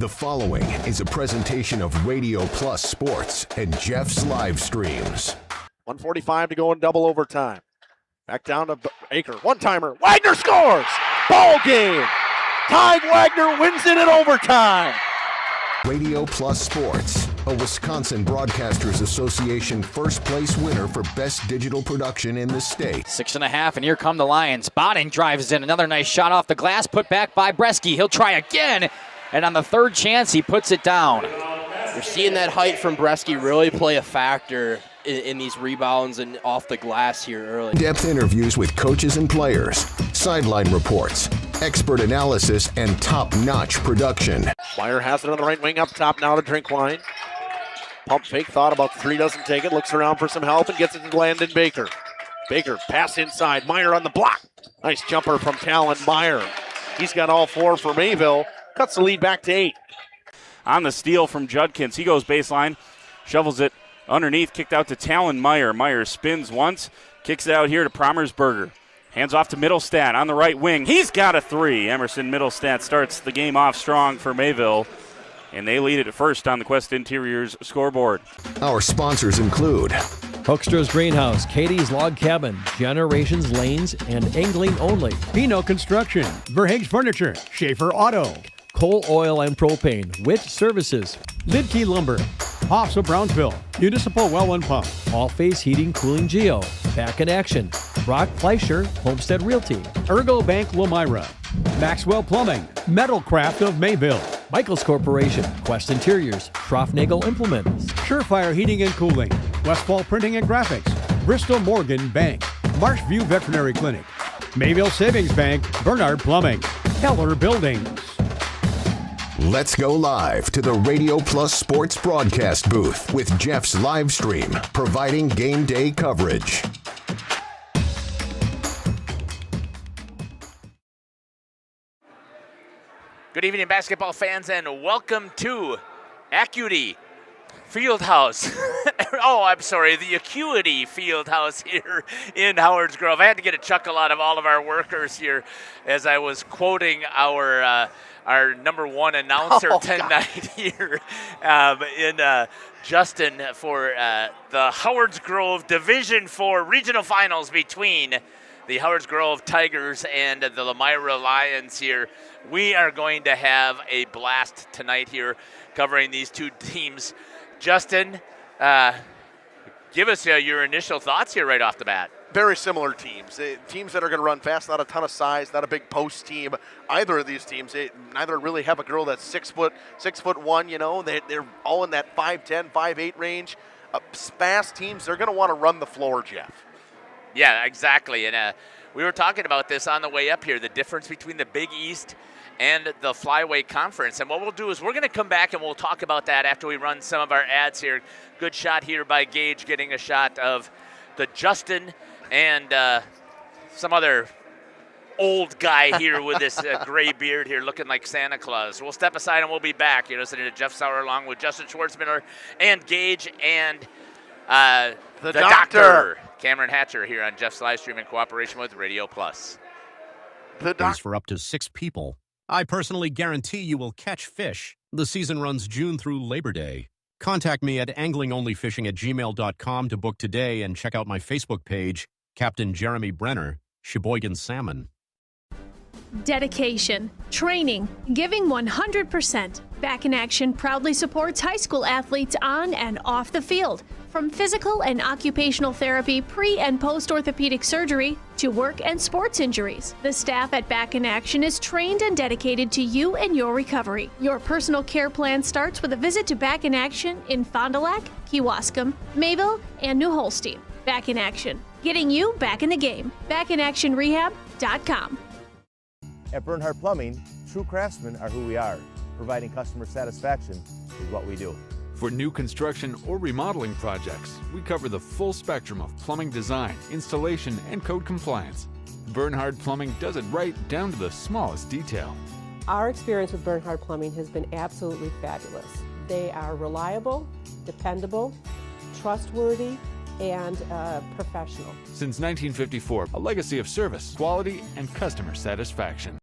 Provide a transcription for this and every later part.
The following is a presentation of Radio Plus Sports and Jeff's Livestreams. 1:45 to go in double overtime. Back down to Baker. One-timer. Wagner scores! Ball game! Ty Wagner wins it in overtime. Radio Plus Sports, a Wisconsin Broadcasters Association first place winner for best digital production in the state. 6.5, and here come the Lions. Botting drives in. Another nice shot off the glass, put back by Bresky. He'll try again, and on the third chance, he puts it down. You're seeing that height from Bresky really play a factor in these rebounds and off the glass here early. In-depth interviews with coaches and players, sideline reports, expert analysis, and top-notch production. Meyer has it on the right wing up top now to Drinkwine. Pump fake, thought about three, doesn't take it, looks around for some help and gets it to Landon Baker. Baker, pass inside, Meyer on the block. Nice jumper from Talon Meyer. He's got all four for Mayville, cuts the lead back to 8. On the steal from Judkins, he goes baseline, shovels it underneath, kicked out to Talon Meyer. Meyer spins once, kicks it out here to Promersberger. Hands off to Middlestat on the right wing. He's got a three. Emerson Middlestat starts the game off strong for Mayville, and they lead it at first on the Quest Interiors scoreboard. Our sponsors include Hoekstra's Greenhouse, Katie's Log Cabin, Generations Lanes, and Angling Only. Pino Construction, Verhaeg's Furniture, Schaefer Auto, Coal Oil and Propane, Witt Services, Lidkey Lumber, Hoffs of Brownsville, Municipal Well and Pump, All-Face Heating Cooling Geo, Back in Action, Brock Fleischer, Homestead Realty, Ergo Bank Lomira, Maxwell Plumbing, Metalcraft of Mayville, Michaels Corporation, Quest Interiors, Schroffnagel Implements, Surefire Heating and Cooling, Westfall Printing and Graphics, Bristol Morgan Bank, Marshview Veterinary Clinic, Mayville Savings Bank, Bernard Plumbing, Keller Buildings. Let's go live to the Radio Plus Sports broadcast booth with Jeff's Livestream, providing game day coverage. Good evening, basketball fans, and welcome to Acuity Fieldhouse. The Acuity Fieldhouse here in Howards Grove. I had to get a chuckle out of all of our workers here as I was quoting our number one announcer tonight here in Justin for the Howards Grove Division IV Regional Finals between the Howards Grove Tigers and the Lomira Lions here. We are going to have a blast tonight here covering these two teams. Justin, give us your initial thoughts here right off the bat. Very similar teams. Teams that are going to run fast, not a ton of size, not a big post team. Either of these teams, neither really have a girl that's 6'1", you know. They're all in that 5'10", 5'8" range. Fast teams, they're going to want to run the floor, Jeff. Yeah, exactly. And we were talking about this on the way up here, the difference between the Big East and the Flyweight Conference. And what we'll do is we're going to come back and we'll talk about that after we run some of our ads here. Good shot here by Gage, getting a shot of the Justin and some other old guy here with this gray beard here looking like Santa Claus. We'll step aside and we'll be back. You're listening to Jeff Sauer along with Justin Schwartzman and Gage and the doctor. Cameron Hatcher here on Jeff's Livestream in cooperation with Radio Plus. For up to 6 people. I personally guarantee you will catch fish. The season runs June through Labor Day. Contact me at anglingonlyfishing@gmail.com to book today and check out my Facebook page, Captain Jeremy Brenner, Sheboygan Salmon. Dedication, training, giving 100%. Back in Action proudly supports high school athletes on and off the field. From physical and occupational therapy, pre- and post-orthopedic surgery, to work and sports injuries. The staff at Back in Action is trained and dedicated to you and your recovery. Your personal care plan starts with a visit to Back in Action in Fond du Lac, Kewaskum, Mayville, and New Holstein. Back in Action, getting you back in the game. BackinActionRehab.com. At Bernhard Plumbing, true craftsmen are who we are. Providing customer satisfaction is what we do. For new construction or remodeling projects, we cover the full spectrum of plumbing design, installation, and code compliance. Bernhard Plumbing does it right down to the smallest detail. Our experience with Bernhard Plumbing has been absolutely fabulous. They are reliable, dependable, trustworthy, and professional. Since 1954, a legacy of service, quality, and customer satisfaction.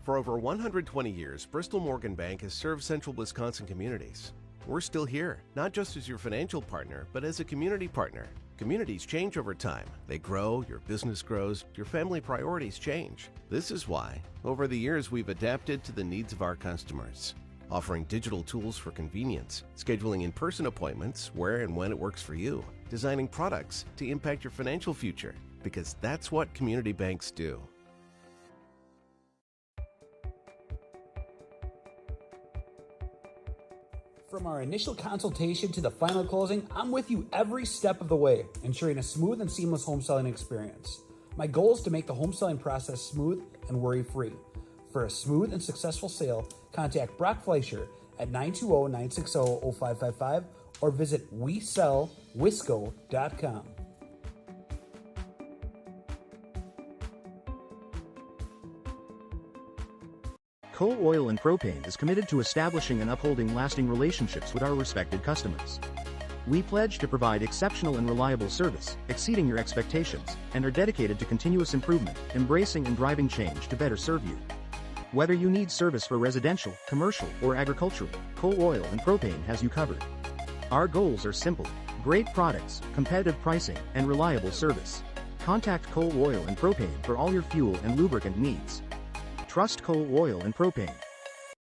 For over 120 years, Bristol Morgan Bank has served central Wisconsin communities. We're still here, not just as your financial partner, but as a community partner. Communities change over time. They grow, your business grows, your family priorities change. This is why, over the years, we've adapted to the needs of our customers, offering digital tools for convenience, scheduling in-person appointments where and when it works for you, designing products to impact your financial future, because that's what community banks do. From our initial consultation to the final closing, I'm with you every step of the way, ensuring a smooth and seamless home selling experience. My goal is to make the home selling process smooth and worry-free. For a smooth and successful sale, contact Brock Fleischer at 920-960-0555 or visit WeSellWisco.com. Coal Oil and Propane is committed to establishing and upholding lasting relationships with our respected customers. We pledge to provide exceptional and reliable service, exceeding your expectations, and are dedicated to continuous improvement, embracing and driving change to better serve you. Whether you need service for residential, commercial, or agricultural, Coal Oil and Propane has you covered. Our goals are simple: great products, competitive pricing, and reliable service. Contact Coal Oil and Propane for all your fuel and lubricant needs. Trust Coal Oil and Propane.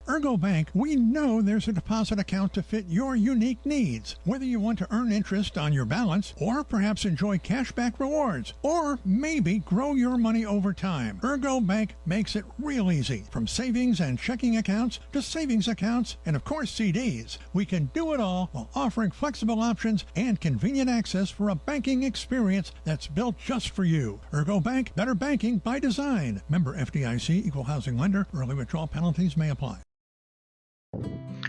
Ergo Bank, we know there's a deposit account to fit your unique needs. Whether you want to earn interest on your balance, or perhaps enjoy cashback rewards, or maybe grow your money over time, Ergo Bank makes it real easy. From savings and checking accounts to savings accounts and of course CDs, we can do it all while offering flexible options and convenient access for a banking experience that's built just for you. Ergo Bank, better banking by design. Member FDIC, equal housing lender. Early withdrawal penalties may apply.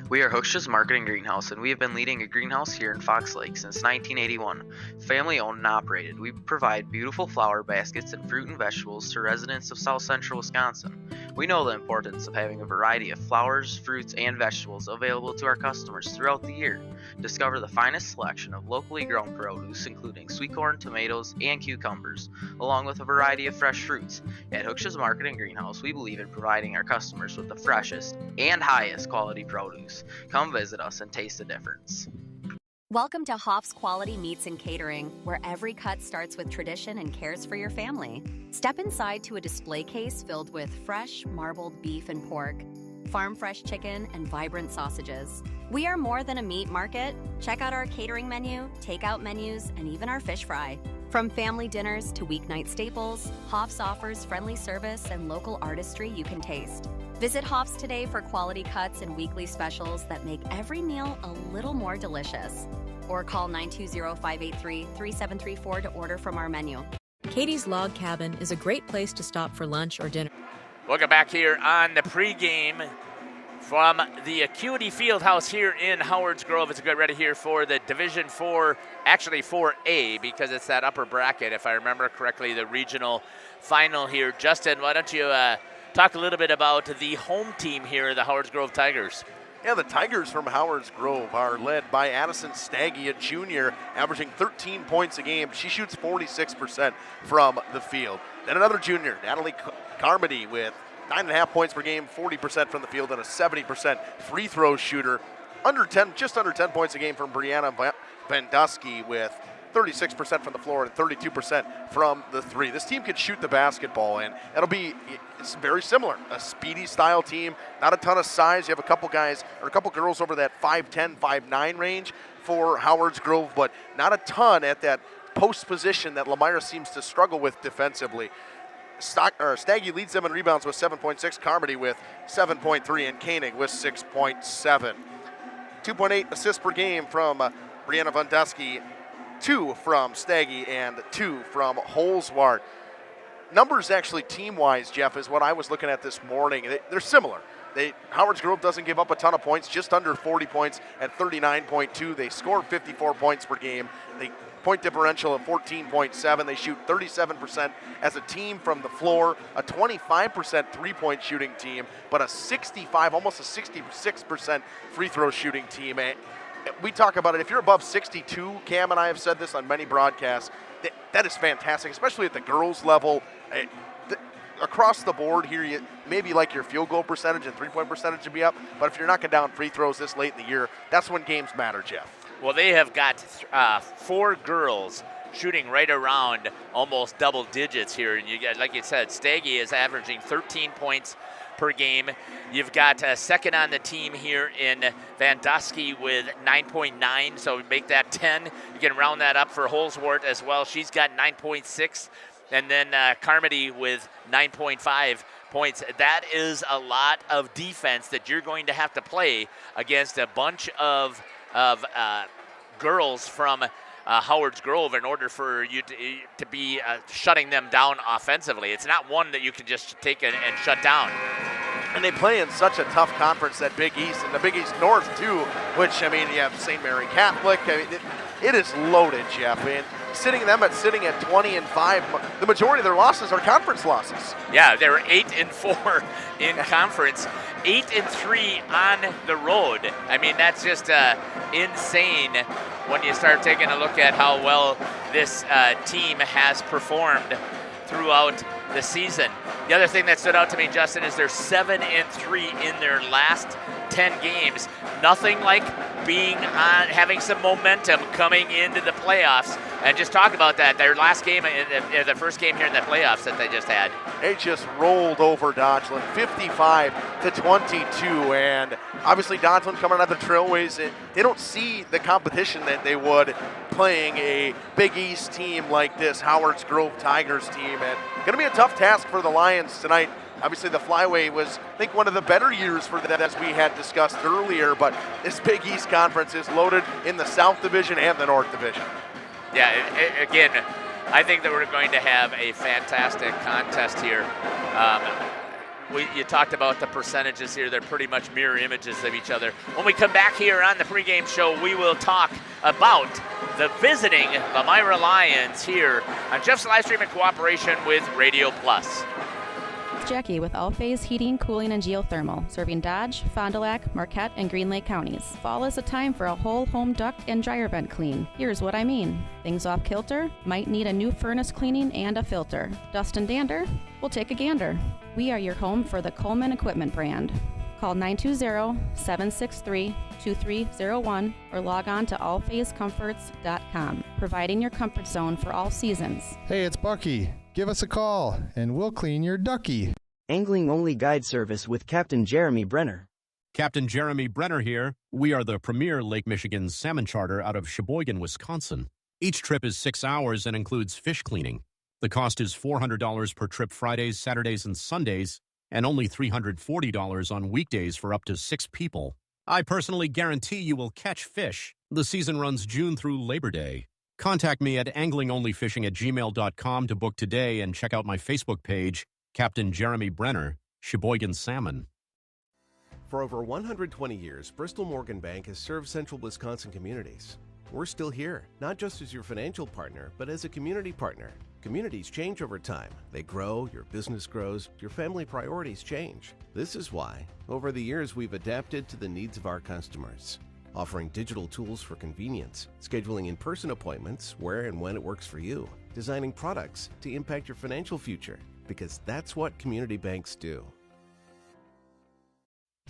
We are Hooksha's Marketing Greenhouse, and we have been leading a greenhouse here in Fox Lake since 1981. Family owned and operated, we provide beautiful flower baskets and fruit and vegetables to residents of South Central Wisconsin. We know the importance of having a variety of flowers, fruits, and vegetables available to our customers throughout the year. Discover the finest selection of locally grown produce, including sweet corn, tomatoes, and cucumbers, along with a variety of fresh fruits. At Hooksha's Marketing Greenhouse, we believe in providing our customers with the freshest and highest quality produce. Come visit us and taste the difference. Welcome to Hoff's Quality Meats and Catering, where every cut starts with tradition and cares for your family. Step inside to a display case filled with fresh, marbled beef and pork, farm-fresh chicken, and vibrant sausages. We are more than a meat market. Check out our catering menu, takeout menus, and even our fish fry. From family dinners to weeknight staples, Hoff's offers friendly service and local artistry you can taste. Visit Hoff's today for quality cuts and weekly specials that make every meal a little more delicious. Or call 920-583-3734 to order from our menu. Katie's Log Cabin is a great place to stop for lunch or dinner. Welcome back here on the pregame from the Acuity Fieldhouse here in Howards Grove. It's a get ready here for the Division 4, actually 4A, because it's that upper bracket, if I remember correctly, the regional final here. Justin, why don't you talk a little bit about the home team here, the Howards Grove Tigers? Yeah, the Tigers from Howards Grove are led by Addison Staggy, a junior, averaging 13 points a game. She shoots 46% from the field. Then another junior, Natalie Carmody, with 9.5 points per game, 40% from the field, and a 70% free throw shooter. Just under 10 points a game from Brianna Bandusky, with 36% from the floor and 32% from the three. This team can shoot the basketball, and it's very similar. A speedy style team, not a ton of size. You have a couple guys or a couple girls over that 5'10", 5'9" range for Howards Grove, but not a ton at that post position that Lomira seems to struggle with defensively. Staggy leads them in rebounds with 7.6, Carmody with 7.3, and Koenig with 6.7. 2.8 assists per game from Brianna Bandusky, 2 from Staggy, and 2 from Holzwart. Numbers actually team-wise, Jeff, is what I was looking at this morning. They're similar. Howards Grove doesn't give up a ton of points, just under 40 points at 39.2. They score 54 points per game. They point differential of 14.7. They shoot 37% as a team from the floor, a 25% three-point shooting team, but almost a 66% free throw shooting team. We talk about it. If you're above 62, Cam and I have said this on many broadcasts, that is fantastic, especially at the girls level. across the board here, you maybe like your field goal percentage and three-point percentage to be up, but if you're knocking down free throws this late in the year, that's when games matter, Jeff. Well, they have got 4 girls shooting right around almost double digits here. And you get, like you said, Staggy is averaging 13 points per game. You've got a second on the team here in Van Dusky with 9.9, so make that 10. You can round that up for Holsworth as well. She's got 9.6. And then Carmody with 9.5 points. That is a lot of defense that you're going to have to play against a bunch of girls from Howard's Grove in order for you to be shutting them down offensively. It's not one that you can just take and shut down. And they play in such a tough conference, that Big East, and the Big East North too, which, I mean, you have St. Mary Catholic. I mean, it is loaded, Jeff. And sitting at 20-5, the majority of their losses are conference losses. Yeah, they were 8-4 in conference, 8-3 on the road. I mean, that's just insane when you start taking a look at how well this team has performed throughout the season. The other thing that stood out to me, Justin, is they're 7-3 in their last 10 games. Nothing like being on, having some momentum coming into the playoffs. And just talk about that, their last game, the first game here in the playoffs that they just had. They just rolled over Dodgeland, 55-22, and obviously Dodgeland coming out of the Trailways, they don't see the competition that they would playing a Big East team like this Howard's Grove Tigers team, and going to be a tough task for the Lions tonight. Obviously, the Flyway was, I think, one of the better years for them, as we had discussed earlier, but this Big East Conference is loaded in the South Division and the North Division. Yeah, again, I think that we're going to have a fantastic contest here. You talked about the percentages here. They're pretty much mirror images of each other. When we come back here on the pregame show, we will talk about the visiting Lomira Lions here on Jeff's Livestream in cooperation with Radio Plus. Jackie with All Phase Heating, Cooling, and Geothermal, serving Dodge, Fond du Lac, Marquette, and Green Lake counties. Fall is a time for a whole home duct and dryer vent clean. Here's what I mean. Things off kilter? Might need a new furnace cleaning and a filter. Dust and dander? We'll take a gander. We are your home for the Coleman Equipment brand. Call 920-763-2301 or log on to allphasecomforts.com, providing your comfort zone for all seasons. Hey, it's Bucky. Give us a call, and we'll clean your ducky. Angling-only guide service with Captain Jeremy Brenner. Captain Jeremy Brenner here. We are the premier Lake Michigan salmon charter out of Sheboygan, Wisconsin. Each trip is 6 hours and includes fish cleaning. The cost is $400 per trip Fridays, Saturdays, and Sundays, and only $340 on weekdays for up to 6 people. I personally guarantee you will catch fish. The season runs June through Labor Day. Contact me at anglingonlyfishing@gmail.com to book today and check out my Facebook page, Captain Jeremy Brenner, Sheboygan Salmon. For over 120 years, Bristol Morgan Bank has served central Wisconsin communities. We're still here, not just as your financial partner, but as a community partner. Communities change over time. They grow, your business grows, your family priorities change. This is why, over the years, we've adapted to the needs of our customers. Offering digital tools for convenience, scheduling in-person appointments where and when it works for you, designing products to impact your financial future, because that's what community banks do.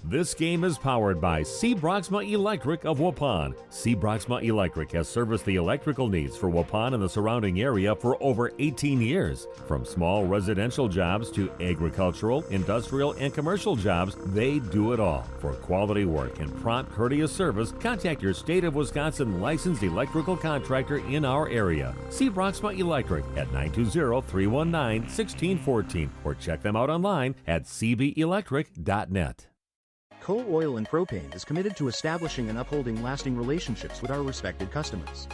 This game is powered by C. Broxma Electric of Waupun. C. Broxma Electric has serviced the electrical needs for Waupun and the surrounding area for over 18 years. From small residential jobs to agricultural, industrial, and commercial jobs, they do it all. For quality work and prompt, courteous service, contact your State of Wisconsin licensed electrical contractor in our area. C. Broxma Electric at 920-319-1614 or check them out online at cbelectric.net. Coal Oil and Propane is committed to establishing and upholding lasting relationships with our respected customers.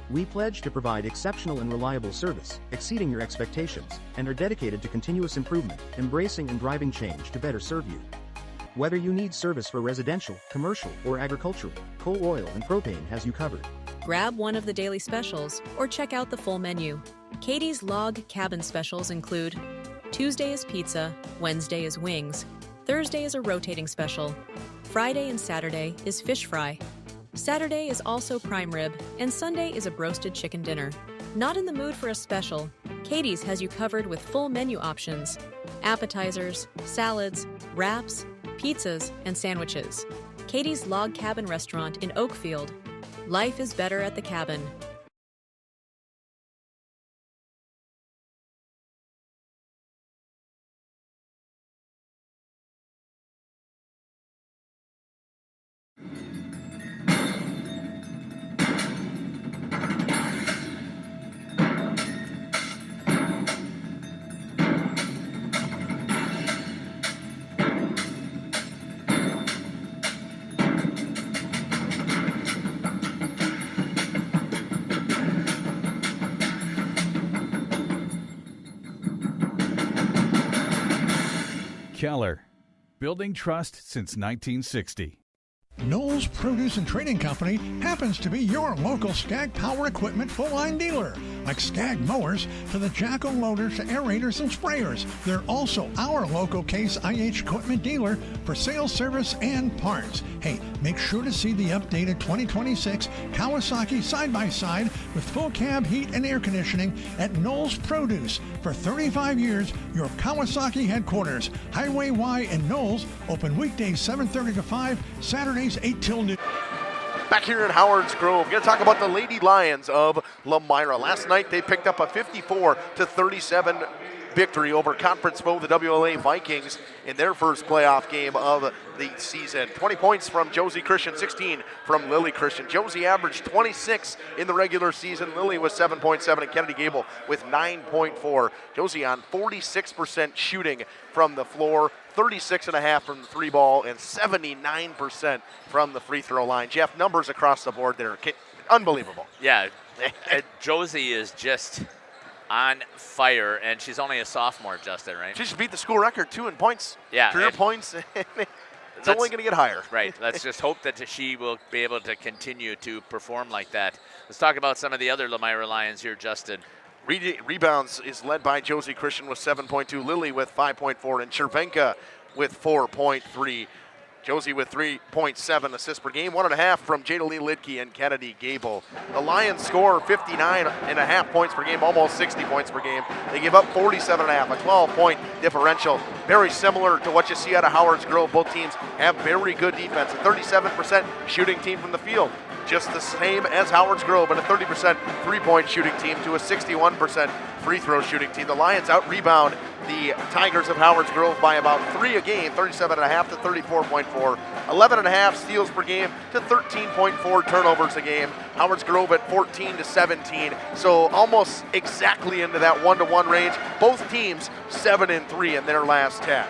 We pledge to provide exceptional and reliable service, exceeding your expectations, and are dedicated to continuous improvement, embracing and driving change to better serve you. Whether you need service for residential, commercial, or agricultural, Coal Oil and Propane has you covered. Grab one of the daily specials or check out the full menu. Katie's Log Cabin specials include Tuesday is pizza, Wednesday is wings, Thursday is a rotating special. Friday and Saturday is fish fry. Saturday is also prime rib, and Sunday is a roasted chicken dinner. Not in the mood for a special? Katie's has you covered with full menu options: appetizers, salads, wraps, pizzas, and sandwiches. Katie's Log Cabin Restaurant in Oakfield. Life is better at the cabin. Keller, building trust since 1960. Knowles Produce and Trading Company happens to be your local Skag Power Equipment full-line dealer. Like Skag mowers to the Jacko loaders to aerators and sprayers. They're also our local Case IH equipment dealer for sales, service, and parts. Hey, make sure to see the updated 2026 Kawasaki side-by-side with full cab heat and air conditioning at Knowles Produce. For 35 years, your Kawasaki headquarters, Highway Y in Knowles, open weekdays 7:30 to 5, Saturdays 8 till noon. Back here in Howard's Grove, we're going to talk about the Lady Lions of Lomira. Last night they picked up a 54-37 victory over conference foe, the WLA Vikings, in their first playoff game of the season. 20 points from Josie Christian, 16 from Lily Christian. Josie averaged 26 in the regular season. Lily was 7.7, and Kennedy Gable with 9.4. Josie on 46% shooting from the floor, 36.5 from the three ball, and 79% from the free throw line. Jeff, numbers across the board there, unbelievable. Yeah, Josie is just on fire, and she's only a sophomore, Justin, right? She just beat the school record, too, in points. Yeah. Career points. It's only going to get higher. Right. Let's just hope that she will be able to continue to perform like that. Let's talk about some of the other Lomira Lions here, Justin. Rebounds is led by Josie Christian with 7.2, Lily with 5.4, and Chervenka with 4.3. Josie with 3.7 assists per game, 1.5 from Jada Lee Lidke and Kennedy Gable. The Lions score 59.5 points per game, almost 60 points per game. They give up 47.5, a 12-point differential. Very similar to what you see out of Howard's Grove. Both teams have very good defense. A 37% shooting team from the field, just the same as Howard's Grove, and a 30% three-point shooting team to a 61% free throw shooting team. The Lions out-rebound the Tigers of Howard's Grove by about 3 a game, 37.5 to 34.4. 11.5 steals per game to 13.4 turnovers a game. Howard's Grove at 14 to 17, so almost exactly into that 1-to-1 range. Both teams 7-3 in their last 10.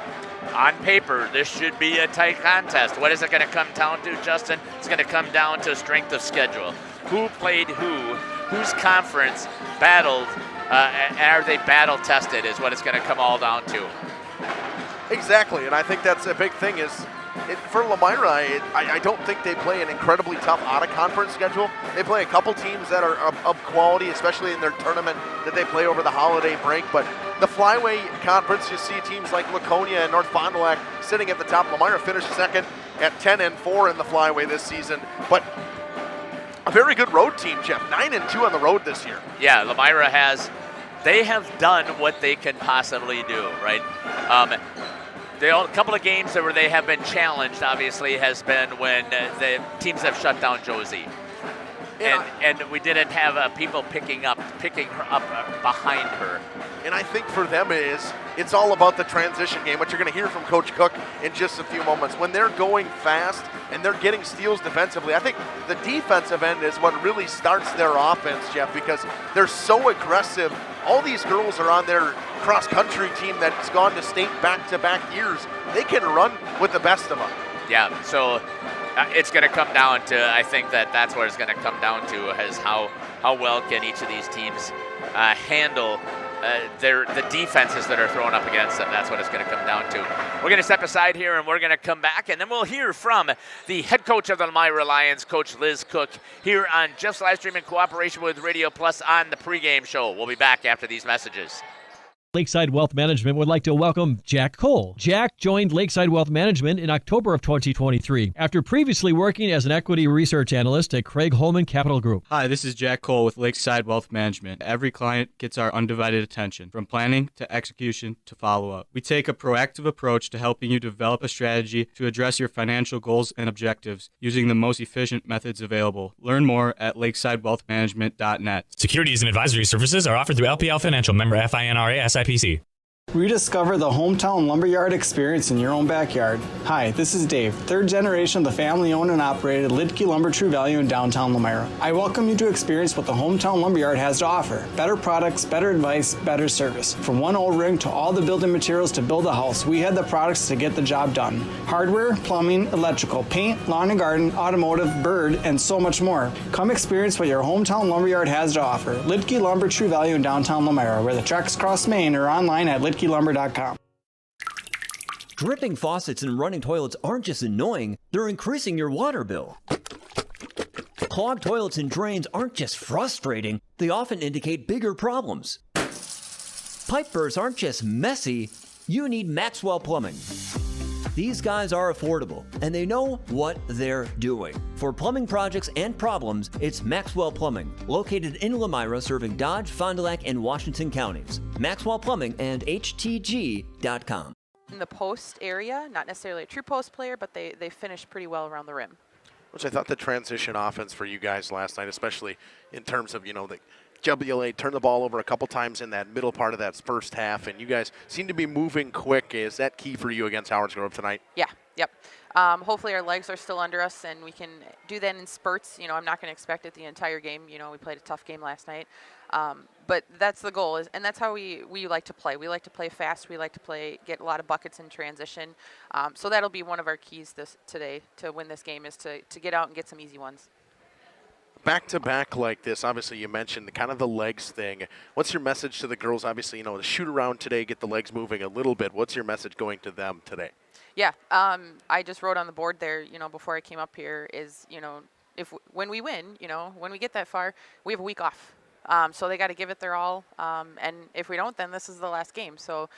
On paper, this should be a tight contest. What is it going to come down to, Justin? It's going to come down to strength of schedule. Who played who? Whose conference battled? Are they battle tested is what it's going to come all down to. Exactly, and I think that's a big thing is for Lomira, I don't think they play an incredibly tough out-of-conference schedule. They play a couple teams that are of quality, especially in their tournament that they play over the holiday break. But the Flyway Conference, you see teams like Laconia and North Fond du Lac sitting at the top. Lomira finished second at 10-4 in the Flyway this season. But a very good road team, Jeff. 9-2 on the road this year. Yeah, Lomira they have done what they can possibly do, right? A couple of games where they have been challenged, obviously, has been when the teams have shut down Josie. And we didn't have people picking her up behind her. And I think for them it's all about the transition game, what you're going to hear from Coach Cook in just a few moments. When they're going fast and they're getting steals defensively, I think the defensive end is what really starts their offense, Jeff, because they're so aggressive. All these girls are on their cross-country team that's gone to state back-to-back years. They can run with the best of them. Yeah, so it's going to come down to, I think that's what it's going to come down to, is how well can each of these teams handle the defenses that are thrown up against them. That's what it's going to come down to. We're going to step aside here, and we're going to come back, and then we'll hear from the head coach of the Lomira Lions, Coach Liz Cook, here on Jeff's Livestream in cooperation with Radio Plus on the pregame show. We'll be back after these messages. Lakeside Wealth Management would like to welcome Jack Cole. Jack joined Lakeside Wealth Management in October of 2023 after previously working as an equity research analyst at Craig Holman Capital Group. Hi, this is Jack Cole with Lakeside Wealth Management. Every client gets our undivided attention, from planning to execution to follow-up. We take a proactive approach to helping you develop a strategy to address your financial goals and objectives using the most efficient methods available. Learn more at lakesidewealthmanagement.net. Securities and advisory services are offered through LPL Financial, member FINRA SIPC. Rediscover the hometown lumberyard experience in your own backyard. Hi, this is Dave, third generation of the family-owned and operated Lidke Lumber True Value in downtown Lomira. I welcome you to experience what the hometown lumberyard has to offer. Better products, better advice, better service. From one O-ring to all the building materials to build a house, we had the products to get the job done. Hardware, plumbing, electrical, paint, lawn and garden, automotive, bird, and so much more. Come experience what your hometown lumberyard has to offer. Lidke Lumber True Value in downtown Lomira, where the tracks cross Main, or online at lidkelumber.com. Dripping faucets and running toilets aren't just annoying, they're increasing your water bill. Clogged toilets and drains aren't just frustrating, they often indicate bigger problems. Pipe bursts aren't just messy, you need Maxwell Plumbing. These guys are affordable, and they know what they're doing. For plumbing projects and problems, it's Maxwell Plumbing, located in Lomira, serving Dodge, Fond du Lac, and Washington counties. Maxwell Plumbing and HTG.com. In the post area, not necessarily a true post player, but they finished pretty well around the rim. Which I thought the transition offense for you guys last night, especially in terms of, the WLA turned the ball over a couple times in that middle part of that first half, and you guys seem to be moving quick. Is that key for you against Howard's Grove tonight? Yeah, yep. Hopefully our legs are still under us, and we can do that in spurts. I'm not going to expect it the entire game. We played a tough game last night. But that's the goal, and that's how we like to play. We like to play fast. We like to get a lot of buckets in transition. So that'll be one of our keys today to win this game, is to get out and get some easy ones. Back-to-back like this, obviously you mentioned kind of the legs thing. What's your message to the girls? Obviously, to shoot around today, get the legs moving a little bit. What's your message going to them today? Yeah, I just wrote on the board there, before I came up here is, when we win, when we get that far, we have a week off. So they got to give it their all. And if we don't, then this is the last game. So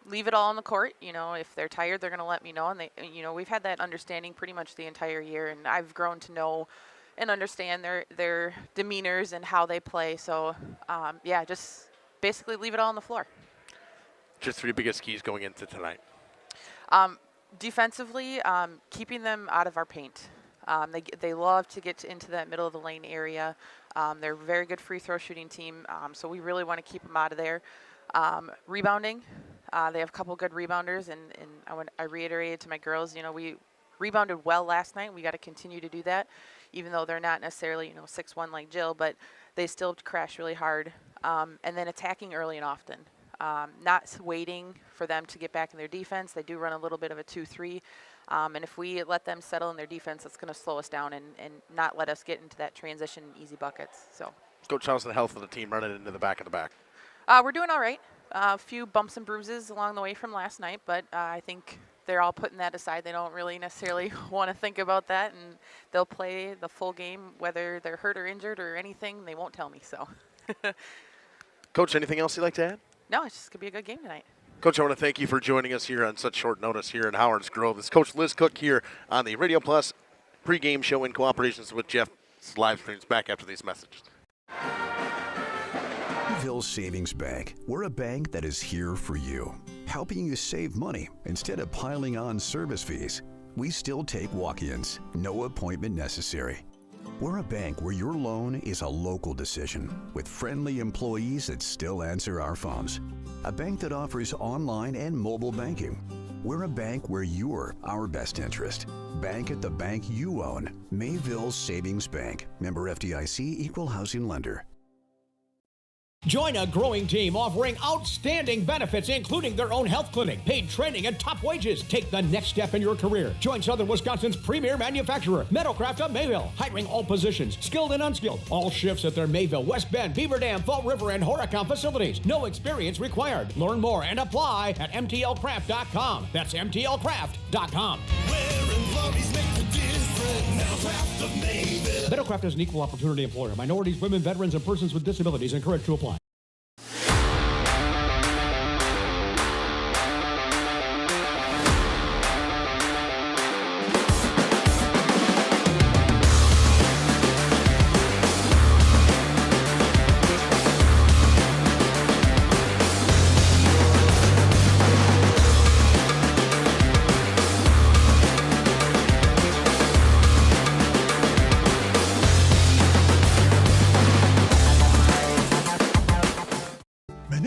leave it all on the court. If they're tired, they're going to let me know. And we've had that understanding pretty much the entire year, and I've grown to know and understand their demeanors and how they play. So, just basically leave it all on the floor. Just three biggest keys going into tonight. Defensively, keeping them out of our paint. They love to get into that middle of the lane area. They're a very good free throw shooting team, so we really want to keep them out of there. Rebounding, they have a couple good rebounders, and I reiterated to my girls, we rebounded well last night. We got to continue to do that, even though they're not necessarily 6'1" like Jill, but they still crash really hard. And then attacking early and often, not waiting for them to get back in their defense. They do run a little bit of a 2-3, and if we let them settle in their defense, it's going to slow us down and not let us get into that transition easy buckets. So, Coach, how's the health of the team running into the back of the back? We're doing all right. A few bumps and bruises along the way from last night, but I think they're all putting that aside. They don't really necessarily want to think about that, and they'll play the full game, whether they're hurt or injured or anything. They won't tell me. So, Coach, anything else you'd like to add? No, it's just going to be a good game tonight. Coach, I want to thank you for joining us here on such short notice here in Howard's Grove. This is Coach Liz Cook here on the Radio Plus pregame show in cooperation with Jeff's Livestreams. Back after these messages. Mayville Savings Bank. We're a bank that is here for you, helping you save money instead of piling on service fees. We still take walk-ins, no appointment necessary. We're a bank where your loan is a local decision with friendly employees that still answer our phones. A bank that offers online and mobile banking. We're a bank where you're our best interest. Bank at the bank you own. Mayville Savings Bank. Member FDIC, Equal Housing Lender. Join a growing team offering outstanding benefits, including their own health clinic, paid training, and top wages. Take the next step in your career. Join Southern Wisconsin's premier manufacturer, Meadowcraft of Mayville, hiring all positions, skilled and unskilled. All shifts at their Mayville, West Bend, Beaver Dam, Fall River, and Horicon facilities. No experience required. Learn more and apply at MTLcraft.com. That's MTLcraft.com. Meadowcraft is an equal opportunity employer. Minorities, women, veterans, and persons with disabilities encouraged to apply.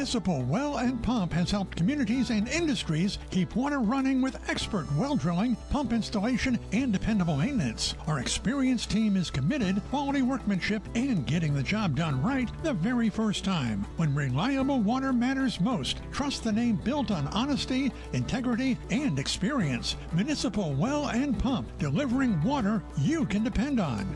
Municipal Well and Pump has helped communities and industries keep water running with expert well drilling, pump installation, and dependable maintenance. Our experienced team is committed, quality workmanship, and getting the job done right the very first time. When reliable water matters most, trust the name built on honesty, integrity, and experience. Municipal Well and Pump, delivering water you can depend on.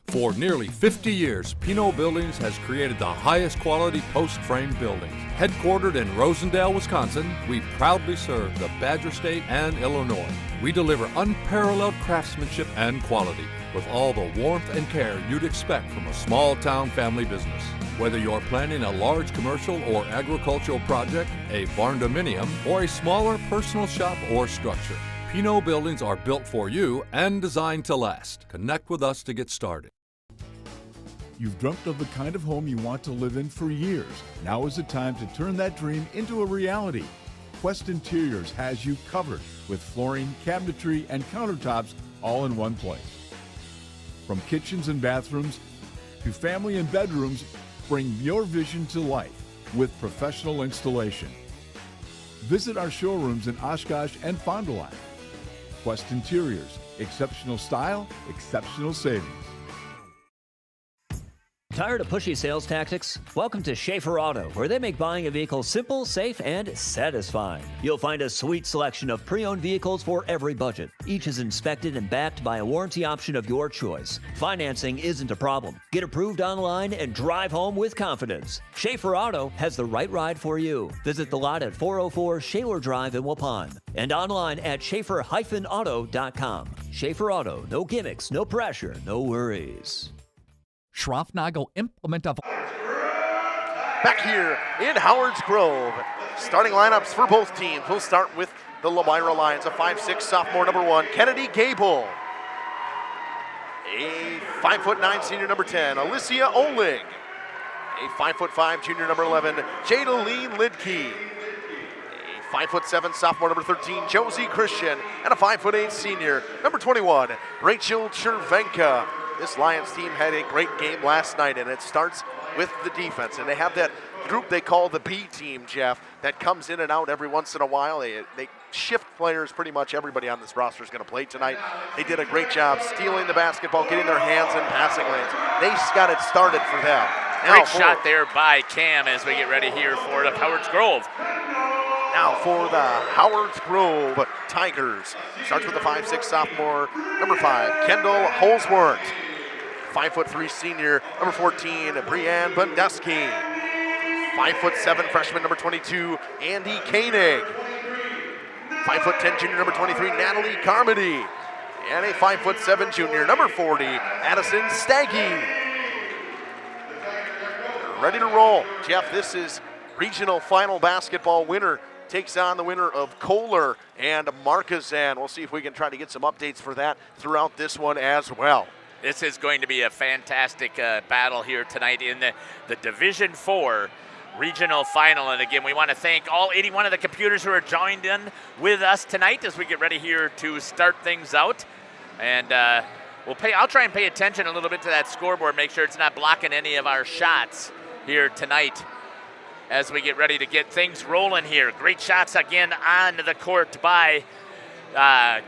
For nearly 50 years, Pinot Buildings has created the highest quality post-frame buildings. Headquartered in Rosendale, Wisconsin, we proudly serve the Badger State and Illinois. We deliver unparalleled craftsmanship and quality with all the warmth and care you'd expect from a small-town family business. Whether you're planning a large commercial or agricultural project, a barn-dominium, or a smaller personal shop or structure, Pinot Buildings are built for you and designed to last. Connect with us to get started. You've dreamt of the kind of home you want to live in for years. Now is the time to turn that dream into a reality. Quest Interiors has you covered with flooring, cabinetry, and countertops all in one place. From kitchens and bathrooms to family and bedrooms, bring your vision to life with professional installation. Visit our showrooms in Oshkosh and Fond du Lac. Quest Interiors, exceptional style, exceptional savings. Tired of pushy sales tactics? Welcome to Schaefer Auto, where they make buying a vehicle simple, safe, and satisfying. You'll find a sweet selection of pre-owned vehicles for every budget. Each is inspected and backed by a warranty option of your choice. Financing isn't a problem. Get approved online and drive home with confidence. Schaefer Auto has the right ride for you. Visit the lot at 404 Shaler Drive in Waupun and online at schaefer-auto.com. Schaefer Auto, no gimmicks, no pressure, no worries. Schroffnagel implement of... Back here in Howard's Grove. Starting lineups for both teams. We'll start with the Lomira Lions, a 5'6" sophomore, number 1, Kennedy Gable. A 5'9" senior, number 10, Alicia Oling. A 5'5" junior, number 11, Jadaleen Lidke. A 5'7" sophomore, number 13, Josie Christian. And a 5'8" senior, number 21, Rachel Chervenka. This Lions team had a great game last night, and it starts with the defense. And they have that group they call the B team, Jeff, that comes in and out every once in a while. They shift players. Pretty much everybody on this roster is going to play tonight. They did a great job stealing the basketball, getting their hands in passing lanes. They got it started for them. Great shot there by Cam as we get ready here for the Howard's Grove. Now for the Howard's Grove Tigers. Starts with the 5'6" sophomore, number 5, Kendall Holsworth. 5'3" senior, number 14, Brianne Bundeski. 5'7" freshman, number 22, Andy Koenig. 5'10" junior, number 23, Natalie Carmody. And a 5'7" junior, number 40, Addison Staggy. Ready to roll. Jeff, this is regional final basketball. Winner takes on the winner of Kohler and Marquezan. We'll see if we can try to get some updates for that throughout this one as well. This is going to be a fantastic battle here tonight in the Division 4 regional final. And again, we want to thank all 81 of the computers who are joined in with us tonight as we get ready here to start things out. And I'll try and pay attention a little bit to that scoreboard, make sure it's not blocking any of our shots here tonight as we get ready to get things rolling here. Great shots again on the court by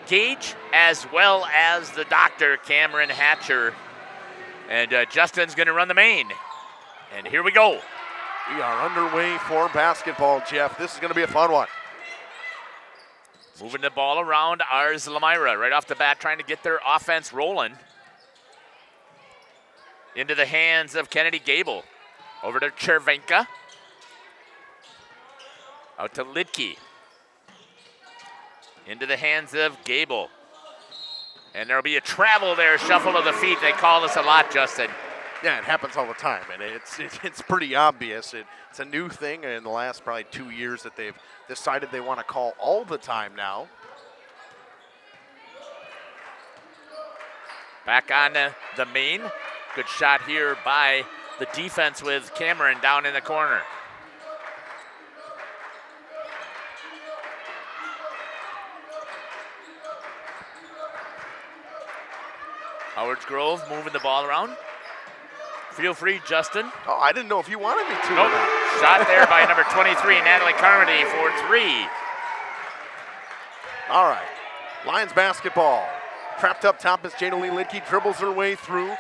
Gage, as well as the doctor, Cameron Hatcher. And Justin's going to run the main. And here we go. We are underway for basketball, Jeff. This is going to be a fun one. Moving the ball around, ours Lomira right off the bat, trying to get their offense rolling. Into the hands of Kennedy Gable. Over to Chervenka. Out to Lidke. Into the hands of Gable. And there'll be a travel there, shuffle of the feet. They call this a lot, Justin. Yeah, it happens all the time, and it's pretty obvious. It's a new thing in the last probably 2 years that they've decided they want to call all the time now. Back on the main. Good shot here by the defense with Cameron down in the corner. Howard's Grove moving the ball around. Feel free, Justin. Oh, I didn't know if you wanted me to. Nope. Shot there by number 23, Natalie Carmody for 3. All right. Lions basketball. Trapped up top as Jana Lee Lidke dribbles her way through.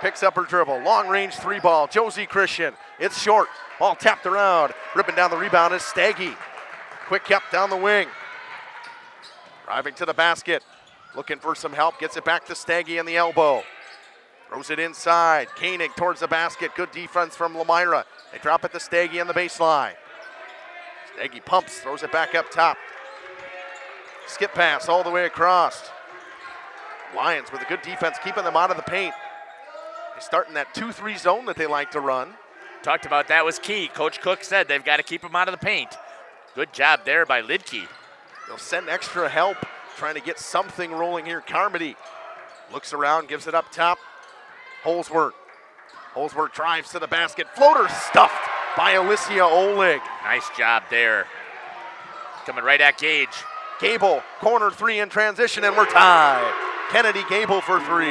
Picks up her dribble. Long range 3 ball. Josie Christian. It's short. Ball tapped around. Ripping down the rebound is Staggy. Quick kept down the wing. Driving to the basket. Looking for some help. Gets it back to Staggy in the elbow. Throws it inside. Koenig towards the basket. Good defense from Lomira. They drop it to Staggy on the baseline. Staggy pumps. Throws it back up top. Skip pass all the way across. Lions with a good defense, keeping them out of the paint. They start in that 2-3 zone that they like to run. Talked about that was key. Coach Cook said they've got to keep them out of the paint. Good job there by Lidke. They'll send extra help, trying to get something rolling here. Carmody looks around, gives it up top. Holsworth. Holsworth drives to the basket. Floater stuffed by Alicia Oleg. Nice job there. Coming right at Gage. Gable, corner 3 in transition, and we're tied. Kennedy Gable for 3.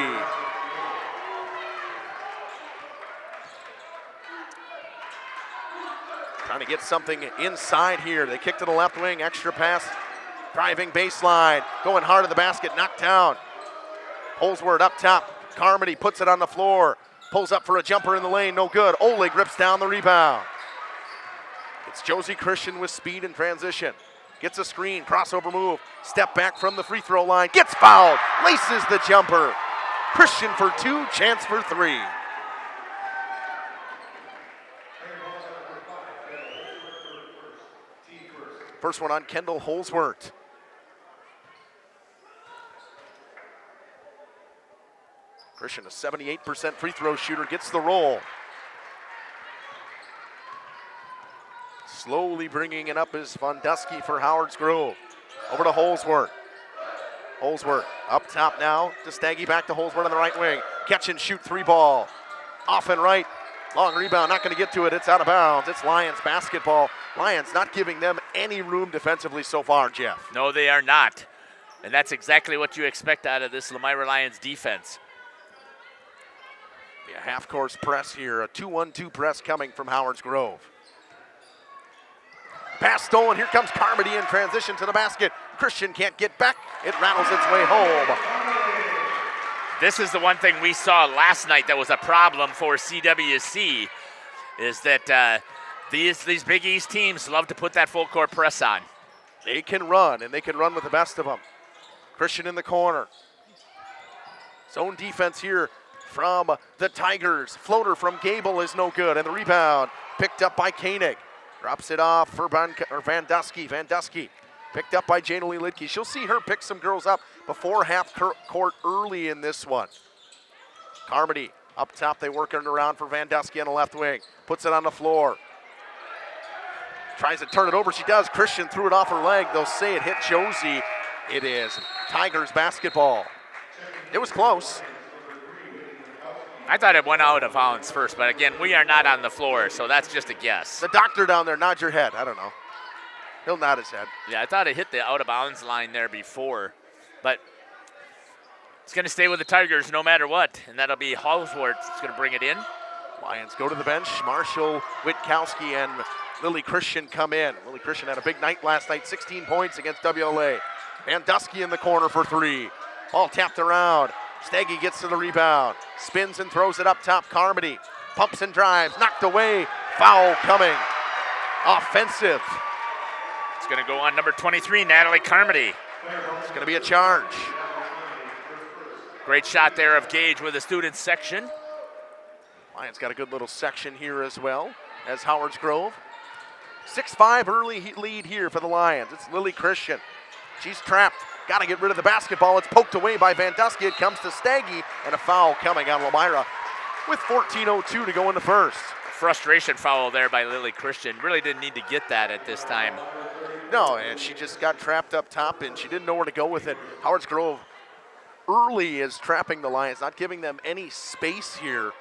Trying to get something inside here. They kick to the left wing, extra pass. Driving baseline, going hard to the basket, knocked down. Holsworth up top. Carmody puts it on the floor. Pulls up for a jumper in the lane, no good. Oleg rips down the rebound. It's Josie Christian with speed in transition. Gets a screen, crossover move. Step back from the free throw line. Gets fouled, laces the jumper. Christian for 2, chance for 3. First one on Kendall Holsworth. Christian, a 78% free throw shooter, gets the roll. Slowly bringing it up is Vondusky for Howard's Grove. Over to Holsworth. Holsworth up top now to Staggy, back to Holsworth on the right wing. Catch and shoot 3 ball. Off and right. Long rebound, not going to get to it. It's out of bounds. It's Lions basketball. Lions not giving them any room defensively so far, Jeff. No, they are not. And that's exactly what you expect out of this Lomira Lions defense. A half-course press here, a 2-1-2 press coming from Howard's Grove. Pass stolen, here comes Carmody in transition to the basket. Christian can't get back, it rattles its way home. This is the one thing we saw last night that was a problem for CWC, is that these Big East teams love to put that full court press on. They can run, and they can run with the best of them. Christian in the corner. Zone defense here from the Tigers. Floater from Gable is no good, and the rebound picked up by Koenig. Drops it off for Vondusky. Vondusky picked up by Jana Lee Lidke. She'll see her pick some girls up before half court early in this one. Carmody up top, they work it around for Vondusky on the left wing. Puts it on the floor. Tries to turn it over, she does. Christian threw it off her leg. They'll say it hit Josie. It is Tigers basketball. It was close. I thought it went out of bounds first, but again, we are not on the floor, so that's just a guess. The doctor down there nods your head. I don't know. He'll nod his head. Yeah, I thought it hit the out of bounds line there before, but it's going to stay with the Tigers no matter what, and that'll be Holsworth that's going to bring it in. Lions go to the bench. Marshall, Witkowski, and Lily Christian come in. Lily Christian had a big night last night, 16 points against WLA. Vondusky in the corner for 3. Ball tapped around. Staggy gets to the rebound. Spins and throws it up top. Carmody pumps and drives. Knocked away. Foul coming. Offensive. It's going to go on number 23, Natalie Carmody. It's going to be a charge. Great shot there of Gage with the student section. Lions got a good little section here as well as Howard's Grove. 6-5 early lead here for the Lions. It's Lily Christian. She's trapped. Got to get rid of the basketball. It's poked away by Vondusky. It comes to Staggy, and a foul coming on Lomira with 14:02 to go in the first. Frustration foul there by Lily Christian. Really didn't need to get that at this time. No, and she just got trapped up top, and she didn't know where to go with it. Howard's Grove early is trapping the Lions, not giving them any space here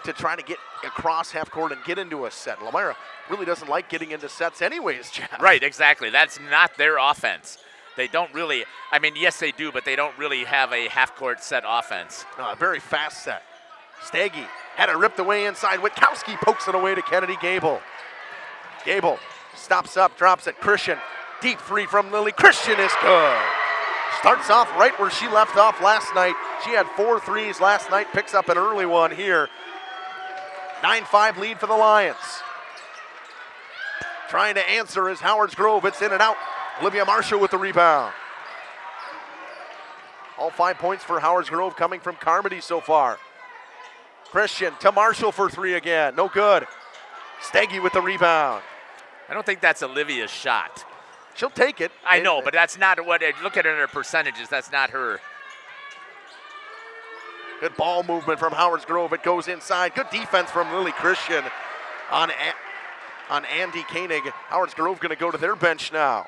to try to get across half court and get into a set. Lomira really doesn't like getting into sets anyways, Jeff. Right, exactly. That's not their offense. They don't really, I mean, yes, they do, but they don't really have a half-court set offense. No, a very fast set. Staggy had it ripped away inside. Witkowski pokes it away to Kennedy Gable. Gable stops up, drops it. Christian, deep three from Lily. Christian is good. Starts off right where she left off last night. She had 4 threes last night, picks up an early one here. 9-5 lead for the Lions. Trying to answer is Howard's Grove. It's in and out. Olivia Marshall with the rebound. All 5 points for Howard's Grove coming from Carmody so far. Christian to Marshall for 3 again. No good. Steggy with the rebound. I don't think that's Olivia's shot. She'll take it. I know, but that's not what, look at her percentages. That's not her. Good ball movement from Howard's Grove. It goes inside. Good defense from Lily Christian on Andy Koenig. Howard's Grove going to go to their bench now.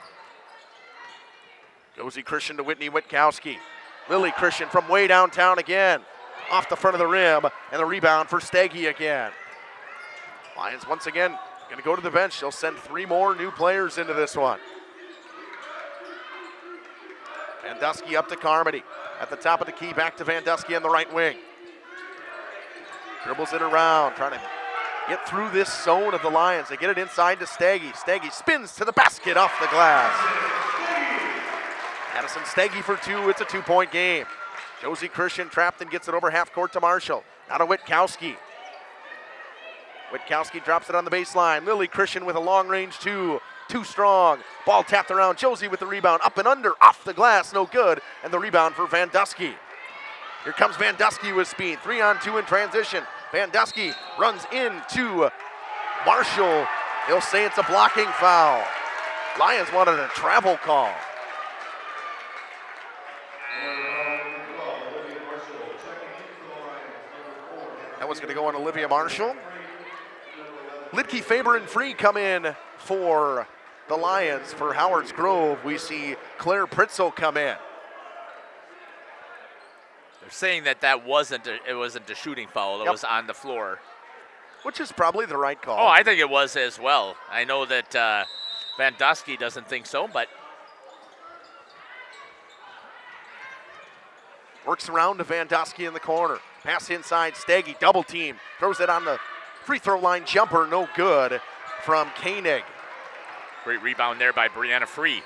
Josie Christian to Whitney Witkowski. Lily Christian from way downtown again. Off the front of the rim, and the rebound for Steggy again. Lions once again going to go to the bench. They'll send 3 more new players into this one. Vandusky up to Carmody. At the top of the key, back to Vandusky on the right wing. Dribbles it around, trying to get through this zone of the Lions. They get it inside to Steggy. Steggy spins to the basket off the glass. Addison Steggy for 2. It's a 2-point game. Josie Christian trapped and gets it over half court to Marshall. Now to Witkowski. Witkowski drops it on the baseline. Lily Christian with a long range 2. Too strong. Ball tapped around. Josie with the rebound. Up and under. Off the glass. No good. And the rebound for Vandusky. Here comes Vandusky with speed. 3-on-2 in transition. Vandusky runs into Marshall. They'll say it's a blocking foul. Lions wanted a travel call. That was going to go on Olivia Marshall. Lidke, Faber, and Free come in for the Lions. For Howard's Grove, we see Claire Pritzel come in. They're saying that wasn't a shooting foul. It was on the floor. Which is probably the right call. Oh, I think it was as well. I know that Vandusky doesn't think so, but. Works around to Vandusky in the corner. Pass inside, Steggy, double team. Throws it on the free throw line jumper, no good from Koenig. Great rebound there by Brianna Free.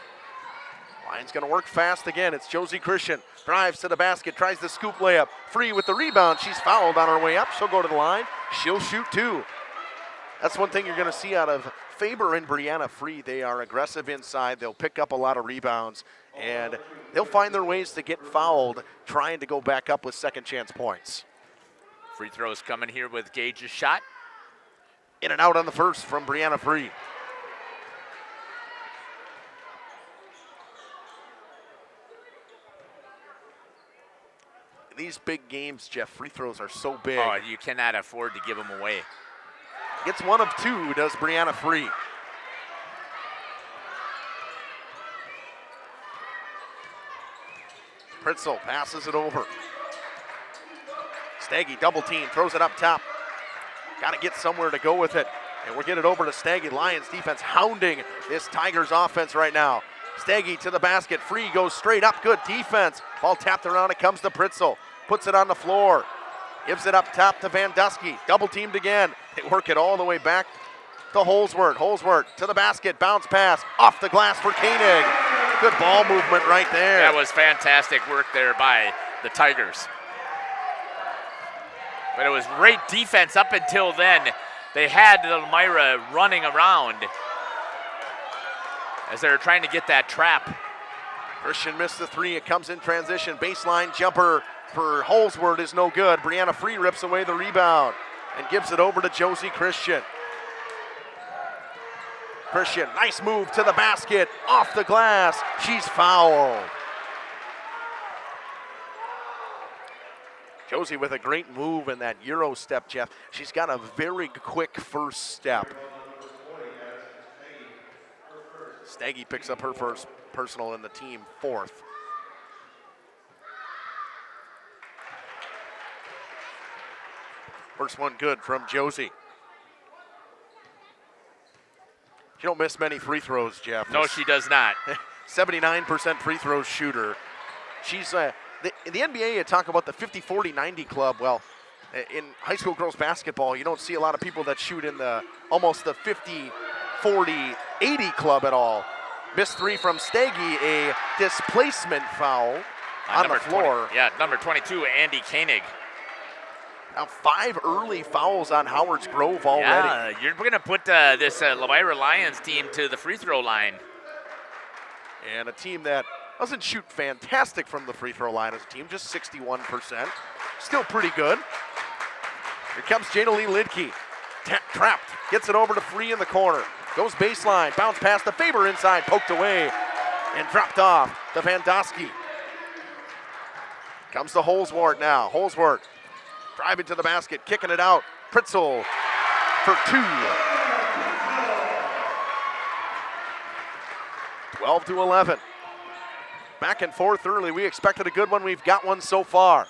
Lions gonna work fast again. It's Josie Christian. Drives to the basket, tries the scoop layup. Free with the rebound. She's fouled on her way up. She'll go to the line. She'll shoot 2. That's one thing you're gonna see out of Faber and Brianna Free. They are aggressive inside. They'll pick up a lot of rebounds, and they'll find their ways to get fouled, trying to go back up with second chance points. Free throws coming here with Gage's shot. In and out on the first from Brianna Free. In these big games, Jeff, free throws are so big. Oh, you cannot afford to give them away. Gets 1 of 2, does Brianna Free. Pritzel passes it over. Steggy double team, throws it up top. Got to get somewhere to go with it. And we'll get it over to Steggy. Lions defense hounding this Tigers offense right now. Steggy to the basket. Free goes straight up. Good defense. Ball tapped around. It comes to Pritzel. Puts it on the floor. Gives it up top to Vandusky. Double teamed again. They work it all the way back to Holsworth. Holsworth to the basket. Bounce pass. Off the glass for Koenig. Good ball movement right there. That was fantastic work there by the Tigers. But it was great defense up until then. They had Lomira running around as they were trying to get that trap. Christian missed the 3. It comes in transition. Baseline jumper for Holsworth is no good. Brianna Free rips away the rebound and gives it over to Josie Christian. Christian, nice move to the basket. Off the glass. She's fouled. Josie with a great move in that Euro step, Jeff. She's got a very quick first step. Steggy picks up her first personal in the team 4th. First one good from Josie. She don't miss many free throws, Jeff. No, she does not. 79% free throw shooter. She's in the NBA, you talk about the 50-40-90 club. Well, in high school girls basketball, you don't see a lot of people that shoot in almost the 50-40-80 club at all. Missed three from Staggy, a displacement foul on the floor. 20, number 22, Andy Koenig. Now 5 early fouls on Howard's Grove already. Yeah, you're going to put this Lomira Lions team to the free throw line. And a team that doesn't shoot fantastic from the free throw line as a team, just 61%. Still pretty good. Here comes Jada Lee Lidke. Trapped, gets it over to Free in the corner. Goes baseline, bounce past the Faber inside, poked away, and dropped off to Vandosky. Comes to Holsworth now. Holsworth driving to the basket, kicking it out. Pritzel for 2. 12-11. Back and forth early. We expected a good one. We've got one so far.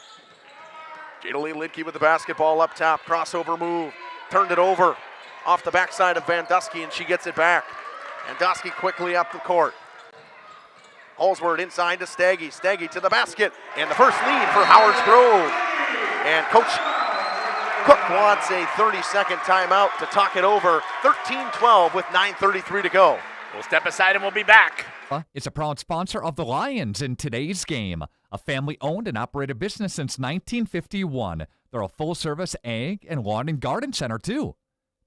Jada Lee Lidke with the basketball up top. Crossover move. Turned it over off the backside of Vandosky, and she gets it back. Vandosky quickly up the court. Holsworth inside to Staggy. Staggy to the basket. And the first lead for Howard's Grove. And Coach Cook wants a 30-second timeout to talk it over. 13-12 with 9:33 to go. We'll step aside and we'll be back. It's a proud sponsor of the Lions in today's game. A family-owned and operated business since 1951. They're a full-service ag and lawn and garden center, too.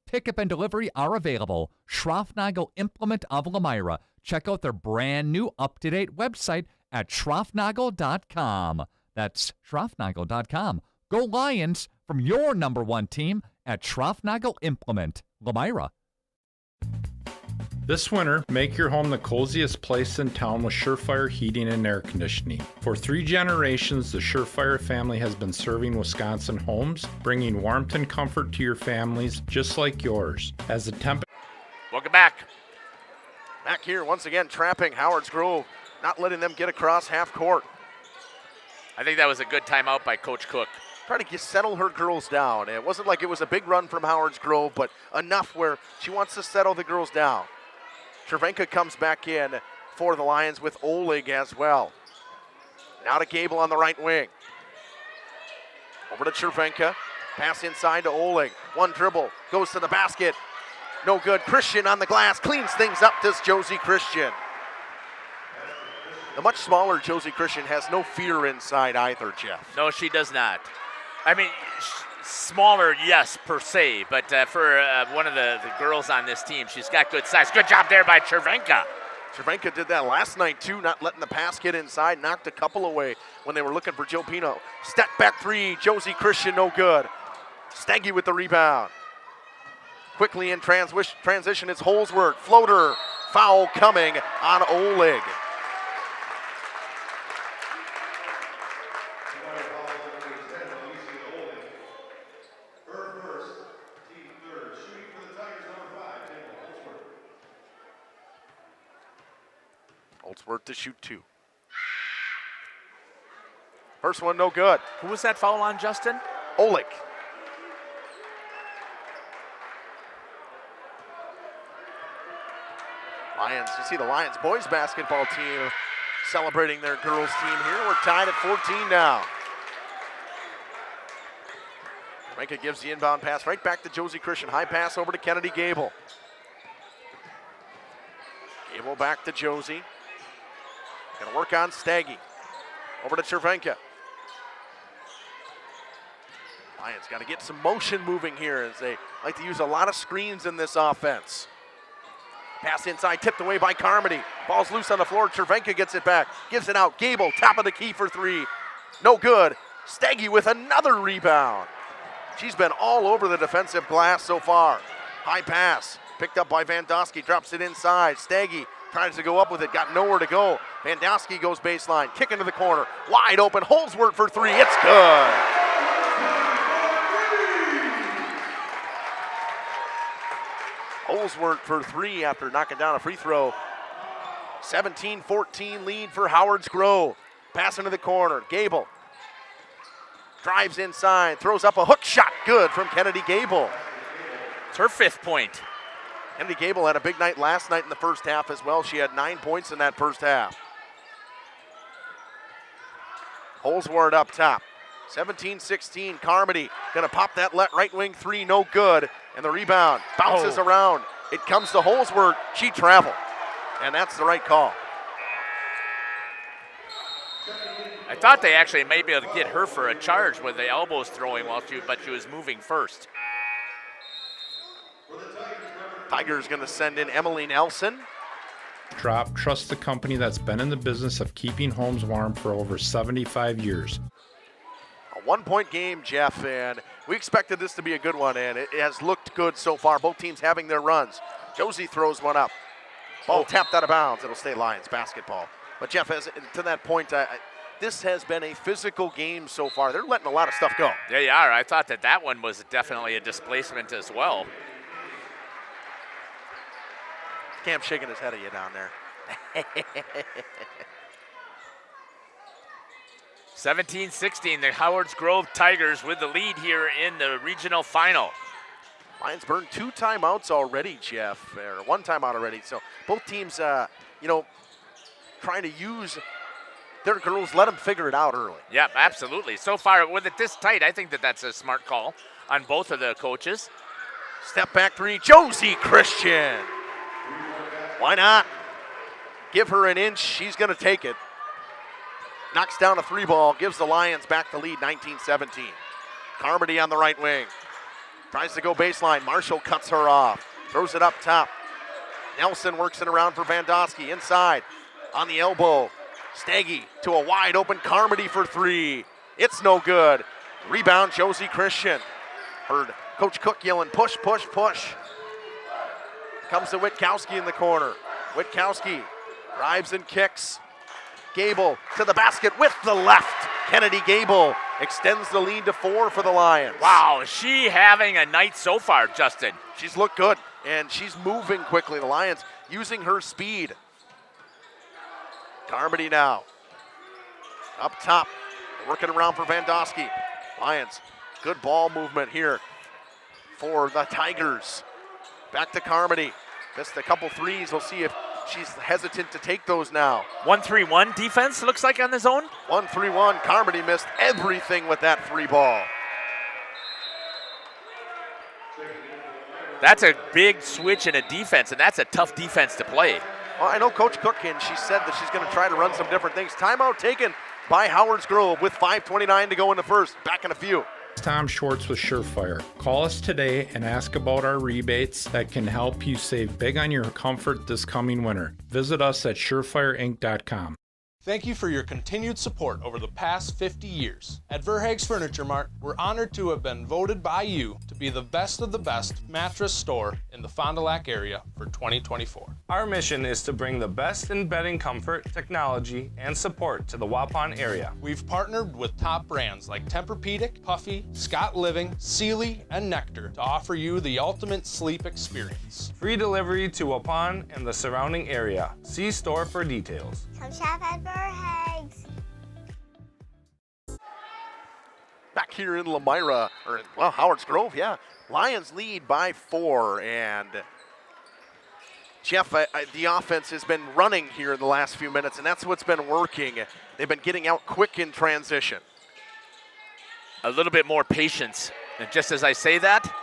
Pickup and delivery are available. Schroffnagel Implement of Lomira. Check out their brand-new up-to-date website at schroffnagel.com. That's schroffnagel.com. Go Lions from your number 1 team at Schroffnagel Implement, Lomira. This winter, make your home the coziest place in town with Surefire Heating and Air Conditioning. For 3 generations, the Surefire family has been serving Wisconsin homes, bringing warmth and comfort to your families just like yours. As the Welcome back. Back here once again, trapping Howard's Grove, not letting them get across half court. I think that was a good timeout by Coach Cook. Trying to settle her girls down. It wasn't like it was a big run from Howard's Grove, but enough where she wants to settle the girls down. Cervenka comes back in for the Lions with Oleg as well. Now to Gable on the right wing. Over to Cervenka. Pass inside to Oleg. One dribble. Goes to the basket. No good. Christian on the glass. Cleans things up, does Josie Christian. The much smaller Josie Christian has no fear inside either, Jeff. No, she does not. I mean, smaller, yes, per se, but for one of the girls on this team, she's got good size. Good job there by Cervenka. Cervenka did that last night, too, not letting the pass get inside. Knocked a couple away when they were looking for Joe Pino. Step back 3, Josie Christian, no good. Staggy with the rebound. Quickly in transition, it's Holsworth. Floater, foul coming on Oleg. Holsworth to shoot 2. First one, no good. Who was that foul on, Justin? Oleg. Lions, you see the Lions boys basketball team celebrating their girls team here. We're tied at 14 now. Ranka gives the inbound pass right back to Josie Christian. High pass over to Kennedy Gable. Gable back to Josie. Gonna work on Staggy. Over to Cervenka. Lions got to get some motion moving here as they like to use a lot of screens in this offense. Pass inside, tipped away by Carmody. Ball's loose on the floor. Cervenka gets it back. Gives it out. Gable, top of the key for 3. No good. Staggy with another rebound. She's been all over the defensive glass so far. High pass. Picked up by Vandosky. Drops it inside. Staggy tries to go up with it. Got nowhere to go. Vandosky goes baseline. Kick into the corner. Wide open. Holsworth for 3. It's good. Holsworth for 3 after knocking down a free throw. 17-14 lead for Howard's Grove. Pass into the corner. Gable drives inside, throws up a hook shot. Good from Kennedy Gable. It's her 5th point. Kennedy Gable had a big night last night in the first half as well. She had 9 points in that first half. Holsworth up top. 17-16, Carmody gonna pop that right wing three, no good. And the rebound bounces around. It comes to Holsworth, she traveled. And that's the right call. I thought they actually may be able to get her for a charge with the elbows throwing but she was moving first. Tigers gonna send in Emily Nelson. Drop, trust the company that's been in the business of keeping homes warm for over 75 years. A 1-point game, Jeff, and we expected this to be a good one, and it has looked good so far. Both teams having their runs. Josie throws one up. Ball tapped out of bounds. It'll stay Lions basketball. But Jeff, to that point, this has been a physical game so far. They're letting a lot of stuff go. They are. I thought that one was definitely a displacement as well. Cam's shaking his head at you down there. 17-16, the Howards Grove Tigers with the lead here in the regional final. Lions burned 2 timeouts already, Jeff, or 1 timeout already. So both teams, trying to use their girls, let them figure it out early. Yeah, absolutely. So far, with it this tight, I think that's a smart call on both of the coaches. Step back three, Josie Christian. Why not? Give her an inch, she's gonna take it. Knocks down a 3 ball, gives the Lions back the lead, 19-17. Carmody on the right wing. Tries to go baseline, Marshall cuts her off. Throws it up top. Nelson works it around for Vandosky, inside. On the elbow, Staggy to a wide open Carmody for 3. It's no good. Rebound, Josie Christian. Heard Coach Cook yelling, push, push, push. Comes to Witkowski in the corner. Witkowski drives and kicks. Gable to the basket with the left. Kennedy Gable extends the lead to 4 for the Lions. Wow, is she having a night so far, Justin? She's looked good, and she's moving quickly. The Lions using her speed. Carmody now. Up top, working around for Vandosky. Lions, good ball movement here for the Tigers. Back to Carmody. Missed a couple threes. We'll see if she's hesitant to take those now. 1-3-1 defense looks like on the zone. 1-3-1. Carmody missed everything with that 3 ball. That's a big switch in a defense, and that's a tough defense to play. Well, I know Coach Cook, and she said that she's going to try to run some different things. Timeout taken by Howards Grove with 5:29 to go in the first. Back in a few. Tom Schwartz with Surefire. Call us today and ask about our rebates that can help you save big on your comfort this coming winter. Visit us at surefireinc.com. Thank you for your continued support over the past 50 years. At Verhaeg's Furniture Mart, we're honored to have been voted by you to be the best of the best mattress store in the Fond du Lac area for 2024. Our mission is to bring the best in bedding comfort, technology, and support to the Waupun area. We've partnered with top brands like Tempur-Pedic, Puffy, Scott Living, Sealy, and Nectar to offer you the ultimate sleep experience. Free delivery to Waupun and the surrounding area. See store for details. Come shop at Verhaeg's. Back here in Lomira, Howards Grove, yeah. Lions lead by 4, and Jeff, the offense has been running here in the last few minutes, and that's what's been working. They've been getting out quick in transition. A little bit more patience. And just as I say that,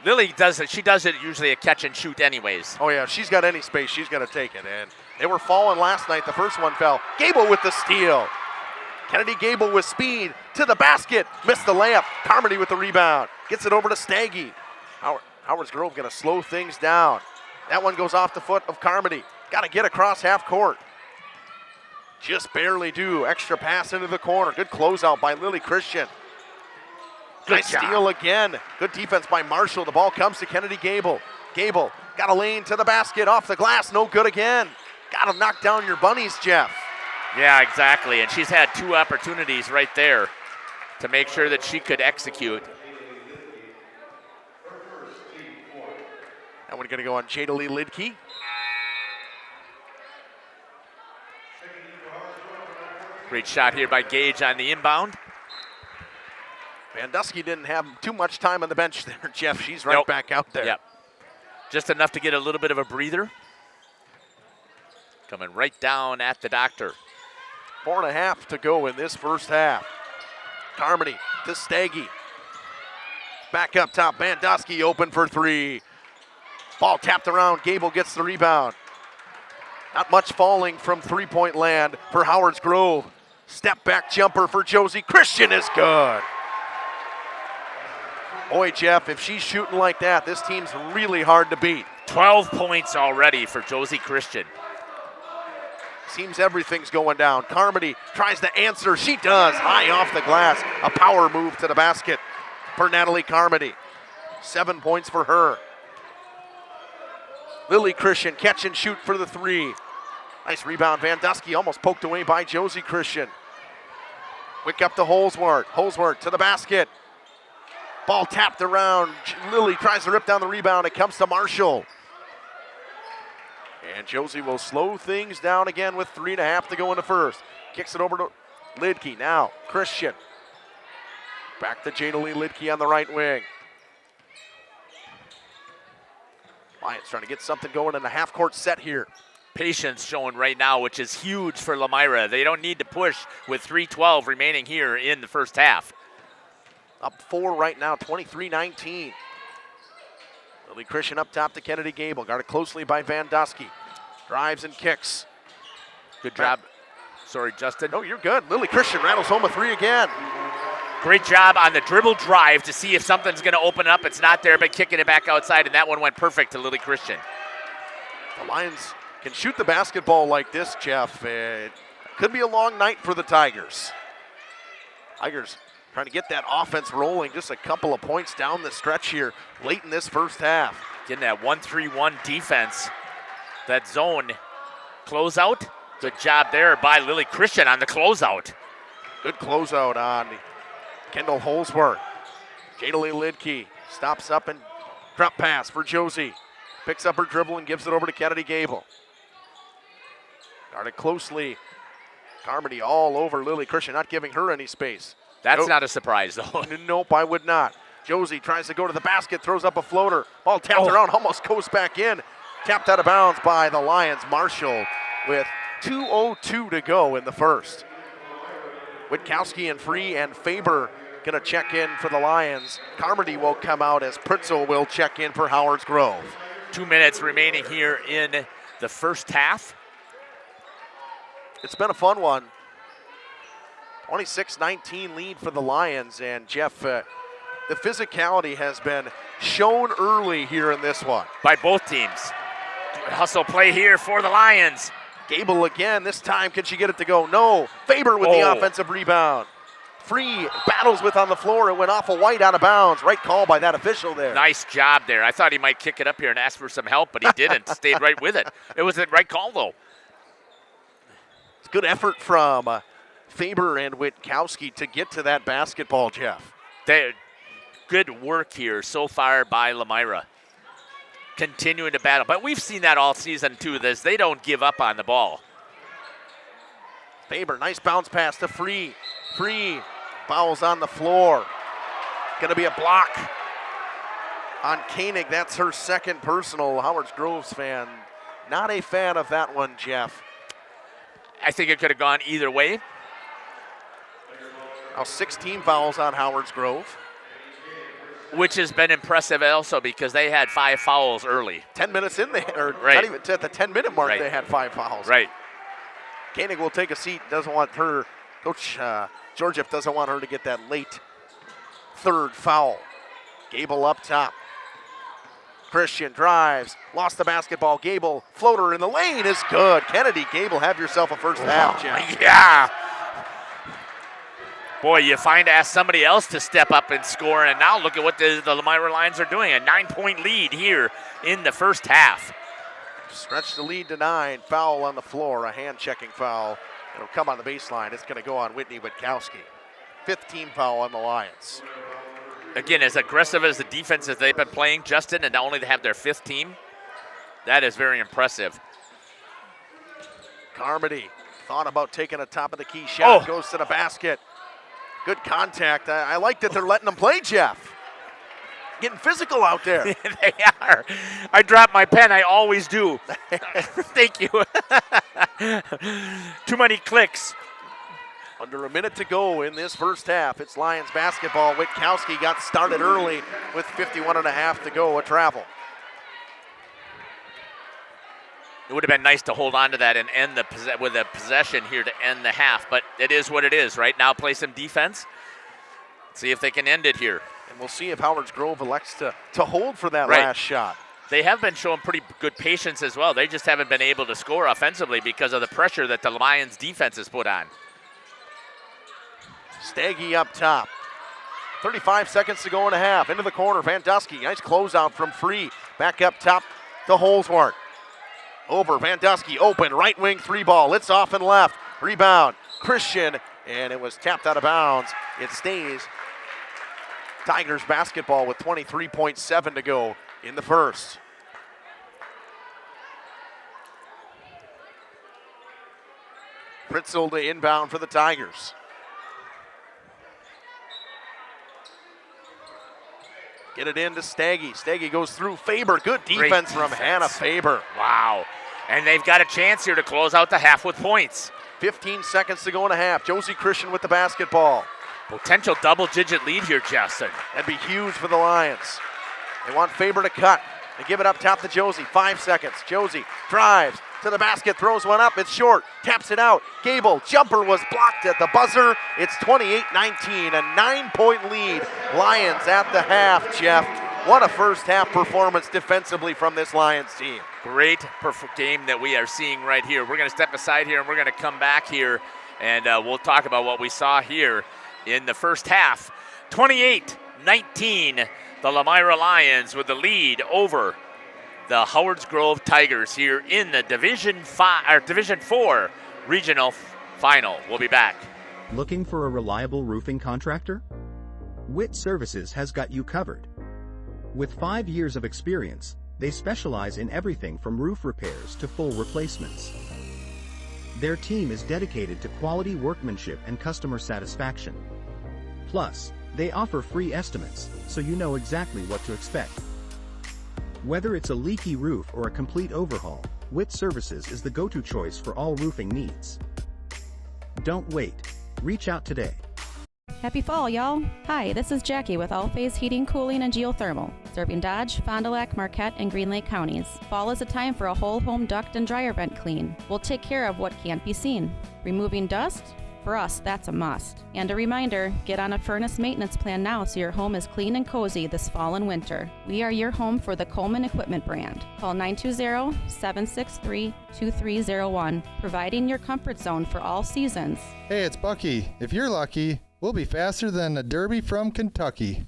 Lily does it. She does it usually a catch and shoot anyways. Oh, yeah, if she's got any space, she's going to take it. And they were falling last night. The first one fell. Gable with the steal. Kennedy Gable with speed to the basket. Missed the layup. Carmody with the rebound. Gets it over to Staggy. Howards Grove going to slow things down. That one goes off the foot of Carmody. Got to get across half court. Just barely do. Extra pass into the corner. Good closeout by Lily Christian. Nice steal again. Good defense by Marshall. The ball comes to Kennedy Gable. Gable got a lane to the basket. Off the glass. No good again. Got to knock down your bunnies, Jeff. Yeah, exactly. And she's had 2 opportunities right there to make sure that she could execute. And we're going to go on Jadalee Lidke. Great shot here by Gage on the inbound. Vandusky didn't have too much time on the bench there, Jeff. She's right back out there. Yep. Just enough to get a little bit of a breather. Coming right down at the doctor. 4.5 to go in this first half. Carmody to Staggy. Back up top, Bandowski open for three. Ball tapped around, Gable gets the rebound. Not much falling from three-point land for Howard's Grove. Step back jumper for Josie Christian is good. Boy, Jeff, if she's shooting like that, this team's really hard to beat. 12 points already for Josie Christian. Seems everything's going down. Carmody tries to answer. She does. High off the glass. A power move to the basket for Natalie Carmody. 7 points for her. Lily Christian catch and shoot for the three. Nice rebound. Vandusky almost poked away by Josie Christian. Quick up to Holsworth. Holsworth to the basket. Ball tapped around. Lily tries to rip down the rebound. It comes to Marshall. And Josie will slow things down again with 3.5 to go in the first. Kicks it over to Lidke. Now Christian. Back to Jada Lee Lidke on the right wing. Lions trying to get something going in the half-court set here. Patience showing right now, which is huge for Lomira. They don't need to push with 3:12 remaining here in the first half. Up 4 right now, 23-19. Lily Christian up top to Kennedy Gable. Guarded closely by Vandusky. Drives and kicks. Good job. Sorry, Justin. No, you're good. Lily Christian rattles home a three again. Great job on the dribble drive to see if something's going to open up. It's not there, but kicking it back outside, and that one went perfect to Lily Christian. The Lions can shoot the basketball like this, Jeff. It could be a long night for the Tigers. Tigers trying to get that offense rolling. Just a couple of points down the stretch here late in this first half. Getting that 1-3-1 defense. That zone closeout. Good job there by Lily Christian on the closeout. Good closeout on Kendall Holsworth. Jada Lee Lidke stops up and drop pass for Josie. Picks up her dribble and gives it over to Kennedy Gable. Guarded closely. Carmody all over Lily Christian, not giving her any space. That's not a surprise, though. Nope, I would not. Josie tries to go to the basket, throws up a floater. Ball tapped around, almost goes back in. Tapped out of bounds by the Lions. Marshall with 2:02 to go in the first. Witkowski and Free and Faber going to check in for the Lions. Carmody will come out as Pritzel will check in for Howard's Grove. 2 minutes remaining here in the first half. It's been a fun one. 26-19 lead for the Lions. And Jeff, the physicality has been shown early here in this one. By both teams. Hustle play here for the Lions. Gable again. This time, can she get it to go? No. Faber with the offensive rebound. Free battles with on the floor. It went off of White out of bounds. Right call by that official there. Nice job there. I thought he might kick it up here and ask for some help, but he didn't. Stayed right with it. It was the right call, though. It's good effort from Faber and Witkowski to get to that basketball, Jeff. Good work here so far by Lomira. Continuing to battle. But we've seen that all season, too. They don't give up on the ball. Faber, nice bounce pass to Free. Free fouls on the floor. Going to be a block on Koenig. That's her second personal. Howard's Groves fan. Not a fan of that one, Jeff. I think it could have gone either way. Now 16 fouls on Howard's Grove. Which has been impressive also because they had 5 fouls early. 10 minutes in there, not even at the 10-minute mark, they had 5 fouls. Right. Koenig will take a seat, doesn't want her, Coach Georgiev doesn't want her to get that late third foul. Gable up top. Christian drives, lost the basketball. Gable, floater in the lane is good. Kennedy Gable, have yourself a first half, Jeff. Yeah. Boy, you ask somebody else to step up and score, and now look at what the Lomira Lions are doing. A 9-point lead here in the first half. Stretch the lead to 9. Foul on the floor, a hand-checking foul. It'll come on the baseline. It's going to go on Whitney Witkowski. 15 foul on the Lions. Again, as aggressive as the defenses they've been playing, Justin, and not only to have their 5th team, that is very impressive. Carmody thought about taking a top of the key shot, goes to the basket. Good contact. I like that they're letting them play, Jeff. getting physical out there. They are. I dropped my pen. I always do. Thank you. Too many clicks. Under a minute to go in this first half. It's Lions basketball. Witkowski got started early with 51.5 to go, a travel. It would have been nice to hold on to that and end with a possession here to end the half, but it is what it is. Right now, play some defense. See if they can end it here. And we'll see if Howards Grove elects to hold for that last shot. They have been showing pretty good patience as well. They just haven't been able to score offensively because of the pressure that the Lions defense has put on. Staggy up top. 35 seconds to go in a half. Into the corner, Van Dusky. Nice closeout from Free. Back up top to Holsworth. Over, Van Dusky, open, right wing 3-ball. It's off and left. Rebound, Christian, and it was tapped out of bounds. It stays Tigers basketball with 23.7 to go in the first. Fritzl to inbound for the Tigers. Get it into Staggy. Staggy goes through Faber. Good defense from Hannah Faber. Wow. And they've got a chance here to close out the half with points. 15 seconds to go in a half. Josie Christian with the basketball. Potential double-digit lead here, Justin. That'd be huge for the Lions. They want Faber to cut. They give it up top to Josie. 5 seconds. Josie drives to the basket, throws one up. It's short. Taps it out. Gable, jumper was blocked at the buzzer. It's 28-19, a 9-point lead. Lions at the half, Jeff. What a first half performance defensively from this Lions team. Great game that we are seeing right here. We're going to step aside here and we're going to come back here and we'll talk about what we saw here in the first half. 28-19, the Lomira Lions with the lead over the Howards Grove Tigers here in the Division 4 regional final. We'll be back. Looking for a reliable roofing contractor? Witt Services has got you covered. With 5 years of experience, they specialize in everything from roof repairs to full replacements. Their team is dedicated to quality workmanship and customer satisfaction. Plus, they offer free estimates, so you know exactly what to expect. Whether it's a leaky roof or a complete overhaul, Witt Services is the go-to choice for all roofing needs. Don't wait. Reach out today. Happy fall, y'all. Hi, this is Jackie with All Phase Heating, Cooling, and Geothermal, serving Dodge, Fond du Lac, Marquette, and Green Lake counties. Fall is a time for a whole home duct and dryer vent clean. We'll take care of what can't be seen. Removing dust? For us, that's a must. And a reminder, get on a furnace maintenance plan now so your home is clean and cozy this fall and winter. We are your home for the Coleman Equipment brand. Call 920-763-2301, providing your comfort zone for all seasons. Hey, it's Bucky. If you're lucky, we'll be faster than a Derby from Kentucky.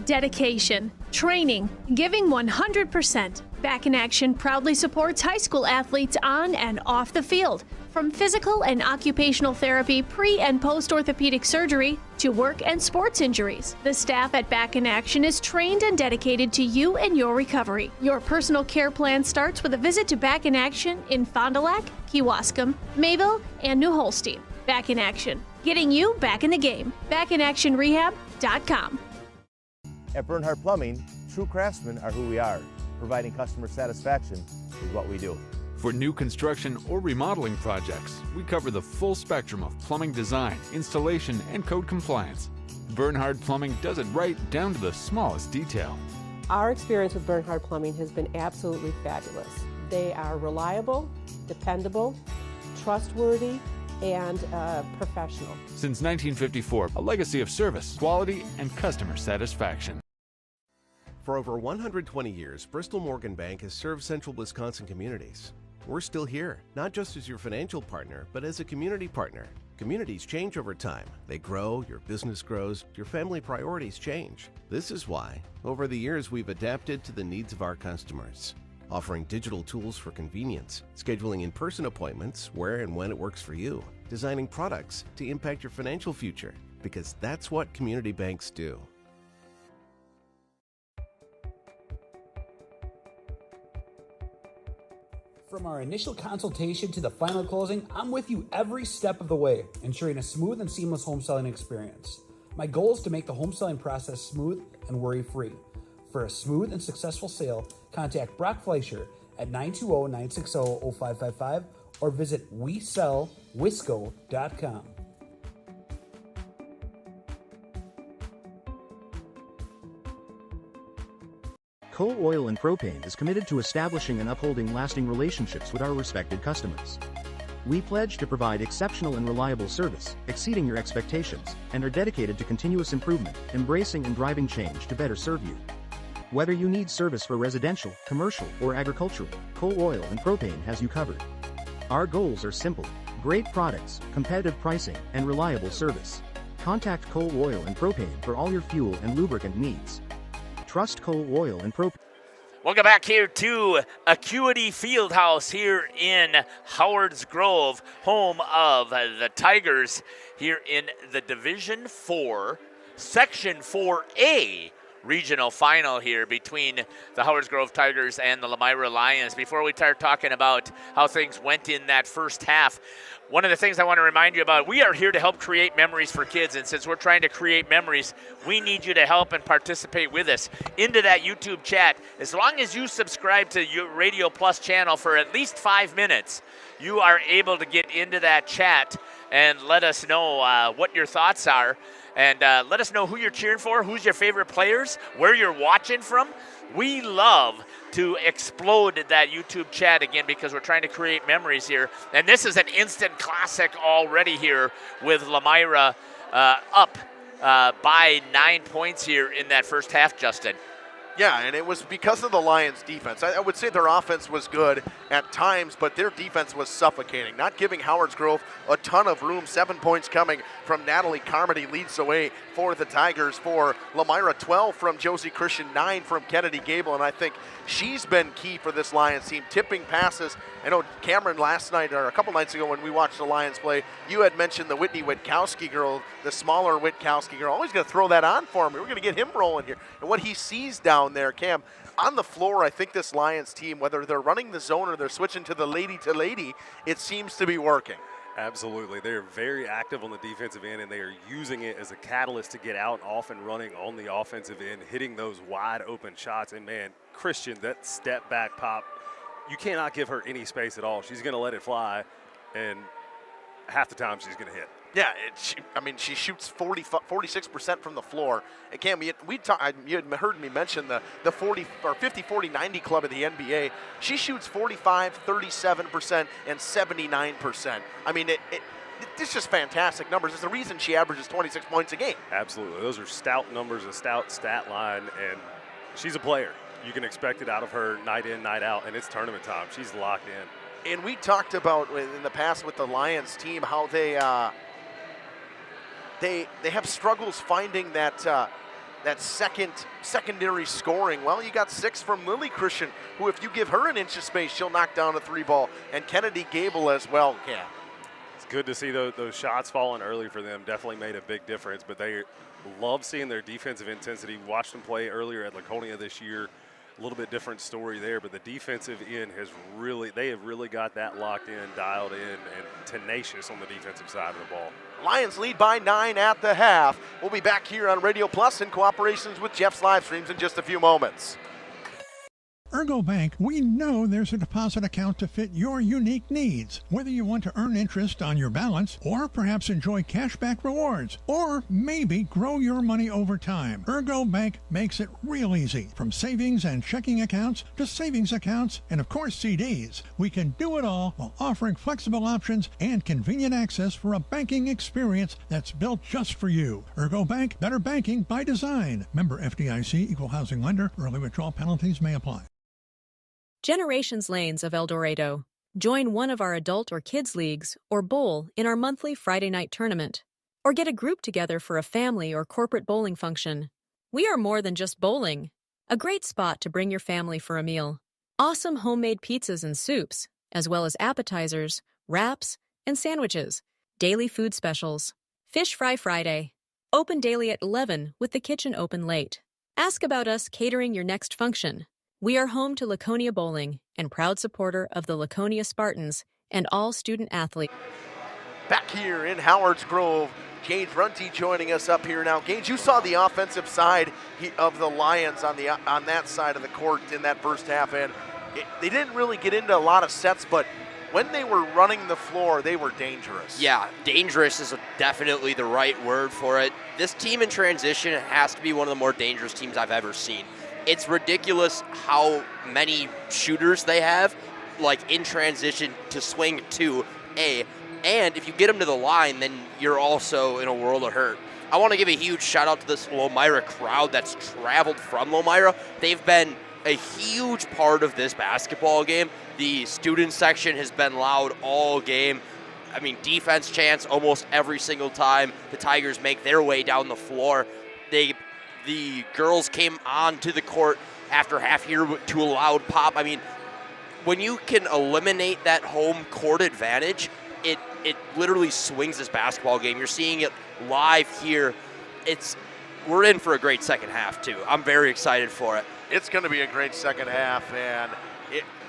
Dedication, training, giving 100%. Back in Action proudly supports high school athletes on and off the field. From physical and occupational therapy, pre- and post-orthopedic surgery, to work and sports injuries. The staff at Back in Action is trained and dedicated to you and your recovery. Your personal care plan starts with a visit to Back in Action in Fond du Lac, Kewaskum, Mayville, and New Holstein. Back in Action, getting you back in the game. BackinActionRehab.com. At Bernhardt Plumbing, true craftsmen are who we are. Providing customer satisfaction is what we do. For new construction or remodeling projects, we cover the full spectrum of plumbing design, installation, and code compliance. Bernhardt Plumbing does it right down to the smallest detail. Our experience with Bernhardt Plumbing has been absolutely fabulous. They are reliable, dependable, trustworthy, and professional. Since 1954, a legacy of service, quality, and customer satisfaction. For over 120 years, Bristol Morgan Bank has served central Wisconsin communities. We're still here, not just as your financial partner, but as a community partner. Communities change over time. They grow, your business grows, your family priorities change. This is why, over the years, we've adapted to the needs of our customers, offering digital tools for convenience, scheduling in-person appointments where and when it works for you, designing products to impact your financial future, because that's what community banks do. From our initial consultation to the final closing, I'm with you every step of the way, ensuring a smooth and seamless home selling experience. My goal is to make the home selling process smooth and worry-free. For a smooth and successful sale, contact Brock Fleischer at 920-960-0555 or visit WeSellWisco.com. Coal Oil and Propane is committed to establishing and upholding lasting relationships with our respected customers. We pledge to provide exceptional and reliable service, exceeding your expectations, and are dedicated to continuous improvement, embracing and driving change to better serve you. Whether you need service for residential, commercial, or agricultural, Coal Oil and Propane has you covered. Our goals are simple: great products, competitive pricing, and reliable service. Contact Coal Oil and Propane for all your fuel and lubricant needs. Trust Coal Oil and Propane. Welcome back here to Acuity Fieldhouse here in Howards Grove, home of the Tigers here in the Division 4, Section 4A regional final here between the Howards Grove Tigers and the Lomira Lions. Before we start talking about how things went in that first half, one of the things I want to remind you about, we are here to help create memories for kids, and since we're trying to create memories, we need you to help and participate with us into that YouTube chat. As long as you subscribe to your Radio Plus channel for at least 5 minutes, you are able to get into that chat and let us know what your thoughts are, and let us know who you're cheering for, who's your favorite players, where you're watching from. We love to explode that YouTube chat again because we're trying to create memories here. And this is an instant classic already here with Lomira up by 9 points here in that first half, Justin. Yeah, and it was because of the Lions' defense. I would say their offense was good at times, but their defense was suffocating, not giving Howards Grove a ton of room. 7 points coming from Natalie Carmody leads the way for the Tigers. For Lomira, 12 from Josie Christian, 9 from Kennedy Gable, and I think she's been key for this Lions team, tipping passes. I know, Cameron, last night or a couple nights ago when we watched the Lions play, you had mentioned the Whitney Witkowski girl, the smaller Witkowski girl. Always going to throw that on for him. We're going to get him rolling here. And what he sees down there, Cam, on the floor, I think this Lions team, whether they're running the zone or they're switching to the lady, it seems to be working. Absolutely. They're very active on the defensive end, and they are using it as a catalyst to get out off and running on the offensive end, hitting those wide open shots. And, man, Christian, that step back pop, you cannot give her any space at all. She's going to let it fly, and half the time she's going to hit. Yeah, she shoots 46% from the floor. And Cam, you had heard me mention the 50-40-90 club of the NBA. She shoots 45, 37%, and 79%. I mean, it's just fantastic numbers. It's the reason she averages 26 points a game. Absolutely. Those are stout numbers, a stout stat line, and she's a player. You can expect it out of her night in, night out, and it's tournament time. She's locked in. And we talked about in the past with the Lions team how they have struggles finding that secondary scoring. Well, you got 6 from Lily Christian, who if you give her an inch of space, she'll knock down a 3-ball, and Kennedy Gable as well, Cam. It's good to see those shots falling early for them. Definitely made a big difference, but they love seeing their defensive intensity. Watched them play earlier at Laconia this year. A little bit different story there, but the defensive end have really got that locked in, dialed in, and tenacious on the defensive side of the ball. Lions lead by 9 at the half. We'll be back here on Radio Plus in cooperations with Jeff's Livestreams in just a few moments. Ergo Bank, we know there's a deposit account to fit your unique needs. Whether you want to earn interest on your balance, or perhaps enjoy cashback rewards, or maybe grow your money over time, Ergo Bank makes it real easy. From savings and checking accounts to savings accounts and, of course, CDs. We can do it all while offering flexible options and convenient access for a banking experience that's built just for you. Ergo Bank, better banking by design. Member FDIC, equal housing lender. Early withdrawal penalties may apply. Generations Lanes of El Dorado. Join one of our adult or kids leagues or bowl in our monthly Friday night tournament. Or get a group together for a family or corporate bowling function. We are more than just bowling. A great spot to bring your family for a meal. Awesome homemade pizzas and soups, as well as appetizers, wraps, and sandwiches. Daily food specials. Fish Fry Friday. Open daily at 11 with the kitchen open late. Ask about us catering your next function. We are home to Laconia Bowling and proud supporter of the Laconia Spartans and all student athletes. Back here in Howards Grove, Gage Runty joining us up here now. Gage, you saw the offensive side of the Lions on that side of the court in that first half, and they didn't really get into a lot of sets, but when they were running the floor, they were dangerous. Yeah, dangerous is definitely the right word for it. This team in transition has to be one of the more dangerous teams I've ever seen. It's ridiculous how many shooters they have, like in transition to swing to A. And if you get them to the line, then you're also in a world of hurt. I want to give a huge shout out to this Lomira crowd that's traveled from Lomira. They've been a huge part of this basketball game. The student section has been loud all game. I mean, defense chants almost every single time the Tigers make their way down the floor. The girls came on to the court after half here to a loud pop. I mean, when you can eliminate that home court advantage, it literally swings this basketball game. You're seeing it live here. We're in for a great second half, too. I'm very excited for it. It's going to be a great second half, and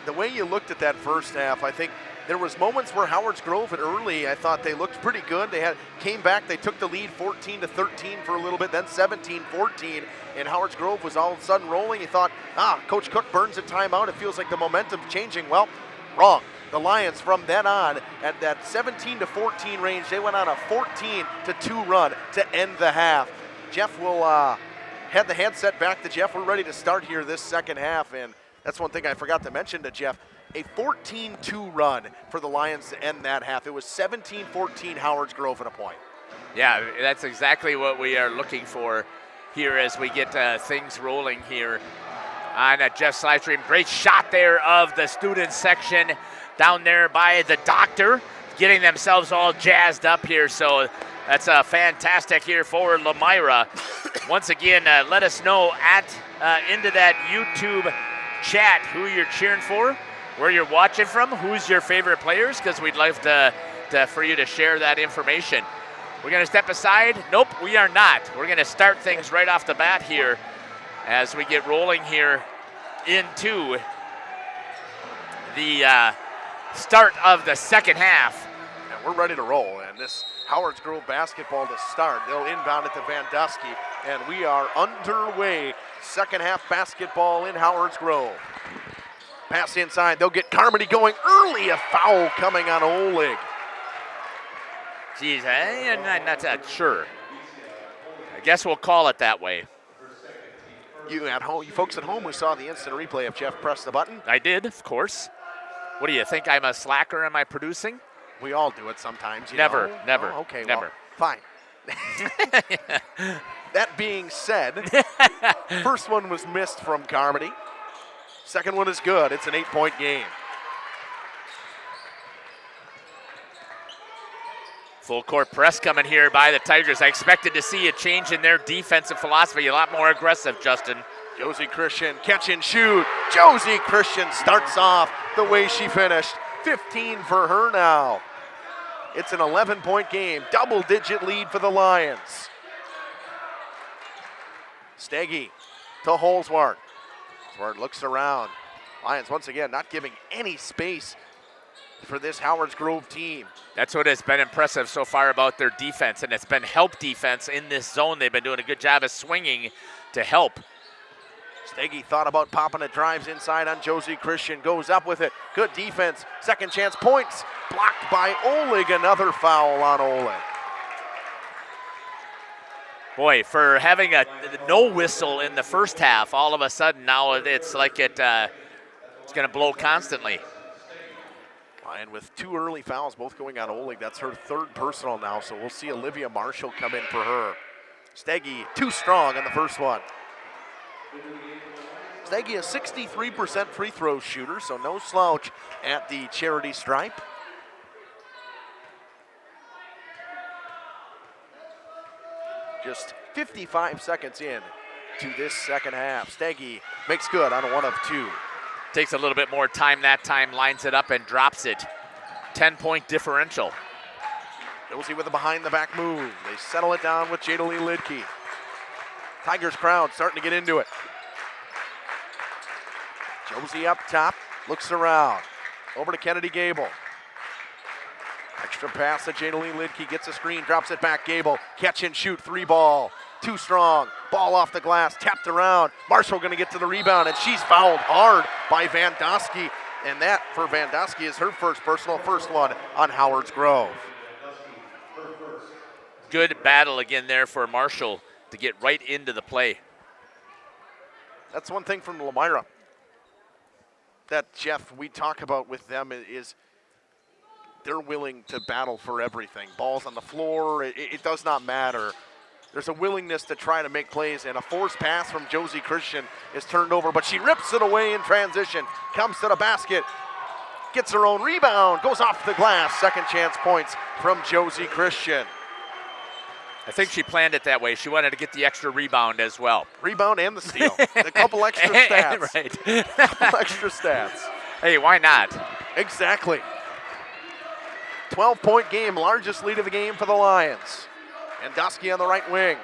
the way you looked at that first half, I think there was moments where Howard's Grove at early, I thought they looked pretty good. They came back, they took the lead 14-13 for a little bit, then 17-14, and Howard's Grove was all of a sudden rolling. You thought, Coach Cook burns a timeout. It feels like the momentum's changing. Well, wrong. The Lions from then on at that 17-14 range, they went on a 14-2 run to end the half. Jeff will head the handset back to Jeff. We're ready to start here this second half, and that's one thing I forgot to mention to Jeff. A 14-2 run for the Lions to end that half. It was 17-14 Howard's Grove at a point. Yeah, that's exactly what we are looking for here as we get things rolling here on Jeff's live stream. Great shot there of the student section down there by the doctor, getting themselves all jazzed up here. So that's fantastic here for Lomira. Once again, let us know into that YouTube chat who you're cheering for, where you're watching from, who's your favorite players, because we'd love for you to share that information. We're going to step aside. Nope, we are not. We're going to start things right off the bat here as we get rolling here into the start of the second half. And we're ready to roll, and this Howard's Grove basketball to start. They'll inbound it to Vandusky, and we are underway. Second half basketball in Howard's Grove. Pass inside. They'll get Carmody going early. A foul coming on Oleg. Geez, I'm not that sure. I guess we'll call it that way. You at home, you folks at home who saw the instant replay if Jeff pressed the button. I did, of course. What do you think? I'm a slacker? Am I producing? We all do it sometimes. Never. Oh, okay, never. Well, fine. That being said, first one was missed from Carmody. Second one is good. It's an 8-point game. Full court press coming here by the Tigers. I expected to see a change in their defensive philosophy, a lot more aggressive, Justin. Josie Christian, catch and shoot. Josie Christian starts off the way she finished. 15 for her now. It's an 11-point game, double-digit lead for the Lions. Steggy to Holswart. Holswart looks around. Lions once again not giving any space for this Howard's Grove team. That's what has been impressive so far about their defense, and it's been help defense in this zone. They've been doing a good job of swinging to help. Steggy thought about popping it, drives inside on Josie Christian, goes up with it. Good defense, second chance points, blocked by Oleg, another foul on Oleg. Boy, for having a no whistle in the first half, all of a sudden now it's like it's going to blow constantly. And with two early fouls, both going on Oleg, that's her third personal now, so we'll see Olivia Marshall come in for her. Steggy, too strong on the first one. Steggy, a 63% free throw shooter, so no slouch at the charity stripe. Just 55 seconds in to this second half. Steggy makes good on 1 of 2. Takes a little bit more time that time, lines it up and drops it. 10-point differential. Josie with a behind-the-back move. They settle it down with Jadalee Lidke. Tigers crowd starting to get into it. Josie up top, looks around. Over to Kennedy Gable. Extra pass to Jadaline Lidke, gets a screen, drops it back, Gable. Catch and shoot, 3 ball. Too strong. Ball off the glass, tapped around. Marshall going to get to the rebound, and she's fouled hard by Vandosky. And that, for Vandosky, is her first personal first one on Howard's Grove. Good battle again there for Marshall to get right into the play. That's one thing from Lomira that, Jeff, we talk about with them is they're willing to battle for everything. Balls on the floor, it does not matter. There's a willingness to try to make plays, and a forced pass from Josie Christian is turned over, but she rips it away in transition, comes to the basket, gets her own rebound, goes off the glass. Second chance points from Josie Christian. I think she planned it that way. She wanted to get the extra rebound as well. Rebound and the steal. A couple extra stats. Right. Couple extra stats. Hey, why not? Exactly. 12-point game, largest lead of the game for the Lions. And Dusky on the right wing.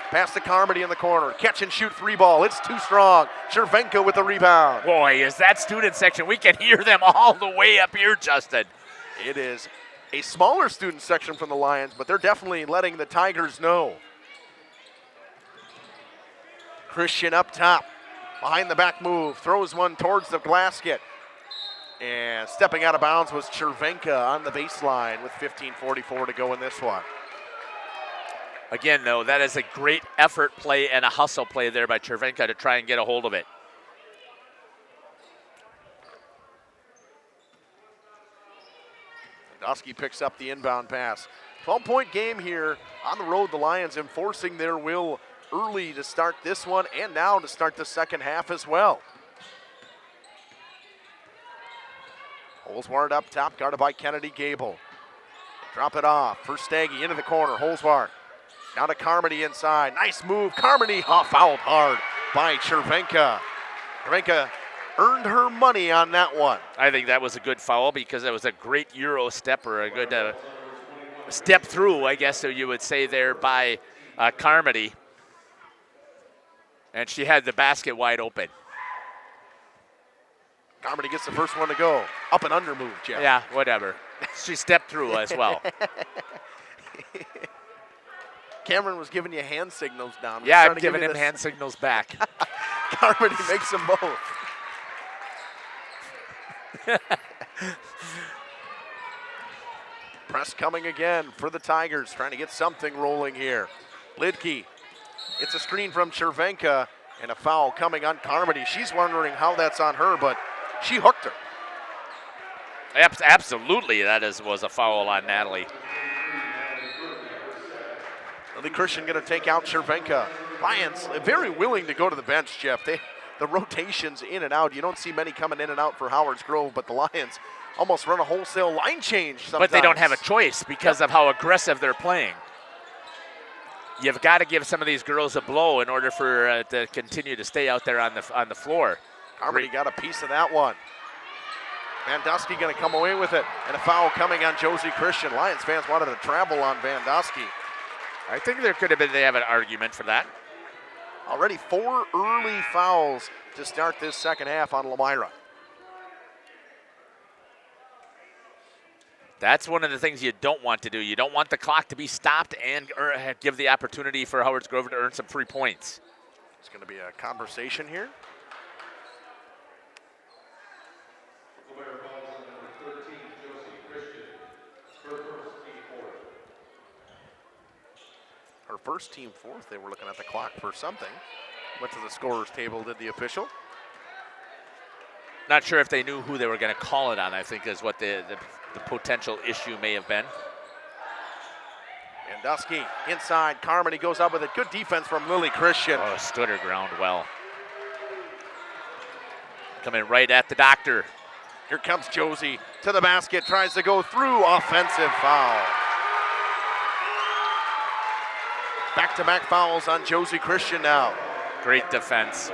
Pass to Carmody in the corner. Catch and shoot 3 ball. It's too strong. Chervenko with the rebound. Boy, is that student section. We can hear them all the way up here, Justin. It is a smaller student section from the Lions, but they're definitely letting the Tigers know. Christian up top. Behind the back move. Throws one towards the basket. And stepping out of bounds was Chervenka on the baseline with 15:44 to go in this one. Again, though, that is a great effort play and a hustle play there by Chervenka to try and get a hold of it. Dosky picks up the inbound pass. 12-point game here on the road. The Lions enforcing their will early to start this one and now to start the second half as well. Holzwart up top, guarded by Kennedy Gable. Drop it off for Staggy into the corner. Holzwart down to Carmody inside. Nice move. Carmody fouled hard by Chervenka. Chervenka earned her money on that one. I think that was a good foul because it was a great Euro step, or a good step through, I guess so you would say there, by Carmody. And she had the basket wide open. Carmody gets the first one to go. Up and under move, Jeff. Yeah, whatever. She stepped through as well. Cameron was giving you hand signals down. Yeah, I'm giving him hand signals back. Carmody makes them both. Press coming again for the Tigers, trying to get something rolling here. Lidke, it's a screen from Chervenka, and a foul coming on Carmody. She's wondering how that's on her, but she hooked her. Absolutely, that was a foul on Natalie. Lily Christian going to take out Chervenka. Lions very willing to go to the bench, Jeff. The rotations in and out. You don't see many coming in and out for Howard's Grove, but the Lions almost run a wholesale line change sometimes. But they don't have a choice because of how aggressive they're playing. You've got to give some of these girls a blow in order for to continue to stay out there on the floor. Carmody got a piece of that one. Vandosky going to come away with it, and a foul coming on Josie Christian. Lions fans wanted to travel on Vandosky. I think there could have been, they have an argument for that. Already 4 early fouls to start this second half on Lomira. That's one of the things you don't want to do. You don't want the clock to be stopped and give the opportunity for Howard's Grove to earn some free points. It's going to be a conversation here. Her first team fourth. They were looking at the clock for something. Went to the scorer's table, did the official. Not sure if they knew who they were going to call it on, I think is what the potential issue may have been. Vandosky inside. Carmody goes up with it. Good defense from Lily Christian. Oh, stood her ground well. Coming right at the doctor. Here comes Josie to the basket. Tries to go through. Offensive foul. Back-to-back fouls on Josie Christian now. Great defense.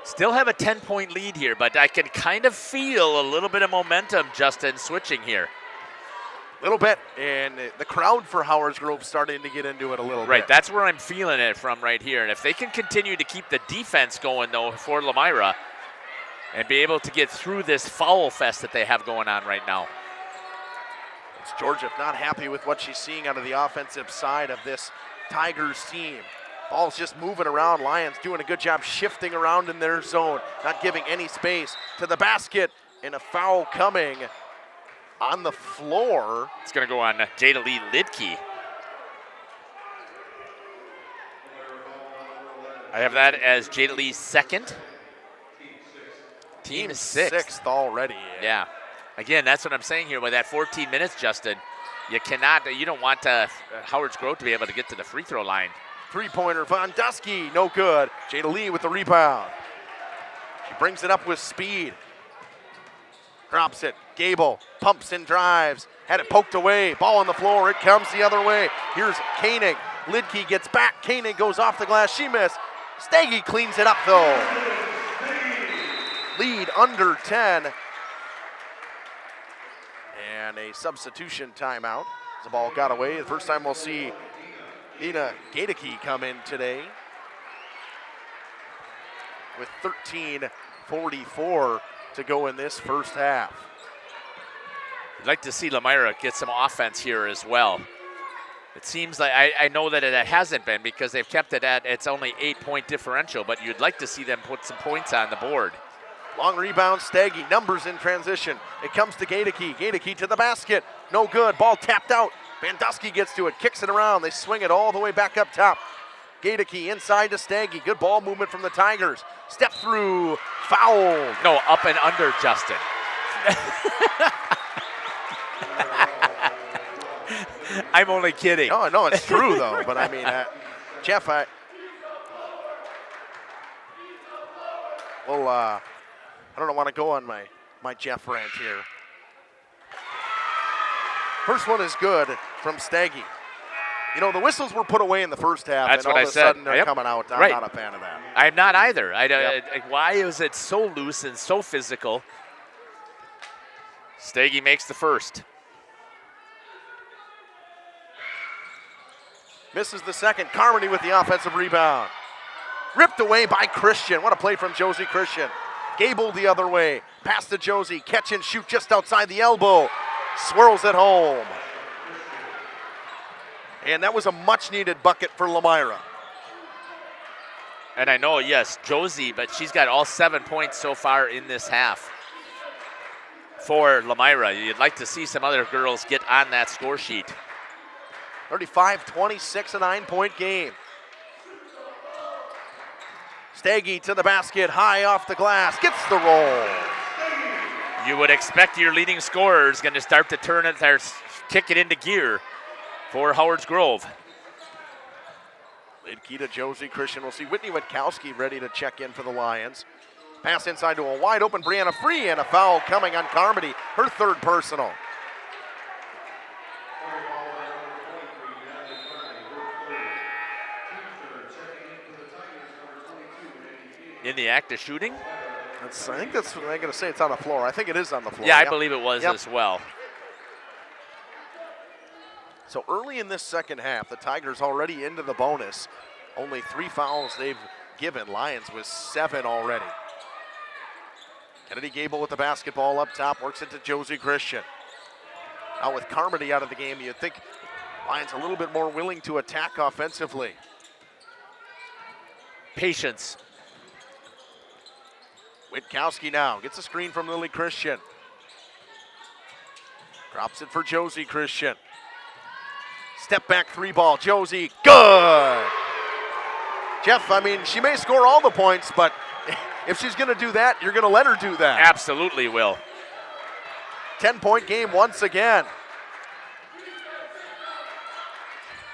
Still have a 10-point lead here, but I can kind of feel a little bit of momentum, Justin, switching here. A little bit, and the crowd for Howard's Grove starting to get into it a little bit. Right, that's where I'm feeling it from right here. And if they can continue to keep the defense going, though, for Lomira, and be able to get through this foul fest that they have going on right now. It's Georgia not happy with what she's seeing out of the offensive side of this Tigers team. Ball's just moving around. Lions doing a good job shifting around in their zone, not giving any space to the basket, and a foul coming on the floor. It's going to go on Jada Lee Lidke. I have that as Jada Lee's second. Team sixth already. Yeah. Again, that's what I'm saying here. With that 14 minutes, Justin, you don't want Howard's Grove to be able to get to the free throw line. Three-pointer, Von Dusky, no good. Jada Lee with the rebound. She brings it up with speed. Drops it. Gable pumps and drives. Had it poked away. Ball on the floor. It comes the other way. Here's Koenig. Lidke gets back. Koenig goes off the glass. She missed. Staggy cleans it up, though. Lead under 10. And a substitution timeout. The ball got away. The first time we'll see Nina Gadeke come in today with 13:44 to go in this first half. I'd like to see Lomira get some offense here as well. It seems like I know that it hasn't been because they've kept it at it's only 8-point differential, but you'd like to see them put some points on the board. Long rebound, Staggy, numbers in transition. It comes to Gadeke. Gadeke to the basket. No good. Ball tapped out. Van Dusky gets to it, kicks it around. They swing it all the way back up top. Gadeke inside to Staggy. Good ball movement from the Tigers. Step through, foul. No, up and under, Justin. I'm only kidding. No, no, it's true though. But I mean, Jeff, I don't want to go on my Jeff rant here. First one is good from Staggy. You know, the whistles were put away in the first half, That's and what all I of a said. sudden they're Yep. coming out. I'm Right. not a fan of that. I'm not either. Yep. Why is it so loose and so physical? Staggy makes the first. Misses the second. Carmody with the offensive rebound. Ripped away by Christian. What a play from Josie Christian. Gable the other way. Pass to Josie. Catch and shoot just outside the elbow. Swirls it home. And that was a much-needed bucket for Lomira. And I know, yes, Josie, but she's got all 7 points so far in this half for Lomira. You'd like to see some other girls get on that score sheet. 35-26, a 9-point game. Staggy to the basket, high off the glass, gets the roll. You would expect your leading scorer is going to start to turn it, or kick it into gear for Howard's Grove. Lidke to Josie Christian. We'll see Whitney Witkowski ready to check in for the Lions. Pass inside to a wide open Brianna Free, and a foul coming on Carmody, her third personal. In the act of shooting? I think that's what they're going to say. It's on the floor. I think it is on the floor. Yeah, I Yep. believe it was Yep. as well. So early in this second half, the Tigers already into the bonus. Only 3 fouls they've given. Lions with 7 already. Kennedy Gable with the basketball up top, works it to Josie Christian. Now with Carmody out of the game, you'd think Lions a little bit more willing to attack offensively. Patience. Witkowski now gets a screen from Lily Christian. Drops it for Josie Christian. Step back 3 ball, Josie, good! Jeff, I mean, she may score all the points, but if she's going to do that, you're going to let her do that. Absolutely will. 10-point game once again.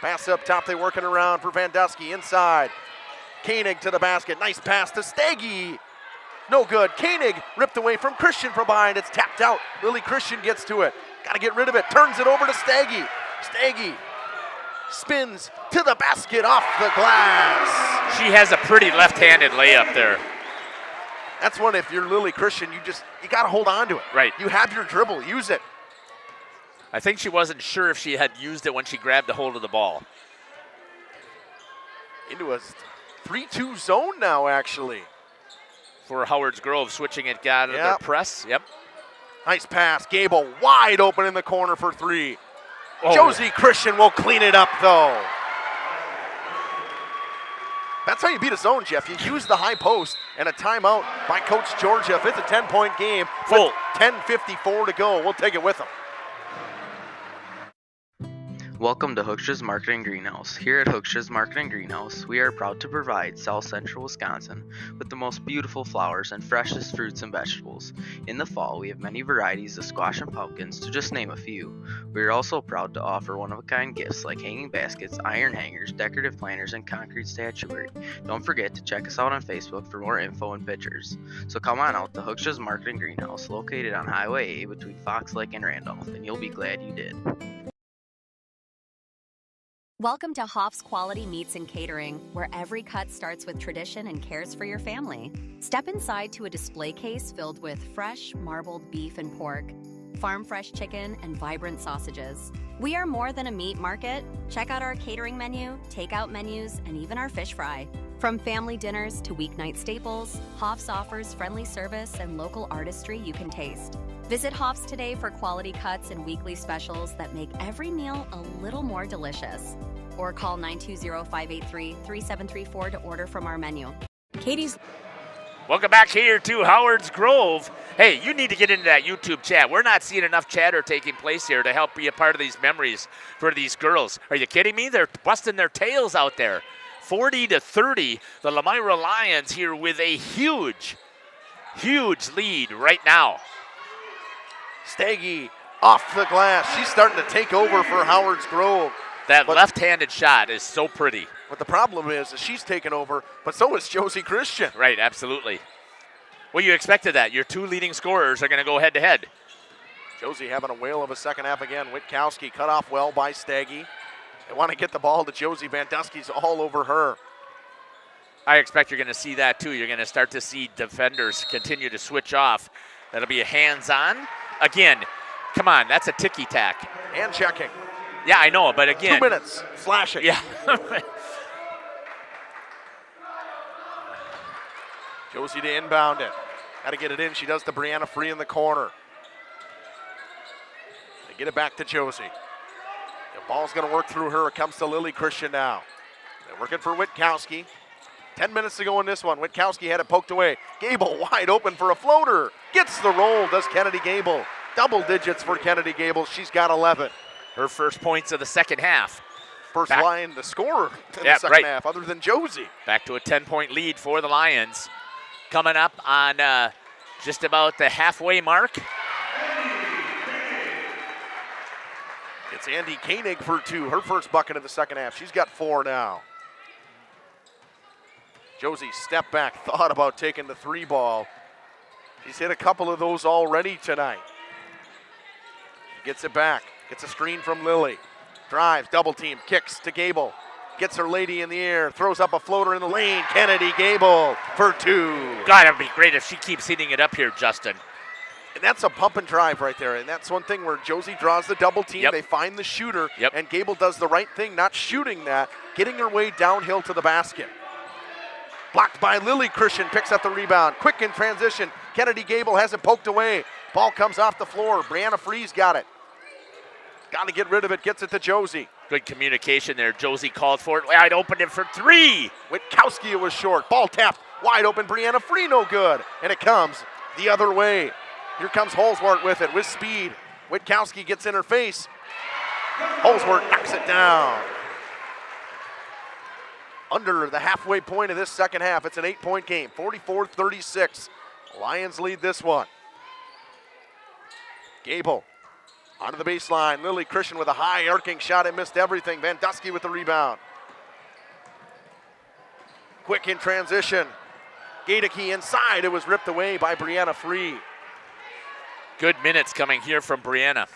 Pass up top, they working around for Van Dusky inside. Koenig to the basket, nice pass to Staggy. No good. Koenig ripped away from Christian from behind. It's tapped out. Lily Christian gets to it. Got to get rid of it. Turns it over to Staggy. Staggy spins to the basket off the glass. She has a pretty left-handed layup there. That's one, if you're Lily Christian, you got to hold on to it. Right. You have your dribble. Use it. I think she wasn't sure if she had used it when she grabbed a hold of the ball. Into a 3-2 zone now, actually. for Howard's Grove, switching it out of their press. Yep. Nice pass. Gable wide open in the corner for 3. Oh. Josie Christian will clean it up, though. That's how you beat a zone, Jeff. You use the high post and a timeout by Coach Georgia. It's a 10-point game. Full. 10:54 to go. We'll take it with them. Welcome to Hooksha's Market and Greenhouse. Here at Hooksha's Market and Greenhouse, we are proud to provide South Central Wisconsin with the most beautiful flowers and freshest fruits and vegetables. In the fall, we have many varieties of squash and pumpkins, to just name a few. We are also proud to offer one-of-a-kind gifts like hanging baskets, iron hangers, decorative planters, and concrete statuary. Don't forget to check us out on Facebook for more info and pictures. So come on out to Hooksha's Market and Greenhouse, located on Highway A between Fox Lake and Randolph, and you'll be glad you did. Welcome to Hoff's Quality Meats and Catering, where every cut starts with tradition and cares for your family. Step inside to a display case filled with fresh, marbled beef and pork, farm-fresh chicken, and vibrant sausages. We are more than a meat market. Check out our catering menu, takeout menus, and even our fish fry. From family dinners to weeknight staples, Hoff's offers friendly service and local artistry you can taste. Visit Hoff's today for quality cuts and weekly specials that make every meal a little more delicious. Or call 920-583-3734 to order from our menu. Katie's. Welcome back here to Howard's Grove. Hey, you need to get into that YouTube chat. We're not seeing enough chatter taking place here to help be a part of these memories for these girls. Are you kidding me? They're busting their tails out there. 40-30, the Lomira Lions here with a huge lead right now. Staggy off the glass. She's starting to take over for Howard's Grove. That left-handed shot is so pretty. But the problem is she's taken over, but so is Josie Christian. Right, absolutely. Well, you expected that. Your 2 leading scorers are going to go head-to-head. Josie having a whale of a second half again. Witkowski cut off well by Staggy. They want to get the ball to Josie. Vandusky's all over her. I expect you're going to see that, too. You're going to start to see defenders continue to switch off. That'll be a hands-on. Again, come on, that's a ticky-tack. And checking. Yeah, I know, but again. 2 minutes, flashing. Yeah. Josie to inbound it. Got to get it in. She does to Brianna Free in the corner. They get it back to Josie. The ball's going to work through her. It comes to Lily Christian now. They're working for Witkowski. 10 minutes to go in this one. Witkowski had it poked away. Gable wide open for a floater. Gets the roll, does Kennedy Gable. Double digits for Kennedy Gable. She's got 11. Her first points of the second half. First line, the scorer in the second half, other than Josie. Back to a 10-point lead for the Lions. Coming up on just about the halfway mark. It's Andy Koenig for 2. Her first bucket of the second half. She's got 4 now. Josie stepped back, thought about taking the 3 ball. She's hit a couple of those already tonight. She gets it back, gets a screen from Lily. Drives, double team, kicks to Gable. Gets her lady in the air, throws up a floater in the lane. Kennedy Gable for 2. God, it'd be great if she keeps hitting it up here, Justin. And that's a pump and drive right there. And that's one thing where Josie draws the double team. Yep. They find the shooter, Yep. and Gable does the right thing, not shooting that, getting her way downhill to the basket. Blocked by Lily Christian, picks up the rebound. Quick in transition. Kennedy Gable has it poked away. Ball comes off the floor. Brianna Free's got it. Got to get rid of it, gets it to Josie. Good communication there. Josie called for it. Wide open it for 3. Witkowski was short. Ball tapped. Wide open. Brianna Free no good. And it comes the other way. Here comes Holsworth with it, with speed. Witkowski gets in her face. Holsworth knocks it down. Under the halfway point of this second half. It's an 8-point game, 44-36. Lions lead this one. Gable onto the baseline. Lily Christian with a high arcing shot. It missed everything. Vandusky with the rebound. Quick in transition. Gaedeke inside. It was ripped away by Brianna Free. Good minutes coming here from Brianna.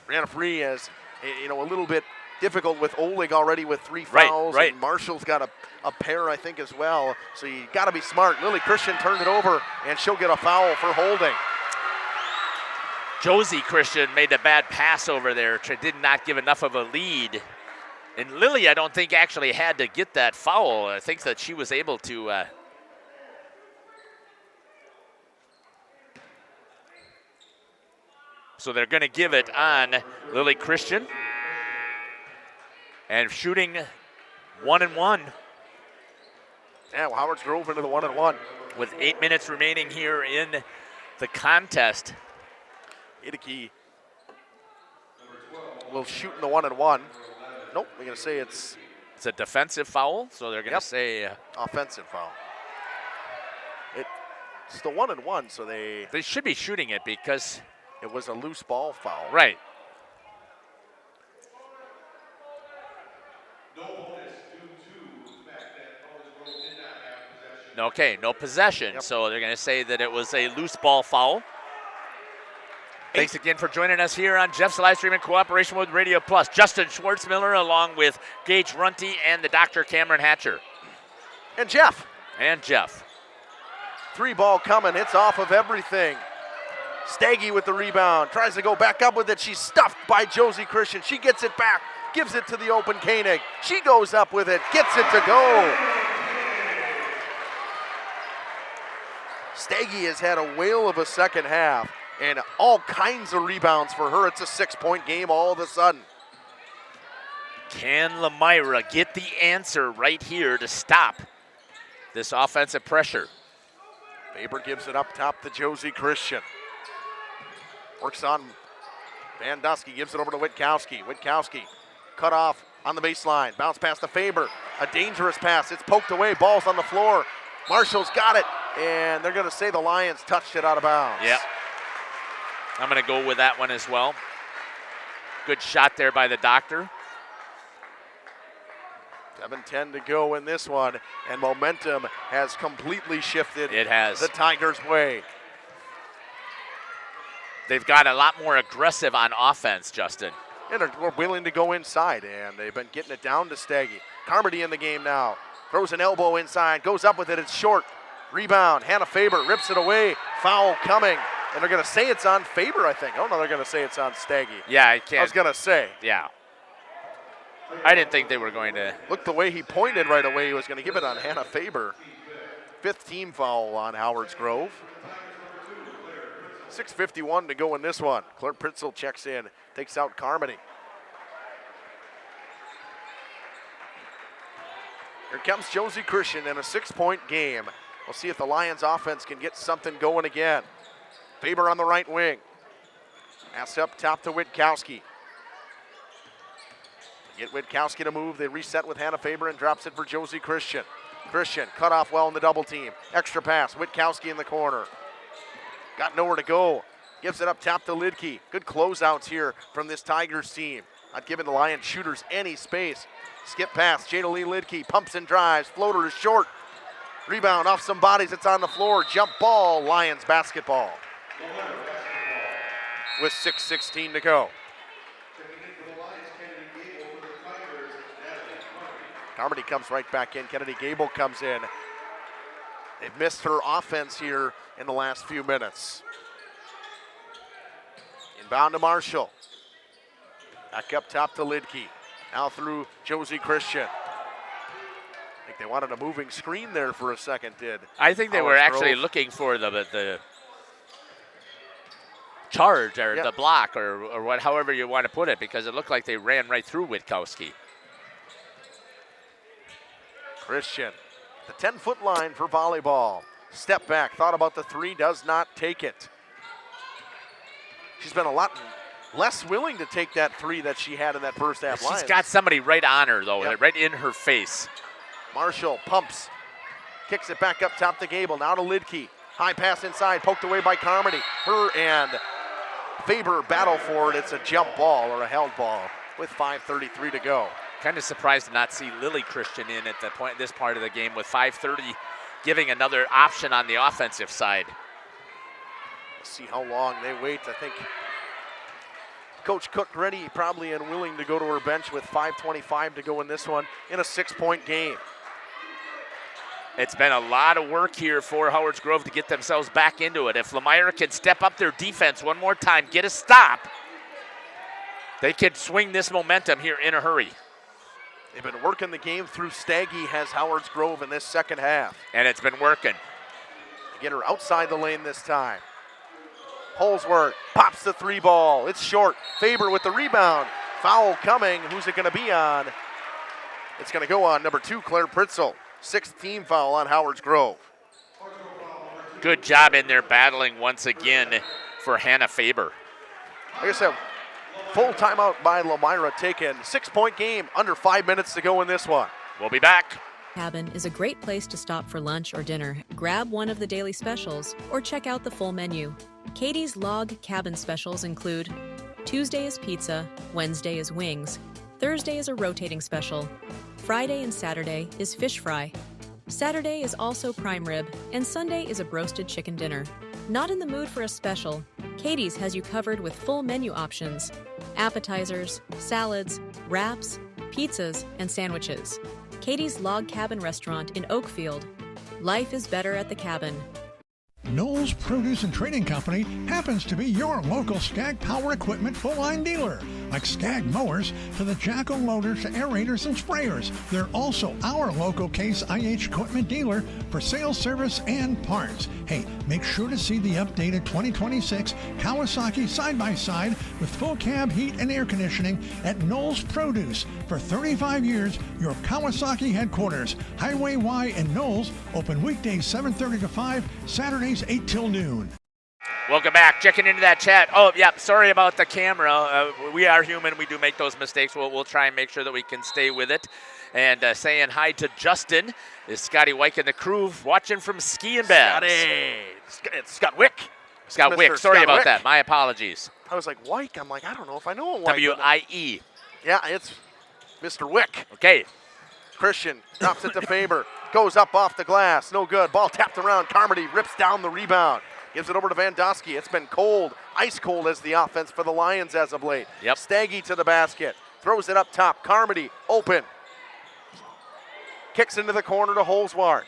Brianna Free is, a little bit difficult with Oleg already with 3 fouls. Right. And Marshall's got a pair, I think, as well. So you got to be smart. Lily Christian turned it over, and she'll get a foul for holding. Josie Christian made a bad pass over there. Did not give enough of a lead. And Lily, I don't think, actually had to get that foul. I think that she was able to So they're going to give it on Lily Christian. And shooting 1-1. Yeah, well, Howard's Grove into the 1-1. With 8 minutes remaining here in the contest. Idike will shoot in the 1-1. Nope, we're going to say it's a defensive foul, so they're going to say offensive foul. It's the 1-1, so they should be shooting it because it was a loose ball foul. Right. Okay, no possession. So they're going to say that it was a loose ball foul. Thanks again for joining us here on Jeff's Livestream in cooperation with Radio Plus. Justin Schwartzmiller along with Gage Runty and the Dr. Cameron Hatcher. And Jeff. 3 ball coming. It's off of everything. Staggy with the rebound. Tries to go back up with it. She's stuffed by Josie Christian. She gets it back. Gives it to the open Koenig. She goes up with it. Gets it to go. Staggy has had a whale of a second half and all kinds of rebounds for her. It's a 6-point game all of a sudden. Can Lomira get the answer right here to stop this offensive pressure? Faber gives it up top to Josie Christian. Works on Van Dusky, gives it over to Witkowski. Witkowski cut off on the baseline. Bounce pass to Faber. A dangerous pass. It's poked away. Ball's on the floor. Marshall's got it. And they're going to say the Lions touched it out of bounds. Yep. I'm going to go with that one as well. Good shot there by the doctor. 7:10 to go in this one, and momentum has completely shifted. It has. The Tigers' way. They've got a lot more aggressive on offense, Justin. And they're more willing to go inside, and they've been getting it down to Staggy. Carmody in the game now. Throws an elbow inside, goes up with it, it's short. Rebound, Hannah Faber rips it away. Foul coming, and they're going to say it's on Faber, I think. Oh, no, they're going to say it's on Staggy. Yeah, I can't. I was going to say. Yeah. I didn't think they were going to. Look the way he pointed right away. He was going to give it on Hannah Faber. 5th team foul on Howard's Grove. 6:51 to go in this one. Claire Pritzel checks in, takes out Carmody. Here comes Josie Christian in a 6-point game. We'll see if the Lions offense can get something going again. Faber on the right wing. Pass up top to Witkowski. Get Witkowski to move. They reset with Hannah Faber and drops it for Josie Christian. Christian cut off well in the double team. Extra pass. Witkowski in the corner. Got nowhere to go. Gives it up top to Lidke. Good closeouts here from this Tigers team. Not giving the Lions shooters any space. Skip pass. Jada Lee Lidke pumps and drives. Floater is short. Rebound off some bodies. It's on the floor. Jump ball. Lions basketball. With 6:16 to go. Carmody comes right back in. Kennedy Gable comes in. They've missed her offense here in the last few minutes. Inbound to Marshall. Back up top to Lidke. Now through Josie Christian. I think they wanted a moving screen there for a second, did. I think they were actually looking for the charge or the block or what, however you want to put it, because it looked like they ran right through Witkowski. Christian, the 10-foot line for volleyball. Step back, thought about the 3, does not take it. She's been a lot less willing to take that 3 that she had in that first half. She's got somebody right on her, though, right in her face. Marshall pumps, kicks it back up top to Gable, now to Lidke. High pass inside, poked away by Carmody. Her and Faber battle for it. It's a jump ball or a held ball with 5:33 to go. Kind of surprised to not see Lily Christian in at the point, this part of the game, with 5:30 giving another option on the offensive side. Let's see how long they wait. I think Coach Cook ready, probably unwilling to go to her bench with 5:25 to go in this one in a 6-point game. It's been a lot of work here for Howard's Grove to get themselves back into it. If Lomira can step up their defense one more time, get a stop, they could swing this momentum here in a hurry. They've been working the game through. Staggy has Howard's Grove in this second half. And it's been working. Get her outside the lane this time. Holsworth pops the 3 ball. It's short. Faber with the rebound. Foul coming. Who's it going to be on? It's going to go on number 2, Claire Pritzel. 6th team foul on Howard's Grove. Good job in there battling once again for Hannah Faber. Like I said, full timeout by Lomira taken. 6-point game, under 5 minutes to go in this one. We'll be back. Cabin is a great place to stop for lunch or dinner. Grab one of the daily specials or check out the full menu. Katie's Log Cabin specials include Tuesday is pizza, Wednesday is wings, Thursday is a rotating special, Friday and Saturday is fish fry, Saturday is also prime rib, and Sunday is a broasted chicken dinner. Not in the mood for a special? Katie's has you covered with full menu options, appetizers, salads, wraps, pizzas, and sandwiches. Katie's Log Cabin Restaurant in Oakfield. Life is better at the cabin. Knowles Produce and Trading Company happens to be your local Skag Power Equipment full-line dealer. Like Skag mowers to the Jackal loaders to aerators and sprayers. They're also our local Case IH equipment dealer for sales, service, and parts. Hey, make sure to see the updated 2026 Kawasaki side-by-side with full cab heat and air conditioning at Knowles Produce. For 35 years, your Kawasaki headquarters. Highway Y in Knowles, open weekdays 7:30 to 5, Saturdays 8 till noon. Welcome back. Checking into that chat. Oh, yeah, sorry about the camera. We are human. We do make those mistakes. We'll try and make sure that we can stay with it. And saying hi to Justin is Scotty Wyke and the crew watching from Ski and Baths. It's Scott Wick. Scott Wick. Sorry Scott about Wick. that. My apologies. I was like, Wyke? I'm like, I don't know if I know a Wyke. W-I-E. Yeah, it's Mr. Wick. Okay. Christian drops it to Faber. Goes up off the glass. No good. Ball tapped around. Carmody rips down the rebound. Gives it over to Van Dosky. It's been cold, ice cold as the offense for the Lions as of late. Yep. Staggy to the basket. Throws it up top. Carmody open. Kicks into the corner to Holswart.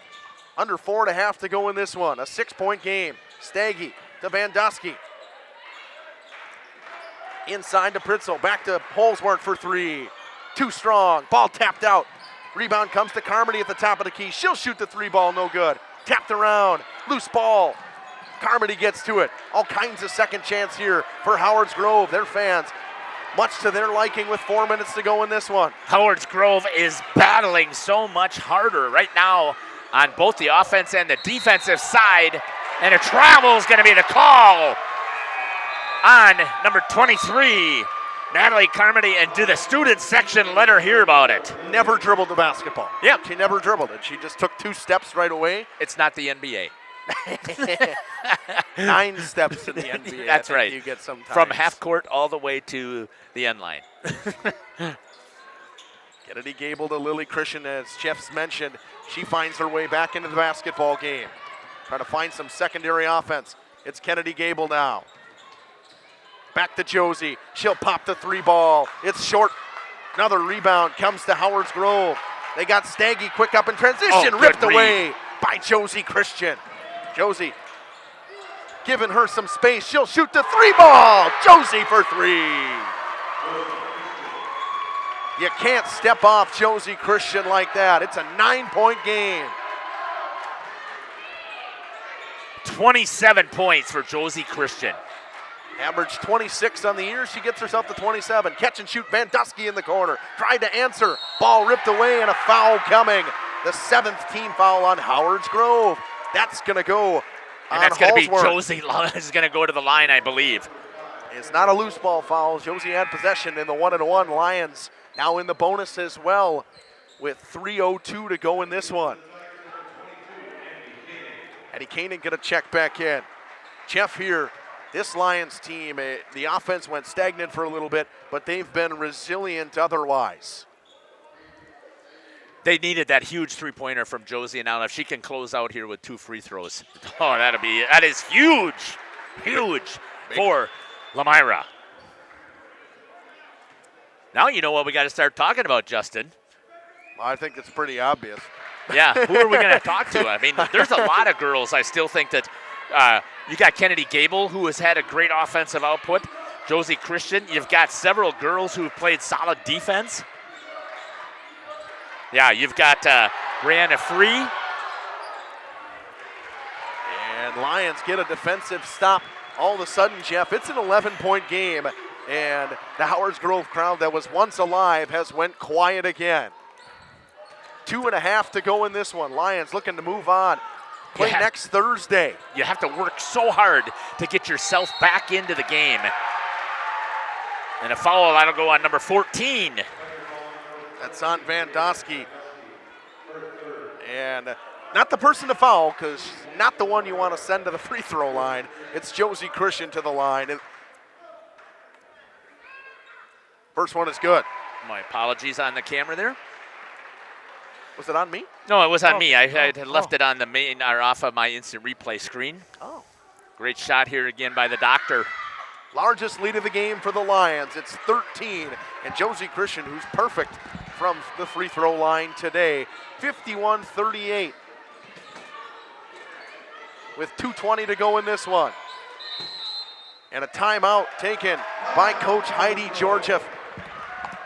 Under 4.5 to go in this one. A 6-point game. Staggy to Van Dosky. Inside to Pritzel. Back to Holswart for 3. Too strong. Ball tapped out. Rebound comes to Carmody at the top of the key. She'll shoot the 3 ball. No good. Tapped around. Loose ball. Carmody gets to it. All kinds of second chance here for Howard's Grove. Their fans, much to their liking with 4 minutes to go in this one. Howard's Grove is battling so much harder right now on both the offense and the defensive side. And a travel is going to be the call on number 23, Natalie Carmody. And do the student section let her hear about it? Never dribbled the basketball. Yep. She never dribbled it. She just took 2 steps right away. It's not the NBA. 9 steps in the NBA. That's right. You get sometimes. From half court all the way to the end line. Kennedy Gable to Lily Christian, as Jeff's mentioned. She finds her way back into the basketball game. Trying to find some secondary offense. It's Kennedy Gable now. Back to Josie. She'll pop the 3 ball. It's short. Another rebound comes to Howard's Grove. They got Staggy quick up in transition. Ripped away by Josie Christian. Josie giving her some space. She'll shoot the 3 ball. Josie for 3. You can't step off Josie Christian like that. It's a 9-point game. 27 points for Josie Christian. Average 26 on the year. She gets herself to 27. Catch and shoot. Van Dusky in the corner. Tried to answer. Ball ripped away and a foul coming. The 7th team foul on Howard's Grove. That's going to go and on that's going to be Holsworth. Josie is going to go to the line, I believe. It's not a loose ball foul. Josie had possession in the 1-1. Lions now in the bonus as well with 3:02 to go in this one. Eddie Koenig going to check back in. Jeff here. This Lions team, the offense went stagnant for a little bit, but they've been resilient otherwise. They needed that huge 3-pointer from Josie, and now if she can close out here with 2 free throws, that is huge for Lomira. Now you know what we got to start talking about, Justin. Well, I think it's pretty obvious. Yeah, who are we going to talk to? I mean, there's a lot of girls I still think that you got Kennedy Gable, who has had a great offensive output. Josie Christian. You've got several girls who have played solid defense. Yeah, you've got Brianna Free. And Lions get a defensive stop all of a sudden, Jeff, it's an 11-point game, and the Howards Grove crowd that was once alive has went quiet again. 2.5 to go in this one. Lions looking to move on. Play next Thursday. You have to work so hard to get yourself back into the game. And a foul that'll go on number 14. That's on Vandosky. And not the person to foul, because she's not the one you want to send to the free throw line. It's Josie Christian to the line. First one is good. My apologies on the camera there. Was it on me? No, it was on me. I had left it on the main or off of my instant replay screen. Oh. Great shot here again by the doctor. Largest lead of the game for the Lions. It's 13. And Josie Christian, who's perfect from the free throw line today. 51-38. With 2:20 to go in this one. And a timeout taken by Coach Heidi Georgieff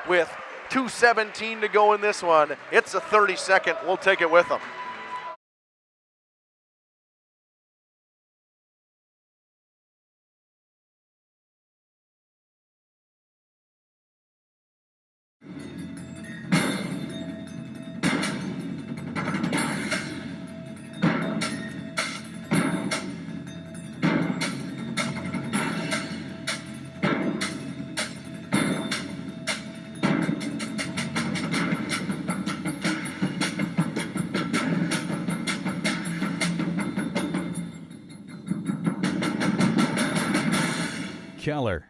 with 2:17 to go in this one. It's a 30-second. We'll take it with them. Keller,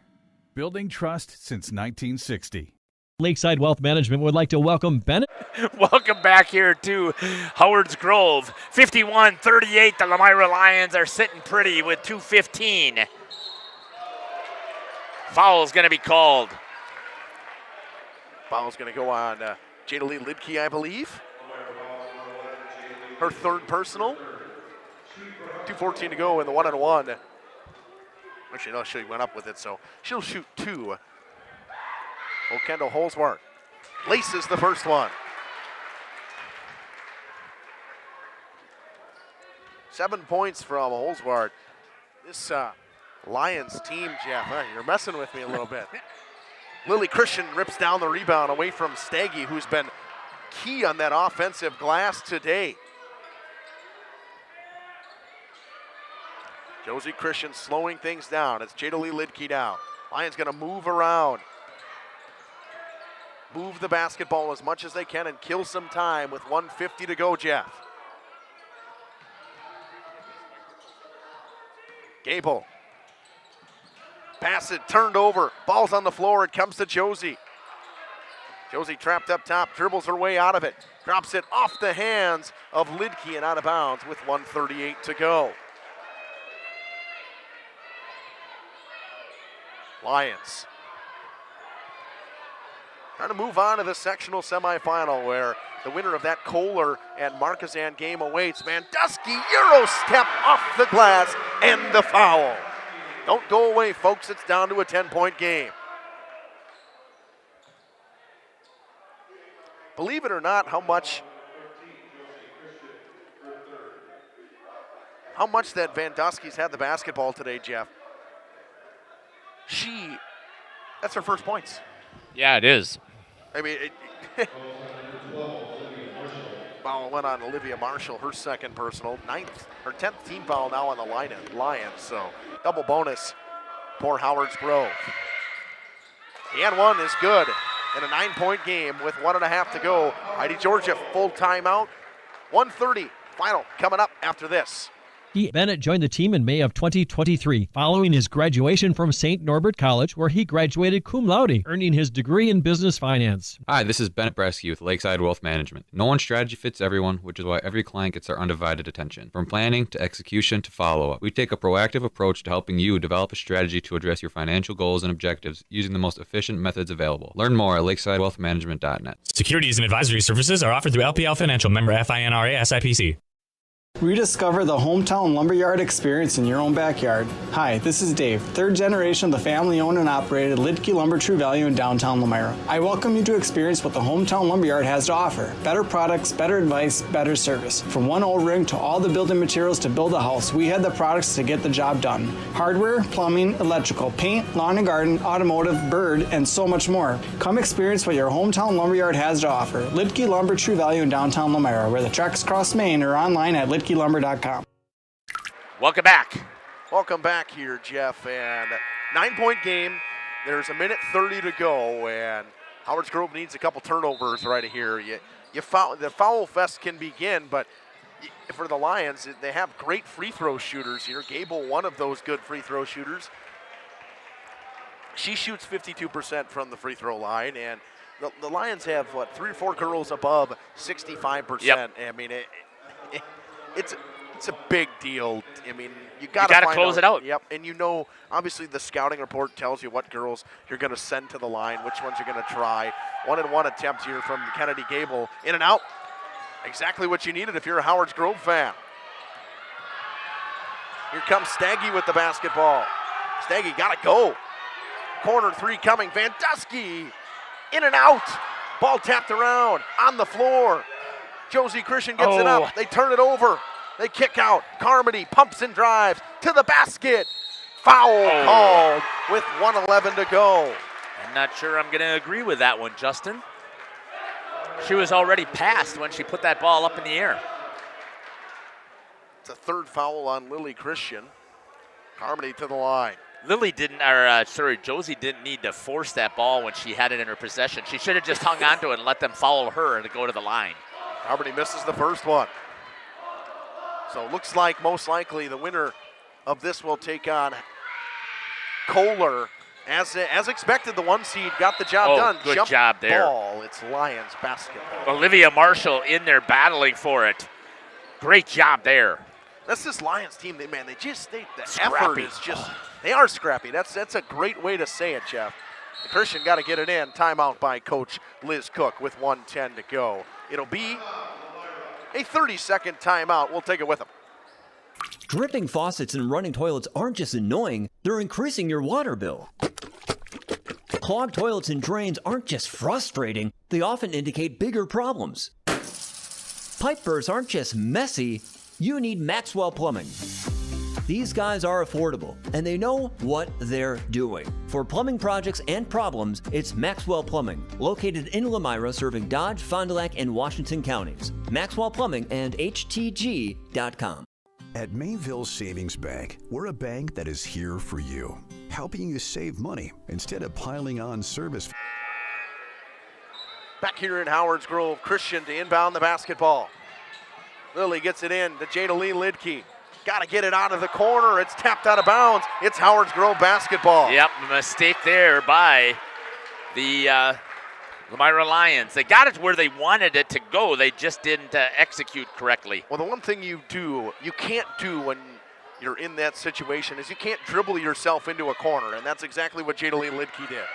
building trust since 1960. Lakeside Wealth Management would like to welcome Bennett. Welcome back here to Howards Grove. 51-38, the Lomira Lions are sitting pretty with 2:15. Foul's going to be called. Foul's going to go on Jada Lee Lidke, I believe. Her third personal. 2:14 to go in the 1-on-1. Actually, no, she went up with it, so she'll shoot 2. Kendall Holsworth laces the first one. 7 points from Holsworth. This Lions team, Jeff, you're messing with me a little bit. Lily Christian rips down the rebound away from Staggy, who's been key on that offensive glass today. Josie Christian slowing things down. It's Jada Lee Lidke now. Lions going to move around. Move the basketball as much as they can and kill some time with 1:50 to go, Jeff. Gable. Pass it, turned over. Ball's on the floor. It comes to Josie. Josie trapped up top, dribbles her way out of it. Drops it off the hands of Lidke and out of bounds with 1:38 to go. Lions trying to move on to the sectional semifinal where the winner of that Kohler and Marquezan game awaits. Vandusky Euro step off the glass and the foul. Don't go away, folks. It's down to a 10-point game. Believe it or not, how much that Vandusky's had the basketball today, Jeff. That's her first points. Yeah, it is. I mean, foul went on Olivia Marshall, her second personal. 10th team foul now on the Lions, so double bonus for Howards Grove. The and one is good in a 9-point game with 1.5 to go. Heidi Georgia full timeout. 1:30 final coming up after this. Bennett joined the team in May of 2023, following his graduation from St. Norbert College, where he graduated cum laude, earning his degree in business finance. Hi, this is Bennett Bresky with Lakeside Wealth Management. No one strategy fits everyone, which is why every client gets our undivided attention. From planning to execution to follow-up, we take a proactive approach to helping you develop a strategy to address your financial goals and objectives using the most efficient methods available. Learn more at lakesidewellthmanagement.net. Securities and advisory services are offered through LPL Financial, member FINRA SIPC. Rediscover the hometown lumberyard experience in your own backyard. Hi, this is Dave, third generation of the family-owned and operated Lidke Lumber True Value in downtown Lomira. I welcome you to experience what the hometown lumberyard has to offer. Better products, better advice, better service. From one O-ring to all the building materials to build a house, we have the products to get the job done. Hardware, plumbing, electrical, paint, lawn and garden, automotive, bird, and so much more. Come experience what your hometown lumberyard has to offer. Lidke Lumber True Value in downtown Lomira, where the tracks cross Main, or online at lidkelumber.com. Welcome back. Welcome back here, Jeff. And 9-point game. There's a minute 30 to go, and Howard's Grove needs a couple turnovers right here. The foul fest can begin, but for the Lions, they have great free throw shooters here. Gable, one of those good free throw shooters. She shoots 52% from the free throw line, and the Lions have, 3 or 4 girls above 65%. Yep. I mean, it's a big deal. I mean, you got to close it out. Yep, and obviously the scouting report tells you what girls you're going to send to the line, which ones you're going to try. 1-and-1 attempt here from Kennedy Gable. In and out. Exactly what you needed if you're a Howard's Grove fan. Here comes Staggy with the basketball. Staggy got to go. Corner 3 coming. Van Dusky. In and out. Ball tapped around on the floor. Josie Christian gets it up. They turn it over. They kick out. Carmody pumps and drives to the basket. Foul called with 1:11 to go. I'm not sure I'm going to agree with that one, Justin. She was already passed when she put that ball up in the air. It's a third foul on Lily Christian. Carmody to the line. Josie didn't need to force that ball when she had it in her possession. She should have just hung on to it and let them follow her and go to the line. Carmody misses the first one. So it looks like most likely the winner of this will take on Kohler. As expected, the 1 seed got the job done. Good Jump job there. Ball. It's Lions basketball. Olivia Marshall in there battling for it. Great job there. That's this Lions team. The Scrappy. effort is just, they are scrappy. That's a great way to say it, Jeff. The Christian got to get it in. Timeout by Coach Liz Cook with 1:10 to go. It'll be a 30-second timeout. We'll take it with them. Dripping faucets and running toilets aren't just annoying, they're increasing your water bill. Clogged toilets and drains aren't just frustrating, they often indicate bigger problems. Pipe bursts aren't just messy, you need Maxwell Plumbing. These guys are affordable, and they know what they're doing. For plumbing projects and problems, it's Maxwell Plumbing, located in Lomira, serving Dodge, Fond du Lac, and Washington counties. Maxwell Plumbing and HTG.com. At Mayville Savings Bank, we're a bank that is here for you, helping you save money instead of piling on service. Back here in Howard's Grove, Christian to inbound the basketball. Lily gets it in to Jadalee Lidke. Got to get it out of the corner. It's tapped out of bounds. It's Howard's Grove basketball. Yep, a mistake there by the Lomira Lions. They got it where they wanted it to go. They just didn't execute correctly. Well, the one thing you can't do when you're in that situation is you can't dribble yourself into a corner, and that's exactly what Jadalee Lidke did.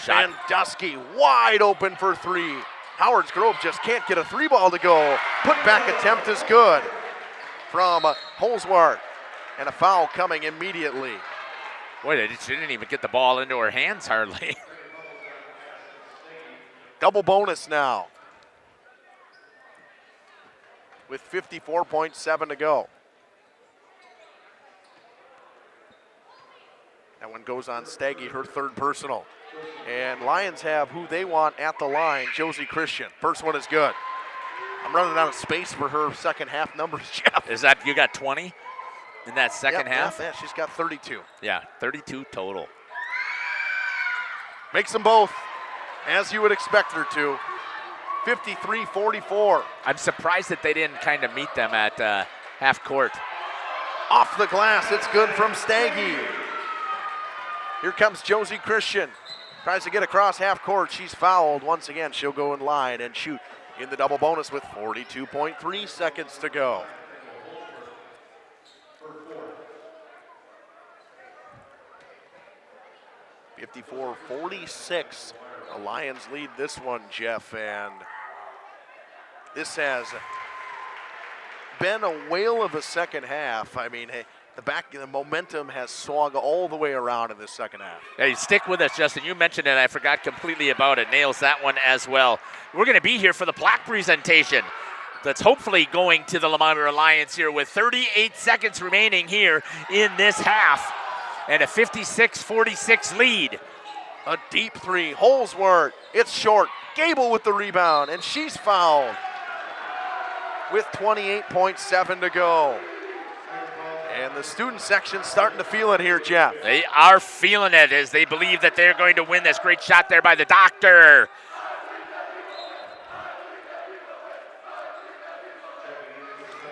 Shot. Van Dusky wide open for 3. Howard's Grove just can't get a 3-ball to go. Put back attempt is good from Holzwart, and a foul coming immediately. Boy, she didn't even get the ball into her hands hardly. Double bonus now with 54.7 to go. That one goes on Staggy, her third personal. And Lions have who they want at the line, Josie Christian. First one is good. I'm running out of space for her second half numbers, Jeff. Is that, you got 20 in that second half? Yeah, she's got 32. Yeah, 32 total. Makes them both, as you would expect her to. 53-44. I'm surprised that they didn't kind of meet them at half court. Off the glass, it's good from Staggy. Here comes Josie Christian. Tries to get across half court. She's fouled. Once again, she'll go in line and shoot in the double bonus with 42.3 seconds to go. (54-46). The Lions lead this one, Jeff, and this has been a whale of a second half. I mean, hey, the momentum has swung all the way around in this second half. Hey, stick with us, Justin. You mentioned it. I forgot completely about it. Nails that one as well. We're going to be here for the plaque presentation that's hopefully going to the Lomira Lions here with 38 seconds remaining here in this half and a 56-46 lead. A deep three. Holsworth. It's short. Gable with the rebound, and she's fouled with 28.7 to go. And the student section's starting to feel it here, Jeff. They are feeling it as they believe that they're going to win this. Great shot there by the doctor.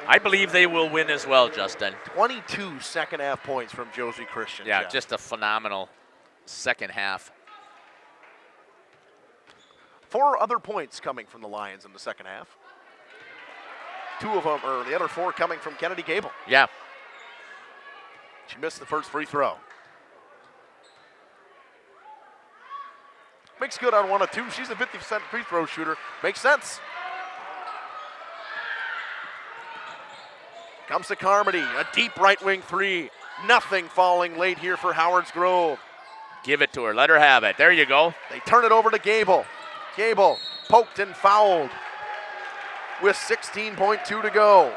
I believe they will win as well, Justin. 22 second half points from Josie Christian. Yeah, Jeff. just a phenomenal second half. 4 other points coming from the Lions in the second half. 2 of them, or the other 4 coming from Kennedy Gable. Yeah. She missed the first free throw. Makes good on 1 of 2. She's a 50% free throw shooter. Makes sense. Comes to Carmody, a deep right wing 3. Nothing falling late here for Howard's Grove. Give it to her. Let her have it. There you go. They turn it over to Gable. Gable poked and fouled with 16.2 to go.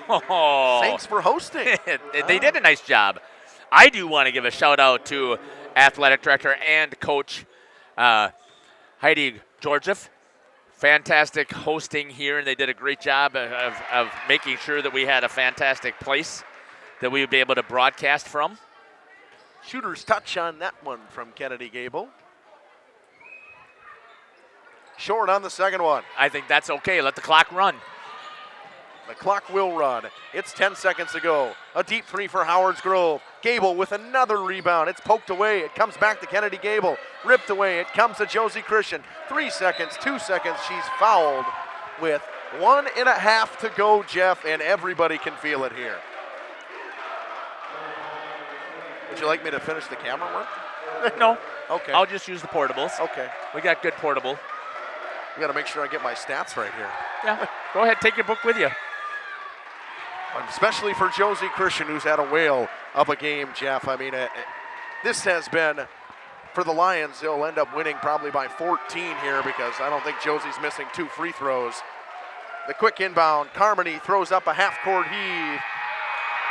Oh. Thanks for hosting. They did a nice job. I do want to give a shout out to athletic director and coach Heidi Georgieff. Fantastic hosting here, and they did a great job of making sure that we had a fantastic place that we would be able to broadcast from. Shooter's touch on that one from Kennedy Gable. Short on the second one. I think that's okay. Let the clock run. The clock will run. It's 10 seconds to go. A deep 3 for Howard's Grove. Gable with another rebound. It's poked away. It comes back to Kennedy Gable. Ripped away. It comes to Josie Christian. 3 seconds, 2 seconds. She's fouled with 1.5 to go, Jeff, and everybody can feel it here. Would you like me to finish the camera work? No. Okay. I'll just use the portables. Okay. We got good portable. We got to make sure I get my stats right here. Yeah. Go ahead. Take your book with you. Especially for Josie Christian, who's had a whale of a game, Jeff. I mean, this has been, for the Lions, they'll end up winning probably by 14 here because I don't think Josie's missing 2 free throws. The quick inbound, Carmody throws up a half-court heave,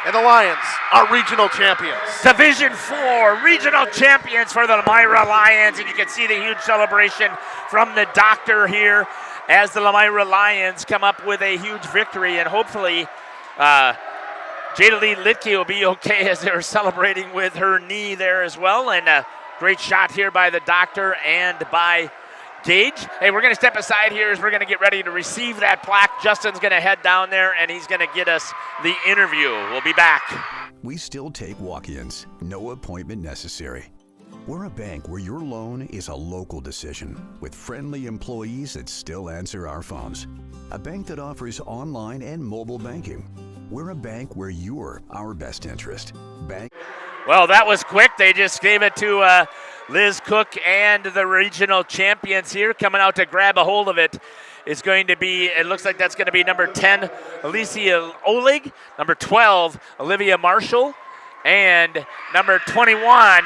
and the Lions are regional champions. Division 4 regional champions for the Lomira Lions, and you can see the huge celebration from the doctor here as the Lomira Lions come up with a huge victory, and hopefully Jada Lee Litke will be okay as they're celebrating with her knee there as well. And a great shot here by the doctor and by Gage. Hey, we're going to step aside here as we're going to get ready to receive that plaque. Justin's going to head down there and he's going to get us the interview. We'll be back. We still take walk-ins, no appointment necessary. We're a bank where your loan is a local decision with friendly employees that still answer our phones. A bank that offers online and mobile banking. We're a bank where you're our best interest. Well, that was quick. They just gave it to Liz Cook and the regional champions here. Coming out to grab a hold of it is going to be, it looks like that's going to be number 10, Alicia Olig, number 12, Olivia Marshall, and number 21,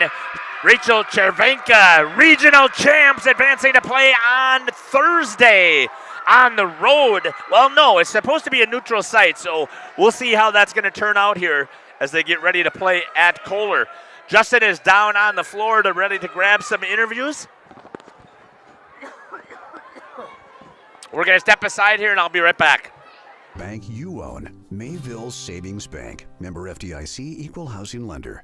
Rachel Chervenka. Regional champs advancing to play on Thursday on the road. Well, no, it's supposed to be a neutral site, so we'll see how that's going to turn out here as they get ready to play at Kohler. Justin is down on the floor ready to grab some interviews. We're going to step aside here, and I'll be right back. Bank you own. Mayville Savings Bank. Member FDIC, Equal Housing Lender.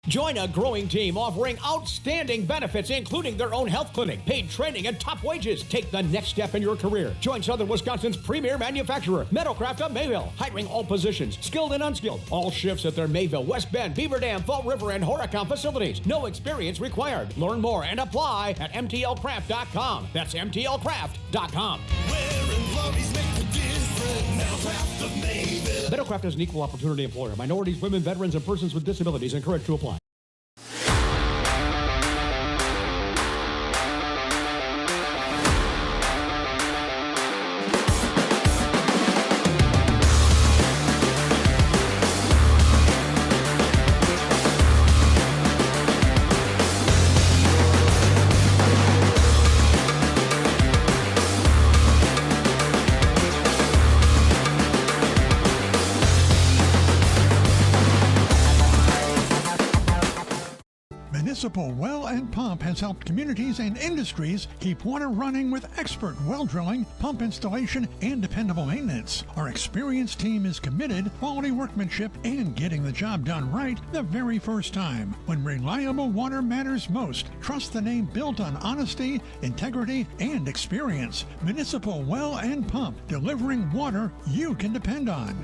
Join a growing team offering outstanding benefits, including their own health clinic, paid training, and top wages. Take the next step in your career. Join Southern Wisconsin's premier manufacturer, Metalcraft of Mayville, hiring all positions, skilled and unskilled. All shifts at their Mayville, West Bend, Beaver Dam, Fall River, and Horicon facilities. No experience required. Learn more and apply at mtlcraft.com. That's mtlcraft.com. Metalcraft is an equal opportunity employer. Minorities, women, veterans, and persons with disabilities encouraged to apply. Municipal Well and Pump has helped communities and industries keep water running with expert well drilling, pump installation, and dependable maintenance. Our experienced team is committed, quality workmanship, and getting the job done right the very first time. When reliable water matters most, trust the name built on honesty, integrity, and experience. Municipal Well and Pump, delivering water you can depend on.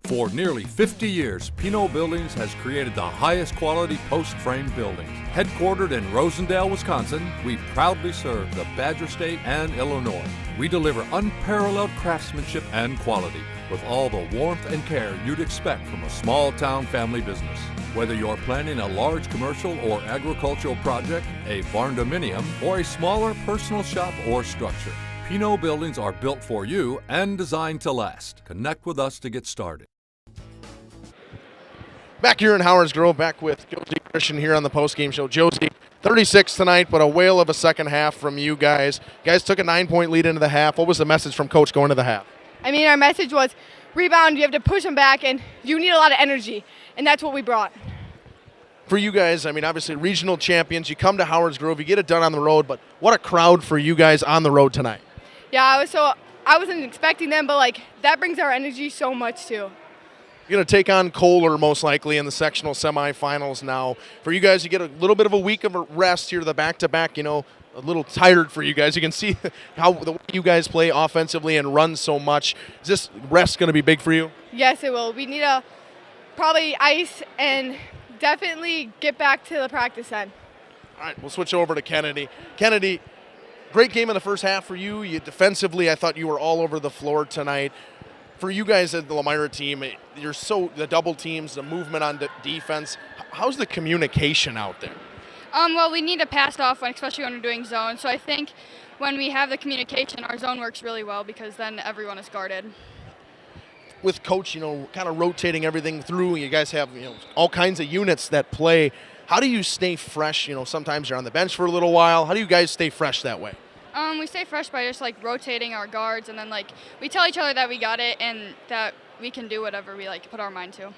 For nearly 50 years, Pinot Buildings has created the highest quality post-frame buildings. Headquartered in Rosendale, Wisconsin, we proudly serve the Badger State and Illinois. We deliver unparalleled craftsmanship and quality with all the warmth and care you'd expect from a small-town family business. Whether you're planning a large commercial or agricultural project, a barn-dominium, or a smaller personal shop or structure, Pinot Buildings are built for you and designed to last. Connect with us to get started. Back here in Howard's Grove, back with Josie Christian here on the postgame show. Josie, 36 tonight, but a whale of a second half from you guys. You guys took a 9-point lead into the half. What was the message from Coach going to the half? I mean, our message was rebound, you have to push them back, and you need a lot of energy, and that's what we brought. For you guys, I mean, obviously regional champions, you come to Howard's Grove, you get it done on the road, but what a crowd for you guys on the road tonight. Yeah, I wasn't expecting them, but that brings our energy so much too. You're going to take on Kohler most likely in the sectional semifinals now. For you guys, you get a little bit of a week of a rest here, the back-to-back, a little tired for you guys. You can see how the way you guys play offensively and run so much. Is this rest going to be big for you? Yes, it will. We need to probably ice and definitely get back to the practice end. All right, we'll switch over to Kennedy. Kennedy, great game in the first half for you. Defensively, I thought you were all over the floor tonight. For you guys at the Lomira team, the double teams, the movement on defense. How's the communication out there? Well, we need to pass it off, especially when we're doing zone. So I think when we have the communication, our zone works really well because then everyone is guarded. With Coach, kind of rotating everything through, you guys have all kinds of units that play. How do you stay fresh? Sometimes you're on the bench for a little while. How do you guys stay fresh that way? We stay fresh by just rotating our guards, and then we tell each other that we got it and that we can do whatever we put our mind to.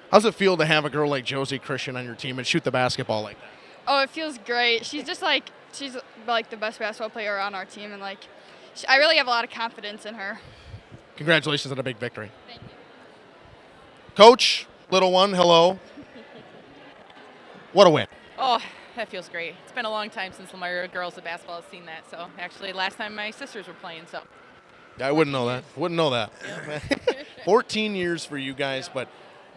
How's it feel to have a girl like Josie Christian on your team and shoot the basketball like that? Oh, it feels great. She's just she's the best basketball player on our team, and I really have a lot of confidence in her. Congratulations on a big victory. Thank you. Coach, little one, hello. What a win. Oh, that feels great. It's been a long time since Lomira girls of basketball has seen that. So actually, last time my sisters were playing. So I wouldn't know that. Wouldn't know that. 14 years for you guys, but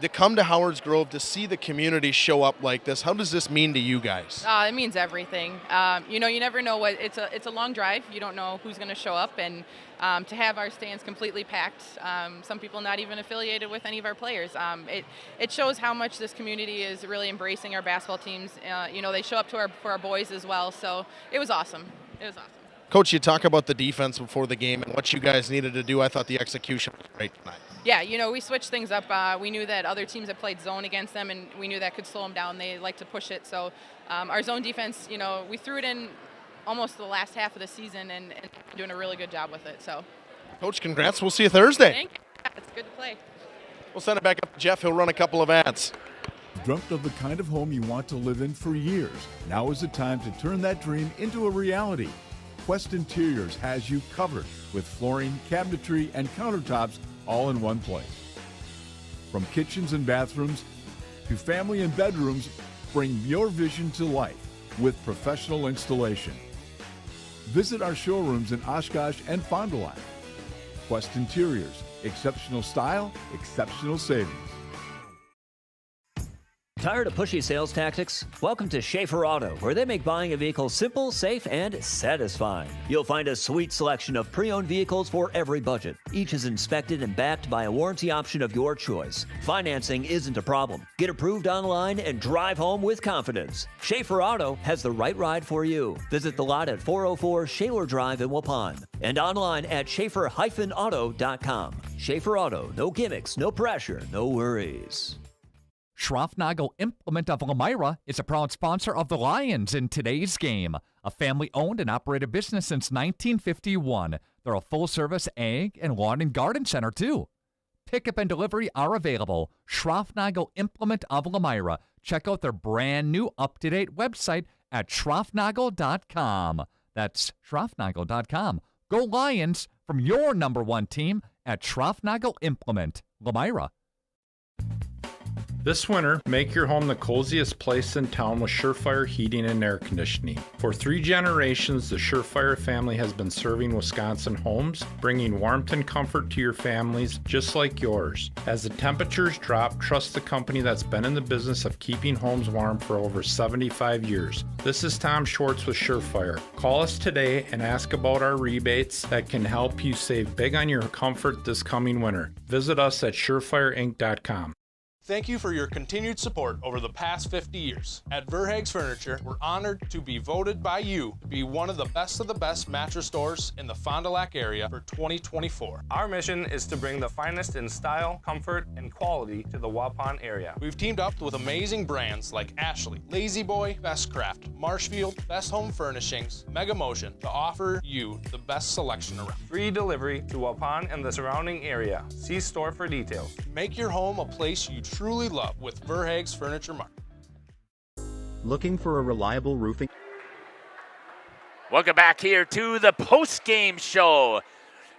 to come to Howard's Grove to see the community show up like this, how does this mean to you guys? it means everything. You never know what it's a long drive. You don't know who's going to show up, and to have our stands completely packed, some people not even affiliated with any of our players, it shows how much this community is really embracing our basketball teams. They show up for our boys as well, so it was awesome. It was awesome. Coach, you talk about the defense before the game and what you guys needed to do. I thought the execution was great tonight. Yeah, we switched things up. We knew that other teams had played zone against them, and we knew that could slow them down. They like to push it. So our zone defense, we threw it in almost the last half of the season and doing a really good job with it. So, Coach, congrats. We'll see you Thursday. Thank you. Yeah, it's good to play. We'll send it back up to Jeff. He'll run a couple of ads. Dreamt of the kind of home you want to live in for years. Now is the time to turn that dream into a reality. Quest Interiors has you covered with flooring, cabinetry, and countertops all in one place. From kitchens and bathrooms to family and bedrooms, bring your vision to life with professional installation. Visit our showrooms in Oshkosh and Fond du Lac. Quest Interiors, exceptional style, exceptional savings. Tired of pushy sales tactics? Welcome to Schaefer Auto, where they make buying a vehicle simple, safe, and satisfying. You'll find a sweet selection of pre-owned vehicles for every budget. Each is inspected and backed by a warranty option of your choice. Financing isn't a problem. Get approved online and drive home with confidence. Schaefer Auto has the right ride for you. Visit the lot at 404 Shaler Drive in Waupun and online at schaefer-auto.com. Schaefer Auto, no gimmicks, no pressure, no worries. Schroffnagel Implement of Lomira is a proud sponsor of the Lions in today's game. A family-owned and operated business since 1951. They're a full-service ag and lawn and garden center, too. Pickup and delivery are available. Schroffnagel Implement of Lomira. Check out their brand new up-to-date website at schroffnagel.com. That's schroffnagel.com. Go Lions from your number one team at Schroffnagel Implement, Lomira. This winter, make your home the coziest place in town with Surefire Heating and Air Conditioning. For 3 generations, the Surefire family has been serving Wisconsin homes, bringing warmth and comfort to your families just like yours. As the temperatures drop, trust the company that's been in the business of keeping homes warm for over 75 years. This is Tom Schwartz with Surefire. Call us today and ask about our rebates that can help you save big on your comfort this coming winter. Visit us at surefireinc.com. Thank you for your continued support over the past 50 years. At Verhaeg's Furniture, we're honored to be voted by you to be one of the best mattress stores in the Fond du Lac area for 2024. Our mission is to bring the finest in style, comfort, and quality to the Waupun area. We've teamed up with amazing brands like Ashley, Lazy Boy, Best Craft, Marshfield, Best Home Furnishings, Mega Motion to offer you the best selection around. Free delivery to Waupun and the surrounding area. See store for details. Make your home a place you truly love with Verhaeg's Furniture Mart. Looking for a reliable roofing? Welcome back here to the post-game show.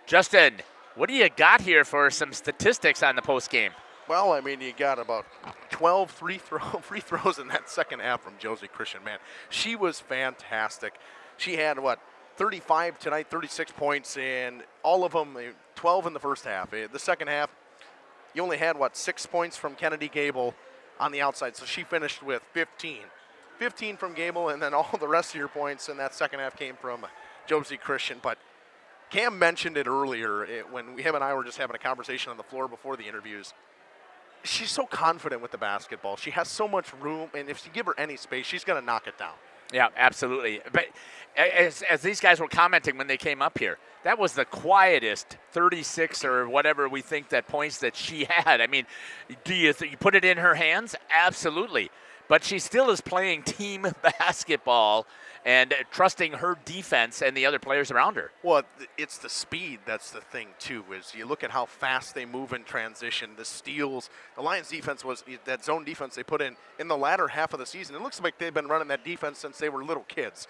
Justin, what do you got here for some statistics on the post-game? Well, I mean, you got about 12 free throws in that second half from Josie Christian. Man, she was fantastic. She had, 35 tonight, 36 points, and all of them, 12 in the first half. The second half, you only had, 6 points from Kennedy Gable on the outside, so she finished with 15. 15 from Gable, and then all the rest of your points in that second half came from Josie Christian. But Cam mentioned it earlier when him and I were just having a conversation on the floor before the interviews. She's so confident with the basketball. She has so much room, and if you give her any space, she's going to knock it down. Yeah, absolutely. But as these guys were commenting when they came up here, that was the quietest 36 or whatever we think that points that she had. I mean, do you put it in her hands? Absolutely. But she still is playing team basketball and trusting her defense and the other players around her. Well, it's the speed that's the thing, too, is you look at how fast they move in transition, the steals. The Lions defense was that zone defense they put in the latter half of the season. It looks like they've been running that defense since they were little kids.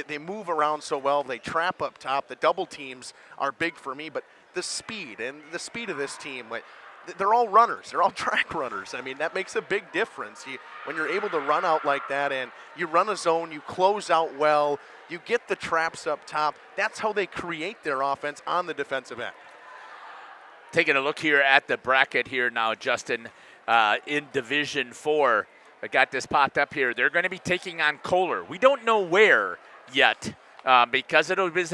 They move around so well. They trap up top. The double teams are big for me, but the speed of this team, they're all runners. They're all track runners. I mean, that makes a big difference. When you're able to run out like that and you run a zone, you close out well, you get the traps up top. That's how they create their offense on the defensive end. Taking a look here at the bracket here now, Justin, in Division 4. I got this popped up here. They're going to be taking on Kohler. We don't know where yet. Because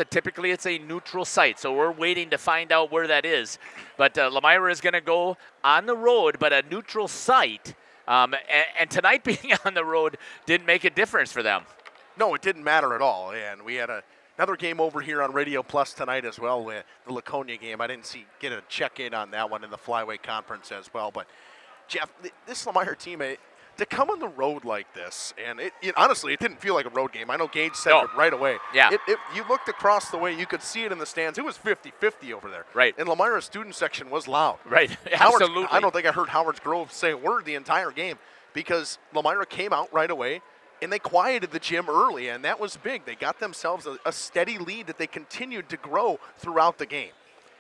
typically it's a neutral site, so we're waiting to find out where that is. But Lomira is going to go on the road, but a neutral site. And tonight being on the road didn't make a difference for them. No, it didn't matter at all. And we had another game over here on Radio Plus tonight as well, the Laconia game. I didn't get a check-in on that one in the Flyweight Conference as well. But, Jeff, this Lomira team, to come on the road like this, and honestly, it didn't feel like a road game. I know Gage said it right away. Yeah. You looked across the way, you could see it in the stands. It was 50-50 over there. Right. And Lomira's student section was loud. Right, absolutely. I don't think I heard Howard's Grove say a word the entire game because Lomira came out right away, and they quieted the gym early, and that was big. They got themselves a steady lead that they continued to grow throughout the game.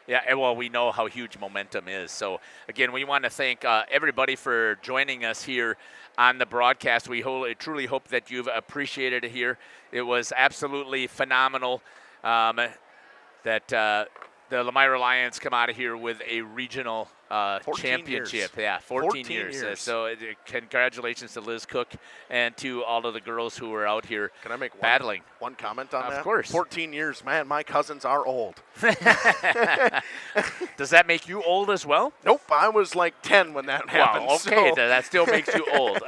Yeah, well, we know how huge momentum is. So, again, we want to thank everybody for joining us here on the broadcast. We truly hope that you've appreciated it here. It was absolutely phenomenal that the Lomira Lions come out of here with a regional championship. Years. Yeah, 14 years. So congratulations to Liz Cook and to all of the girls who were out here Can I make battling. One comment on that? Of course. 14 years. Man, my cousins are old. Does that make you old as well? Nope, I was like 10 when that happened. Wow, okay, so. that still makes you old.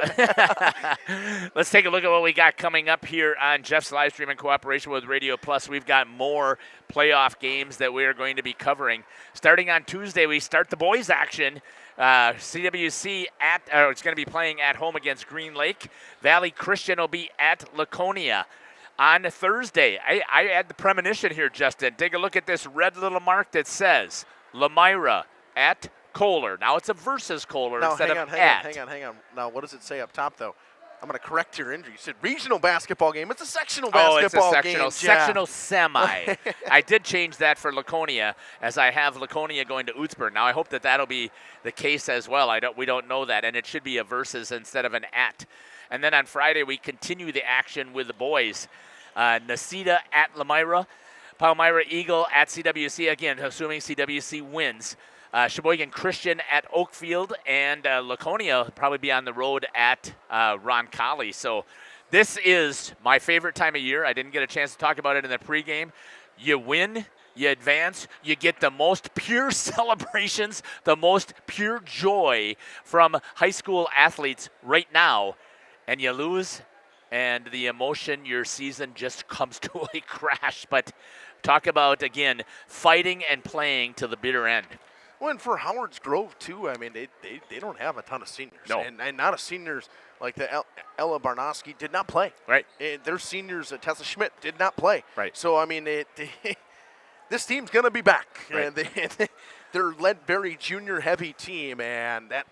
Let's take a look at what we got coming up here on Jeff's live stream in cooperation with Radio Plus. We've got more playoff games that we are going to be covering. Starting on Tuesday, we start the boys action. CWC it's going to be playing at home against Green Lake. Valley Christian will be at Laconia. On Thursday, I had the premonition here, Justin. Take a look at this red little mark that says Lomira at Kohler. Now it's a versus Kohler Now, instead hang of on. at. Hang on. Now, what does it say up top, though? I'm going to correct your injury. You said regional basketball game. It's a sectional Oh, it's basketball a sectional, game. sectional semi. I did change that for Laconia, as I have Laconia going to Utzberg. Now I hope that that'll be the case as well. We don't know that, and it should be a versus instead of an at. And then on Friday we continue the action with the boys. Nacita at Lomira, Palmyra Eagle at CWC again, assuming CWC wins. Sheboygan Christian at Oakfield, and Laconia will probably be on the road at Roncalli. So this is my favorite time of year. I didn't get a chance to talk about it in the pregame. You win, you advance, you get the most pure celebrations, the most pure joy from high school athletes right now, and you lose, and the emotion, your season just comes to a crash. But talk about, again, fighting and playing to the bitter end. Well, and for Howard's Grove, too, I mean, they don't have a ton of seniors. No. And not a seniors like the Ella Barnowski did not play. Right. And their seniors, Tessa Schmidt, did not play. Right. So, I mean, this team's going to be back. Right. And they're very junior-heavy team, and that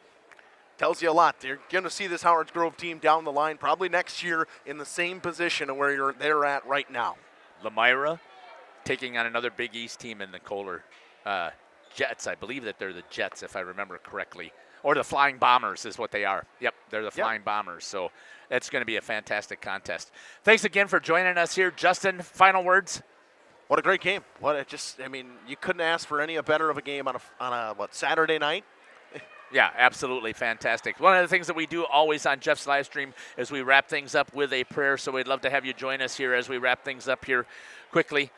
tells you a lot. They're going to see this Howard's Grove team down the line probably next year in the same position of where they're at right now. Lomira taking on another Big East team in the Kohler Jets. I believe that they're the Jets, if I remember correctly. Or the Flying Bombers is what they are. Yep, they're the Flying Bombers. So it's going to be a fantastic contest. Thanks again for joining us here. Justin, final words? What a great game. You couldn't ask for any better of a game on a Saturday night? Yeah, absolutely fantastic. One of the things that we do always on Jeff's live stream is we wrap things up with a prayer. So we'd love to have you join us here as we wrap things up here quickly.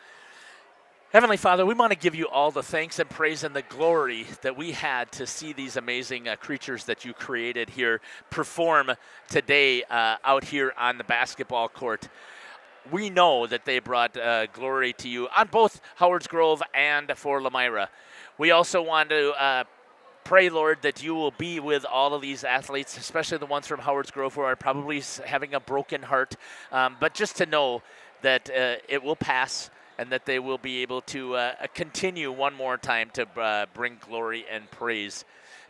Heavenly Father, we want to give you all the thanks and praise and the glory that we had to see these amazing creatures that you created here perform today out here on the basketball court. We know that they brought glory to you on both Howard's Grove and for Lomira. We also want to pray, Lord, that you will be with all of these athletes, especially the ones from Howard's Grove who are probably having a broken heart, but just to know that it will pass, and that they will be able to continue one more time to bring glory and praise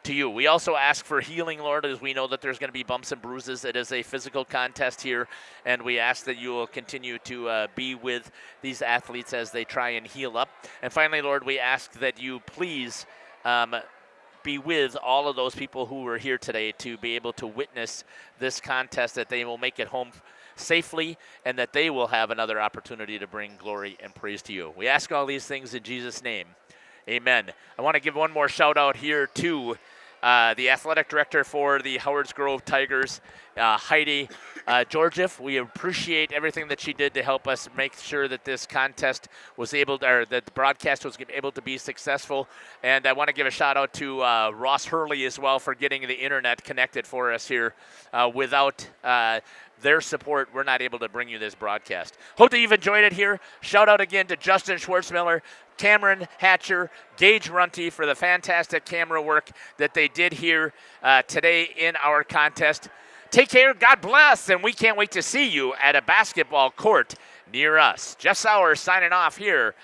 to you. We also ask for healing, Lord, as we know that there's going to be bumps and bruises. It is a physical contest here, and we ask that you will continue to be with these athletes as they try and heal up. And finally, Lord, we ask that you please be with all of those people who were here today to be able to witness this contest, that they will make it home safely, and that they will have another opportunity to bring glory and praise to you. We ask all these things in Jesus' name. Amen. I want to give one more shout out here to the athletic director for the Howard's Grove Tigers, Heidi Georgieff. We appreciate everything that she did to help us make sure that this contest was able to, or that the broadcast was able to be successful. And I want to give a shout out to Ross Hurley as well for getting the internet connected for us here. Without their support, we're not able to bring you this broadcast. Hope that you've enjoyed it here. Shout out again to Justin Schwartzmiller, Cameron Hatcher, Gage Runty for the fantastic camera work that they did here today in our contest. Take care, God bless, and we can't wait to see you at a basketball court near us. Jeff Sauer signing off here